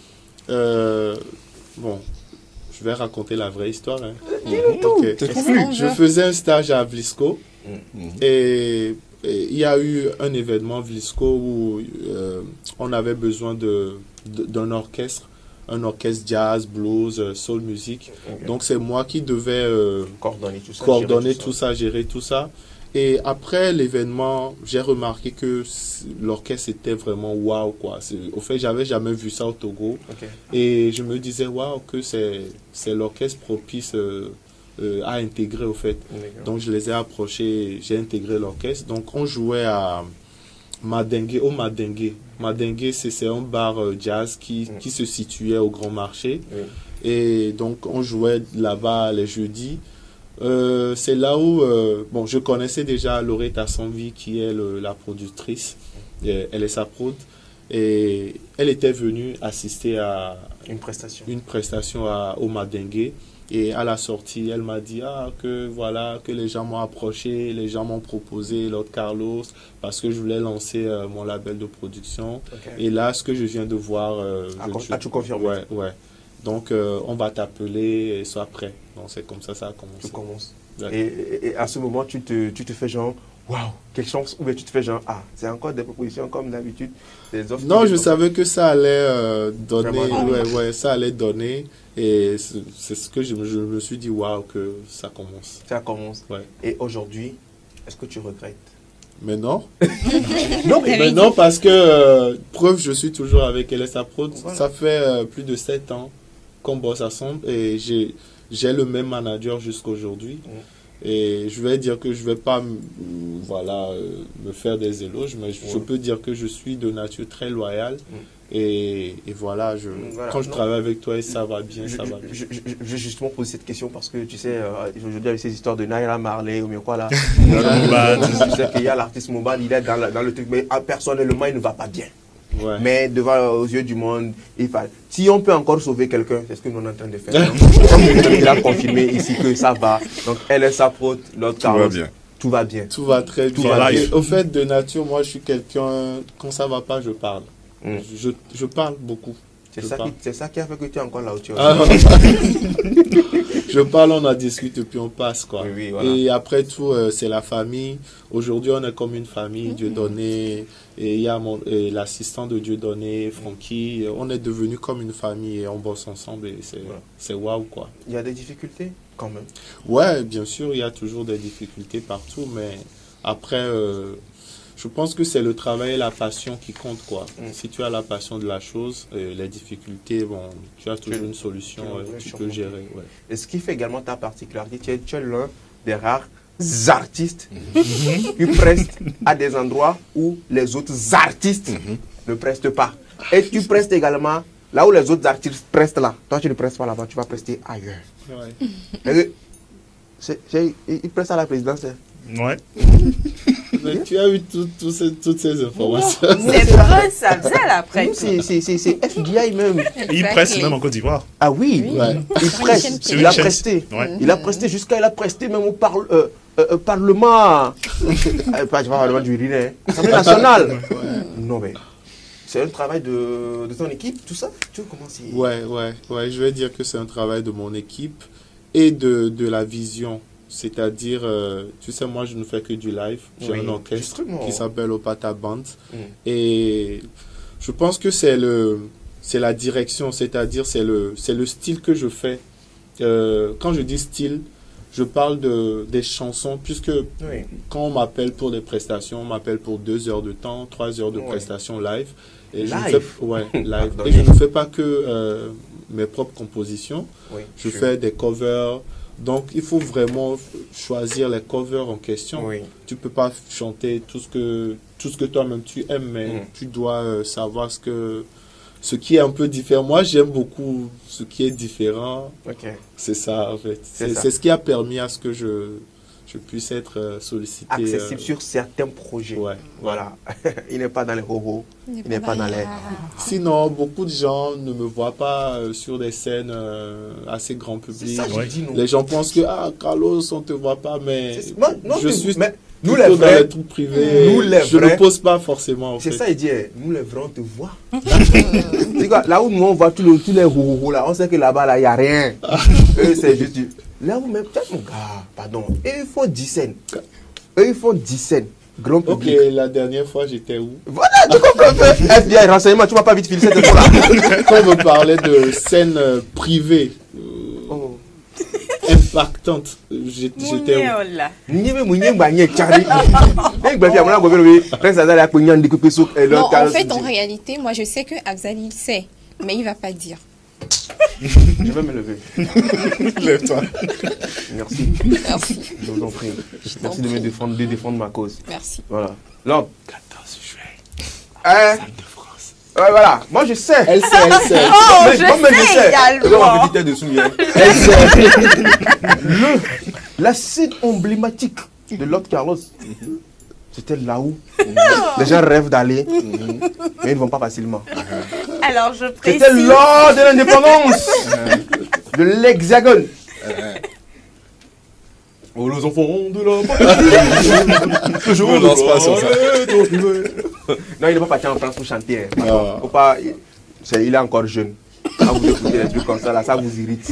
Bon, je vais raconter la vraie histoire. Hein. Okay. Je faisais un stage à Vlisco et il y a eu un événement Vlisco où on avait besoin d'un orchestre. Un orchestre jazz, blues, soul music. Okay. Donc c'est moi qui devais coordonner tout ça, gérer tout ça. Et après l'événement, j'ai remarqué que l'orchestre était vraiment waouh quoi. Au fait, j'avais jamais vu ça au Togo. Okay. Et je me disais waouh que c'est l'orchestre propice à intégrer au fait. Donc je les ai approchés, j'ai intégré l'orchestre. Donc on jouait à Madengue, au Madengue. Madengue, c'est un bar jazz qui se situait au Grand Marché. Et donc, on jouait là-bas les jeudis. C'est là où, bon, je connaissais déjà Loretta Sanvi, qui est la productrice. Elle est sa prod. Et elle était venue assister à une prestation au Madengue. Et à la sortie, elle m'a dit que les gens m'ont approché, les gens m'ont proposé Lord Carlos parce que je voulais lancer mon label de production. Okay. Et là, ce que je viens de voir... As-tu confirmé? Ouais. Donc, on va t'appeler et sois prêt. Donc, c'est comme ça a commencé. Tu commences. Ouais. Et à ce moment, tu te fais genre, waouh, quelle chance. Ou bien tu te fais genre, c'est encore des propositions comme d'habitude. Non, je savais que ça allait donner. Ouais, ça allait donner. Et c'est ce que je me suis dit, waouh, que ça commence. Ça commence. Ouais. Et aujourd'hui, est-ce que tu regrettes? Mais non. mais non, parce que, preuve, je suis toujours avec LSA Prod. Voilà. Ça fait plus de 7 ans qu'on bosse ensemble et j'ai le même manager jusqu'aujourd'hui. Et je vais dire que je ne vais pas me faire des éloges, mais je peux dire que je suis de nature très loyale. Et voilà, quand je travaille avec toi, ça va bien, ça va bien. Je vais justement poser cette question parce que tu sais, aujourd'hui avec ces histoires de Naira Marley ou bien quoi là, tu sais qu'il y a l'artiste Mobad, il est dans le truc, mais personnellement, il ne va pas bien. Ouais. Mais devant aux yeux du monde, si on peut encore sauver quelqu'un, c'est ce que nous sommes en train de faire. Il a confirmé ici que ça va. Donc elle est sa faute, l'autre Carlos. Tout va bien. Tout va très bien. Et au fait, de nature, moi je suis quelqu'un, quand ça va pas, je parle. Je parle beaucoup. C'est ça qui a fait que tu es encore là où tu es. Je parle, on en discute, puis on passe, quoi. Oui, voilà. Et après tout, c'est la famille. Aujourd'hui, on est comme une famille. Dieudonné, et il y a l'assistant de Dieudonné, Francky. On est devenus comme une famille et on bosse ensemble. Et c'est waouh, quoi. Il y a des difficultés, quand même? Ouais, bien sûr, il y a toujours des difficultés partout. Mais après... je pense que c'est le travail et la passion qui comptent, quoi. Si tu as la passion de la chose, les difficultés, bon, tu as toujours une solution, tu peux gérer. Ouais. Et ce qui fait également ta particularité, tu es l'un des rares artistes qui prestent à des endroits où les autres artistes ne prestent pas. Et tu prestes également là où les autres artistes prestent là. Toi, tu ne prestes pas là-bas, tu vas prester ailleurs. Ouais. Il preste à la présidence. Ouais. Mais tu as eu toutes ces informations. C'est vrai, ça faisait la presse. C'est FDI même. Il presse même en Côte d'Ivoire. Ah oui, il presse. Il a presté. Il a presté il a presté même au Parlement. Pas du Parlement du Rhin, Assemblée nationale. Non mais c'est un travail de ton équipe, tout ça. Tu vois comment c'est? Ouais, je vais dire que c'est un travail de mon équipe et de la vision. C'est-à-dire, tu sais, moi, je ne fais que du live. J'ai un orchestre qui s'appelle Opata Band. Et je pense que c'est la direction, c'est-à-dire, c'est le style que je fais. Quand je dis style, je parle des chansons, puisque quand on m'appelle pour des prestations, on m'appelle pour 2 heures de temps, 3 heures de prestations live. Et live. Live. Et je ne fais pas que mes propres compositions. Je fais des covers. Donc, il faut vraiment choisir les covers en question. Tu ne peux pas chanter tout ce que toi-même tu aimes, mais tu dois savoir ce qui est un peu différent. Moi, j'aime beaucoup ce qui est différent. C'est ça, en fait. C'est ce qui a permis à ce que je je puisse être sollicité. Accessible sur certains projets. Ouais. Voilà. Il n'est pas dans les hobos. Il n'est pas dans les... Sinon, beaucoup de gens ne me voient pas sur des scènes assez grand public. Ça, je dis, les gens pensent que, Carlos, on ne te voit pas, mais je suis nous plutôt les vrais, dans les trucs privés. nous les je vrais, ne pose pas forcément. C'est ça, il dit, nous les vrais, on te voit. C'est quoi, là où nous on voit tous les roues là, on sait que là-bas, là, il n'y a rien. Eux, c'est juste... Là où même, peut-être mon gars, pardon, eux, ils font 10 scènes. Eux, ils font 10 scènes. Grand public. Ok, la dernière fois, j'étais où? Voilà, tu comprends. FBI, renseignement, tu ne vas pas vite filer cette fois-là. Quand on me parlait de scènes privées impactantes, j'étais où? Non, en fait, en réalité, moi, je sais que Afzal, il sait, mais il ne va pas dire. Je vais me lever. Lève-toi. Merci. Merci. Je vous en prie. Merci de me défendre, de défendre ma cause. Merci. Voilà. Lord. 14 juillet. Stade de France. Ouais, voilà. Moi, je sais. Elle sait, elle sait. Oh, je sais également. Ma petite tête de soulier. Elle sait. La scène emblématique de Lord Carlos, c'était là où les gens rêvent d'aller, mais ils ne vont pas facilement. Alors, je précise... C'était lors de l'indépendance de l'Hexagone. Oh, les enfants de la patrie. Je ne lance pas sur ça. Non, il n'est pas parti en France pour chanter. Faut pas... Il est encore jeune. Quand vous écoutez des trucs comme ça, là, ça vous irrite.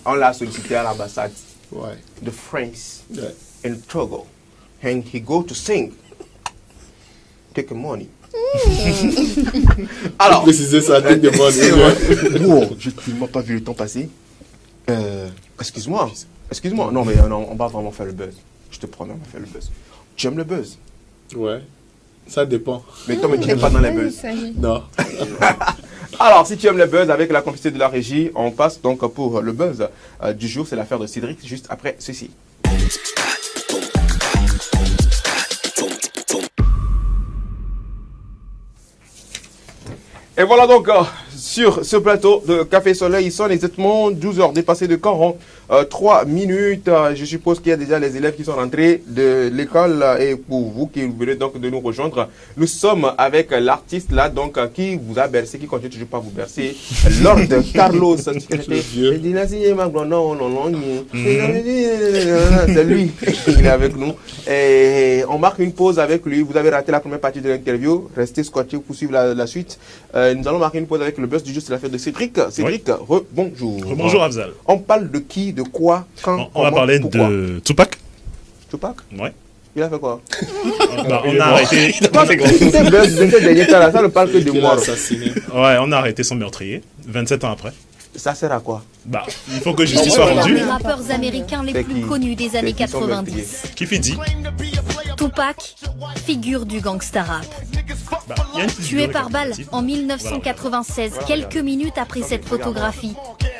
On l'a sollicité à l'ambassade de France in Togo. And he go to sing. Take money. Alors, préciser ça, take the money. Bon, je ne m'ai pas vu le temps passer. Excuse-moi. Excuse-moi. Non, mais non, on va vraiment faire le buzz. Je te promets, on va faire le buzz. Tu aimes le buzz? Ouais. Ça dépend. Mais toi, tu n'es pas dans les buzz. Non. Alors, si tu aimes le buzz, avec la complicité de la régie, on passe donc pour le buzz du jour. C'est l'affaire de Cédric, juste après ceci. Et voilà donc sur ce plateau de Café Soleil, il sonne exactement 12 heures dépassées de 43 minutes. Je suppose qu'il y a déjà les élèves qui sont rentrés de l'école et pour vous qui venez donc de nous rejoindre, nous sommes avec l'artiste là donc qui vous a bercé, qui continue toujours pas vous bercer, Lord Carlos. C'est lui, il est avec nous. Et on marque une pause avec lui. Vous avez raté la première partie de l'interview. Restez scotché pour suivre la suite. Nous allons marquer une pause avec le buzz du jour, c'est l'affaire de Cédric. Cédric, bonjour. Bonjour Afzal. On parle de qui, de quoi, quand, on va parler de Tupac. Tupac? Ouais. Il a fait quoi? On a arrêté. Ça ne parle que de mort. Ouais, on a arrêté son meurtrier 27 ans après. Ça sert à quoi? Il faut que justice soit rendue. Les rappeurs américains les plus connus des années 90. Kiffi D. Tupac, figure du gangsta rap. Tué par balle en 1996, quelques minutes après cette photographie.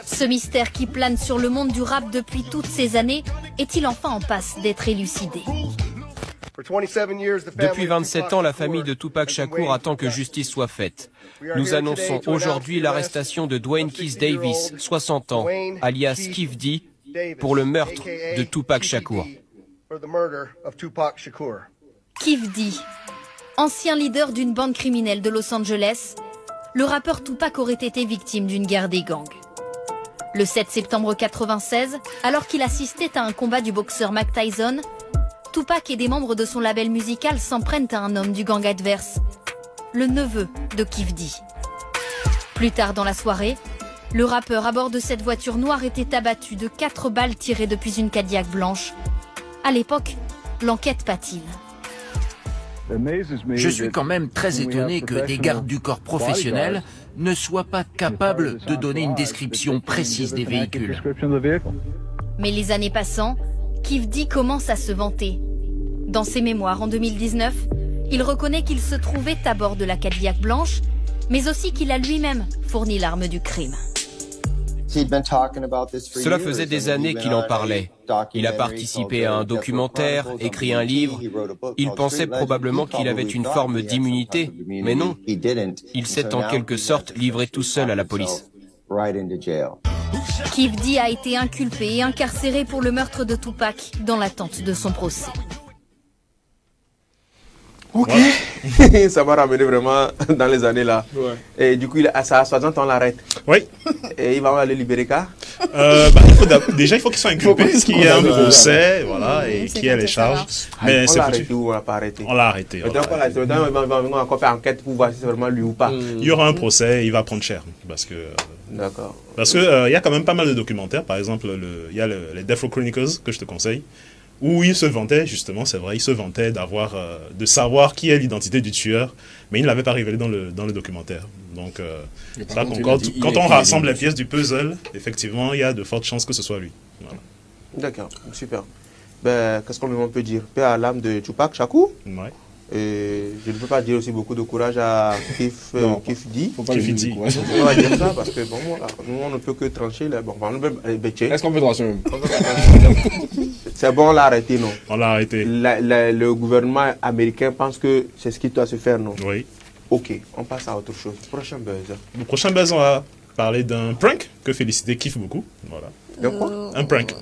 Ce mystère qui plane sur le monde du rap depuis toutes ces années est-il enfin en passe d'être élucidé? Depuis 27 ans, la famille de Tupac Shakur attend que justice soit faite. Nous annonçons aujourd'hui l'arrestation de Dwayne Keith Davis, 60 ans, alias Kif D, pour le meurtre de Tupac Shakur. Kif D, ancien leader d'une bande criminelle de Los Angeles, le rappeur Tupac aurait été victime d'une guerre des gangs. Le 7 septembre 1996, alors qu'il assistait à un combat du boxeur Mike Tyson, Tupac et des membres de son label musical s'en prennent à un homme du gang adverse, le neveu de Kif D. Plus tard dans la soirée, le rappeur à bord de cette voiture noire était abattu de 4 balles tirées depuis une Cadillac blanche. À l'époque, l'enquête patine. Je suis quand même très étonné que des gardes du corps professionnels ne soient pas capables de donner une description précise des véhicules. Mais les années passant, Kif D commence à se vanter. Dans ses mémoires en 2019, il reconnaît qu'il se trouvait à bord de la Cadillac blanche, mais aussi qu'il a lui-même fourni l'arme du crime. Cela faisait des années qu'il en parlait. Il a participé à un documentaire, écrit un livre. Il pensait probablement qu'il avait une forme d'immunité, mais non. Il s'est en quelque sorte livré tout seul à la police. Kif D a été inculpé et incarcéré pour le meurtre de Tupac dans l'attente de son procès. Ok, ça va ramener vraiment dans les années là. Ouais. Et du coup, ça à 60 ans, on l'arrête. Oui. Et il va aller libérer quand Déjà, il faut qu'il soit inculpé, qu'il y ait un procès, voilà, et qu'il y ait les charges. Mais on l'a arrêté ou on l'a pas arrêté? On l'a arrêté. Maintenant, on va encore faire enquête pour voir si c'est vraiment lui ou pas. Il y aura un procès, il va prendre cher. Parce que. D'accord. Parce que il y a quand même pas mal de documentaires. Par exemple, il y a les Death Row Chronicles que je te conseille. Où il se vantait, justement, c'est vrai, il se vantait de savoir qui est l'identité du tueur, mais il ne l'avait pas révélé dans le documentaire. Donc, quand on rassemble les pièces du puzzle, effectivement, il y a de fortes chances que ce soit lui. Voilà. D'accord, super. Ben, qu'est-ce qu'on peut dire? Paix à l'âme de Tupac Shakur. Ouais. Et je ne peux pas dire aussi beaucoup de courage à Kif D. Faut pas lui dire courage. On va dire ça parce que bon, voilà, nous on ne peut que trancher. Est-ce qu'on peut trancher même? C'est bon, on l'a arrêté, non? On l'a arrêté. Le gouvernement américain pense que c'est ce qui doit se faire, non? Oui. Ok, on passe à autre chose. Prochain buzz. Le prochain buzz, on va parler d'un prank que Félicité kiffe beaucoup. Voilà. De quoi? Un prank.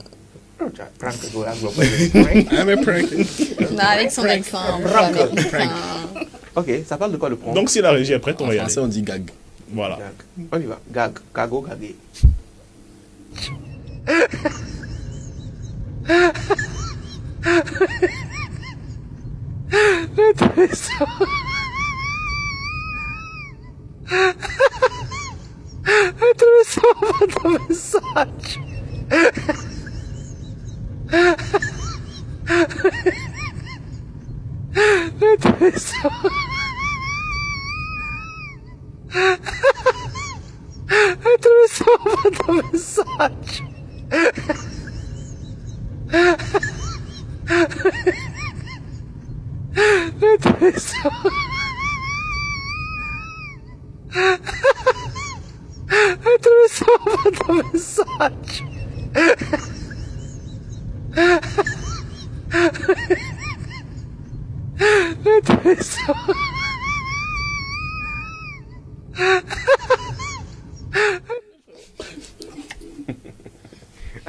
I'm a prank. Non, avec son accent. Ok, ça parle de quoi le prank? Donc si la régie est prête, on va y aller. On dit gag. Voilà. Gag. On y va. Gag. Gago, gagué.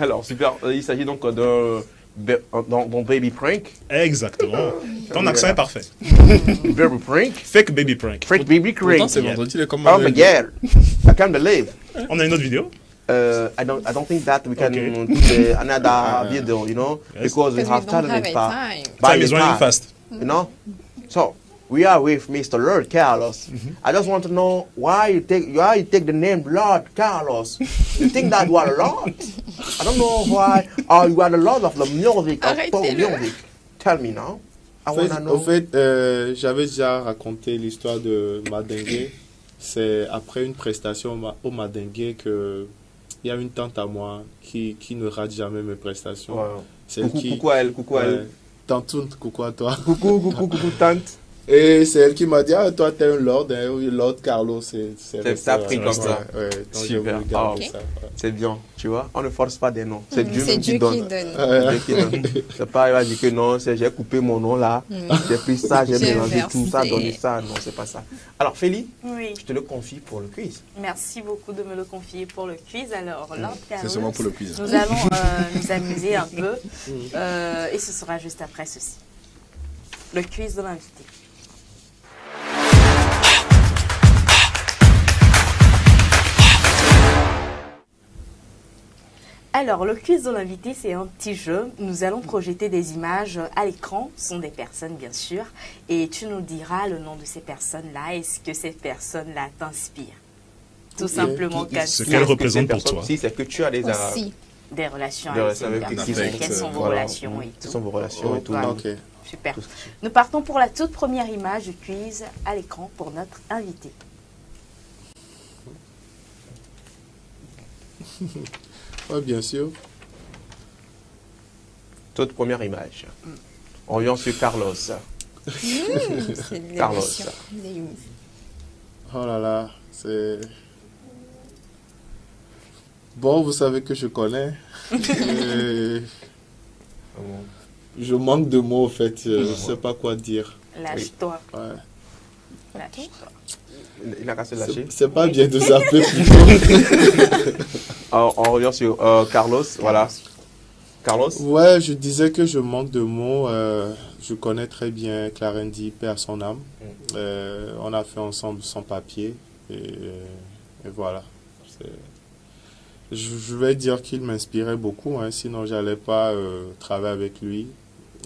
Alors, super. Il s'agit donc d'un baby prank. Exactement. Ton accent est parfait. Baby prank. Fake baby prank. Fake baby prank. Pourtant, c'est vendredi, il est comme Oh my god. I can't believe. On a une autre vidéo? I don't think that we can do another video, you know, because we have time. Time is running fast. You know? So, we are with Mr. Lord Carlos. I just want to know why you take the name Lord Carlos. You think that you are a lord? I don't know why. Or you are the lord of the music, of pop music. Tell me now. I want to know. En fait, j'avais déjà raconté l'histoire de Madingue. C'est après une prestation au Madingue que il y a une tante à moi qui ne rate jamais mes prestations. Wow. Coucou à elle, coucou à elle. Tantoun, coucou à toi. Coucou tante. Et c'est elle qui m'a dit, ah, toi, t'es un lord, hein, oui, Lord Carlos, c'est ça pris comme ça. Ouais, super. Ça, c'est bien, tu vois. On ne force pas des noms. C'est Dieu même qui donne. C'est pas, il va dire que non, j'ai coupé mon nom là, j'ai pris ça, j'ai mélangé tout ça, donné ça. Non, c'est pas ça. Alors, Félie, je te le confie pour le quiz. Merci beaucoup de me le confier pour le quiz. Alors, Lord Carlos, c'est seulement pour le quiz. Nous allons nous amuser un peu et ce sera juste après ceci. Le quiz de l'invité. Alors, le quiz de l'invité, c'est un petit jeu. Nous allons projeter des images à l'écran. Ce sont des personnes, bien sûr. Et tu nous diras le nom de ces personnes-là. Est-ce que ces personnes-là t'inspirent? Tout simplement. Ce qu'elles représentent pour toi. Si, c'est que tu as des relations avec ces personnes. Quelles sont vos relations et tout. Quelles sont vos relations et tout. Super. Nous partons pour la toute première image du quiz à l'écran pour notre invité. Oui, bien sûr. Toute première image. On revient sur Carlos. Carlos. Oh là là, c'est... Bon, vous savez que je connais. Je manque de mots, en fait. Je ne sais pas quoi dire. Lâche-toi. Ouais. Lâche-toi. Il a qu'à se lâcher. C'est pas bien de zapper plutôt. on revient sur Carlos, voilà. Carlos? Ouais, je disais que je manque de mots. Je connais très bien Clarendi, paix à son âme. On a fait ensemble Sans Papier. Et voilà. Je vais dire qu'il m'inspirait beaucoup, hein, sinon j'allais pas travailler avec lui.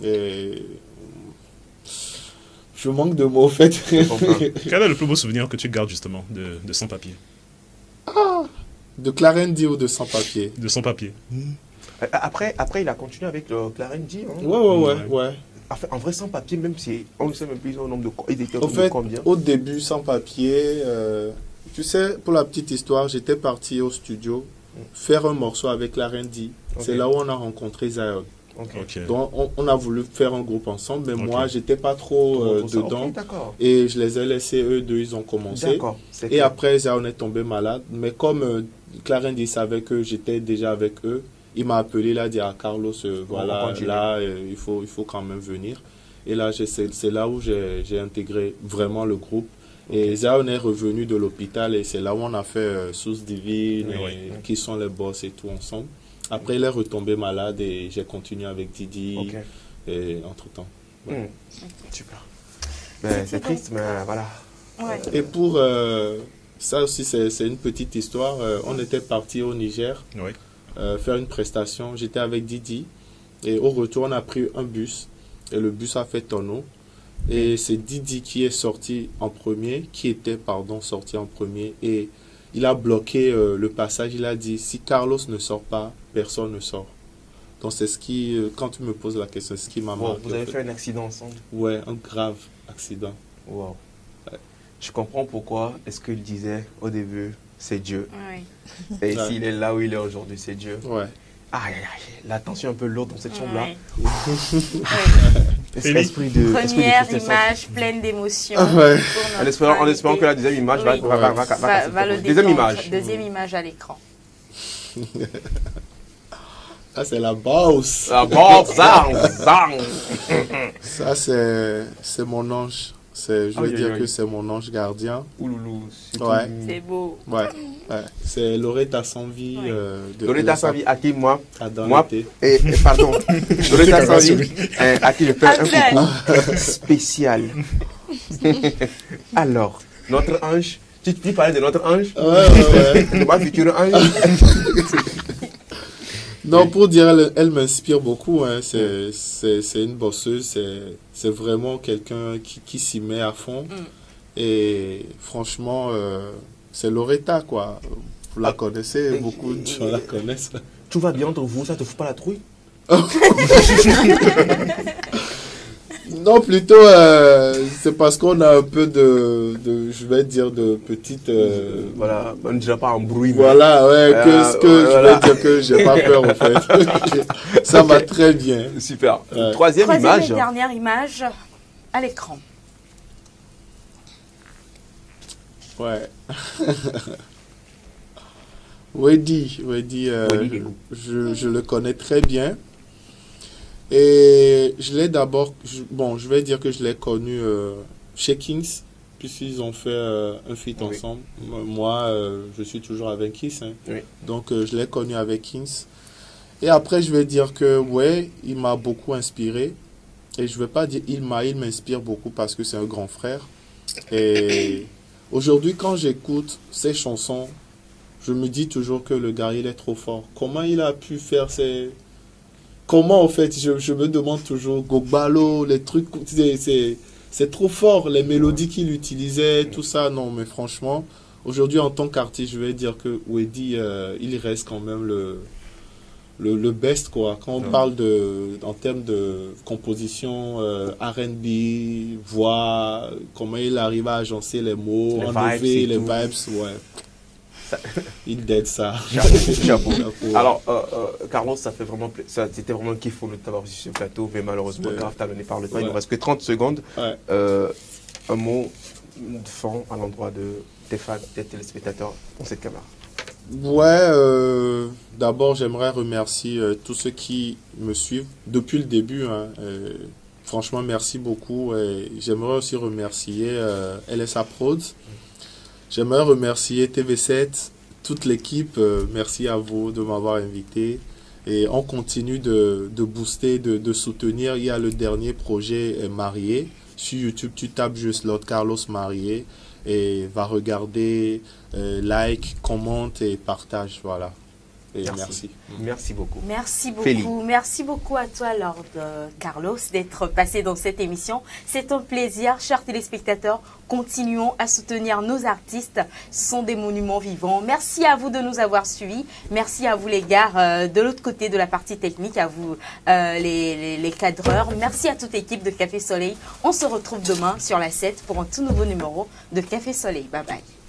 Et je manque de mots, en fait. Quel est le plus beau souvenir que tu gardes justement de Sans Papier? De Clarendi ou de Sans Papier? De Sans Papier. Après, il a continué avec le Clarendi. Hein. Ouais. En vrai, Sans Papier, même si on ne sait même plus au nombre de ils étaient en fait, combien. Au début, Sans Papier, tu sais, pour la petite histoire, j'étais parti au studio faire un morceau avec Clarendi. C'est là où on a rencontré Zion. Donc, on a voulu faire un groupe ensemble, mais moi, j'étais pas trop dedans. Et je les ai laissés, eux deux, ils ont commencé. Et après, Zion est tombé malade. Mais comme Clarendi savait que j'étais déjà avec eux, il m'a appelé, il a dit à Carlos, voilà, là, il faut quand même venir. Et là, c'est là où j'ai intégré vraiment le groupe. Et Zion est revenu de l'hôpital et c'est là où on a fait Source Divine, qui sont les boss et tout ensemble. Après, il est retombé malade et j'ai continué avec Didi et entre-temps. Voilà. Super. C'est triste, mais voilà. Et pour ça aussi, c'est une petite histoire. On était parti au Niger faire une prestation. J'étais avec Didi et au retour, on a pris un bus et le bus a fait tonneau. Et c'est Didi qui est sorti en premier, sorti en premier et il a bloqué le passage. Il a dit, si Carlos ne sort pas, personne ne sort. Donc c'est ce qui, quand tu me poses la question, c'est ce qui m'a marqué. Vous avez fait un accident ensemble? Ouais, un grave accident. Wow. Je comprends pourquoi est-ce qu'il disait au début, c'est Dieu. Et s'il est là où il est aujourd'hui, c'est Dieu. La tension est un peu lourde dans cette chambre-là. Première image pleine d'émotions. En espérant que la deuxième image va le détendre. Deuxième image à l'écran. Ah, c'est la bosse. La bosse, ça, c'est mon ange. Je veux dire que c'est mon ange gardien. Ouloulou. C'est beau. C'est Loretta Sanvi. Loretta Sanvi, à qui moi, pardon. Loretta Sanvi, à qui je fais un coucou spécial. Alors, notre ange, tu parlais de notre ange? De ma future ange? Non, pour dire, elle m'inspire beaucoup. Hein. C'est une bosseuse. C'est vraiment quelqu'un qui s'y met à fond. Et franchement, c'est Loretta, quoi. Vous la connaissez, beaucoup de gens la connaissent. Tout va bien entre vous, ça te fout pas la trouille? Non, plutôt, c'est parce qu'on a un peu je vais dire, de petites... Voilà, on ne dira pas en bruit. Voilà, je vais dire que j'ai pas peur, en fait. Ça va très bien. Super. Troisième image. Et dernière image à l'écran. Weddy, je le connais très bien. Et je l'ai d'abord, je vais dire que je l'ai connu chez Kings, puisqu'ils ont fait un feat ensemble. Moi, je suis toujours avec Kiss, hein. Donc je l'ai connu avec Kings. Et après, je vais dire que, il m'a beaucoup inspiré. Et je ne vais pas dire il m'inspire beaucoup parce que c'est un grand frère. Et aujourd'hui, quand j'écoute ses chansons, je me dis toujours que le gars, il est trop fort. Comment il a pu faire ces... Comment, en fait, je me demande toujours, Gogbalo, les trucs, c'est trop fort, les mélodies qu'il utilisait, tout ça. Non, mais franchement, aujourd'hui, en tant qu'artiste, je vais dire que Weddy, il reste quand même le best, quoi. Quand on parle en termes de composition, R&B, voix, comment il arrive à agencer les mots, enlever les vibes, il dead ça. Chapeau. Alors, Carlos, c'était vraiment un kiff de t'avoir reçu sur ce plateau, mais malheureusement, grave talonné par le temps. Il ne nous reste que 30 secondes. Un mot de fin à l'endroit de tes fans, tes téléspectateurs pour cette caméra. D'abord, j'aimerais remercier tous ceux qui me suivent depuis le début. Hein, franchement, merci beaucoup. J'aimerais aussi remercier LSA Prods. J'aimerais remercier TV7, toute l'équipe, merci à vous de m'avoir invité. Et on continue de booster, de soutenir. Il y a le dernier projet Marié. Sur YouTube, tu tapes juste Lord Carlos Marié et va regarder, like, commente et partage. Voilà. Et merci. Merci beaucoup. Merci beaucoup. Félie. Merci beaucoup à toi, Lord Carlos, d'être passé dans cette émission. C'est un plaisir, chers téléspectateurs. Continuons à soutenir nos artistes. Ce sont des monuments vivants. Merci à vous de nous avoir suivis. Merci à vous, les gars, de l'autre côté de la partie technique, à vous, les cadreurs. Merci à toute l'équipe de Café Soleil. On se retrouve demain sur la 7 pour un tout nouveau numéro de Café Soleil. Bye bye.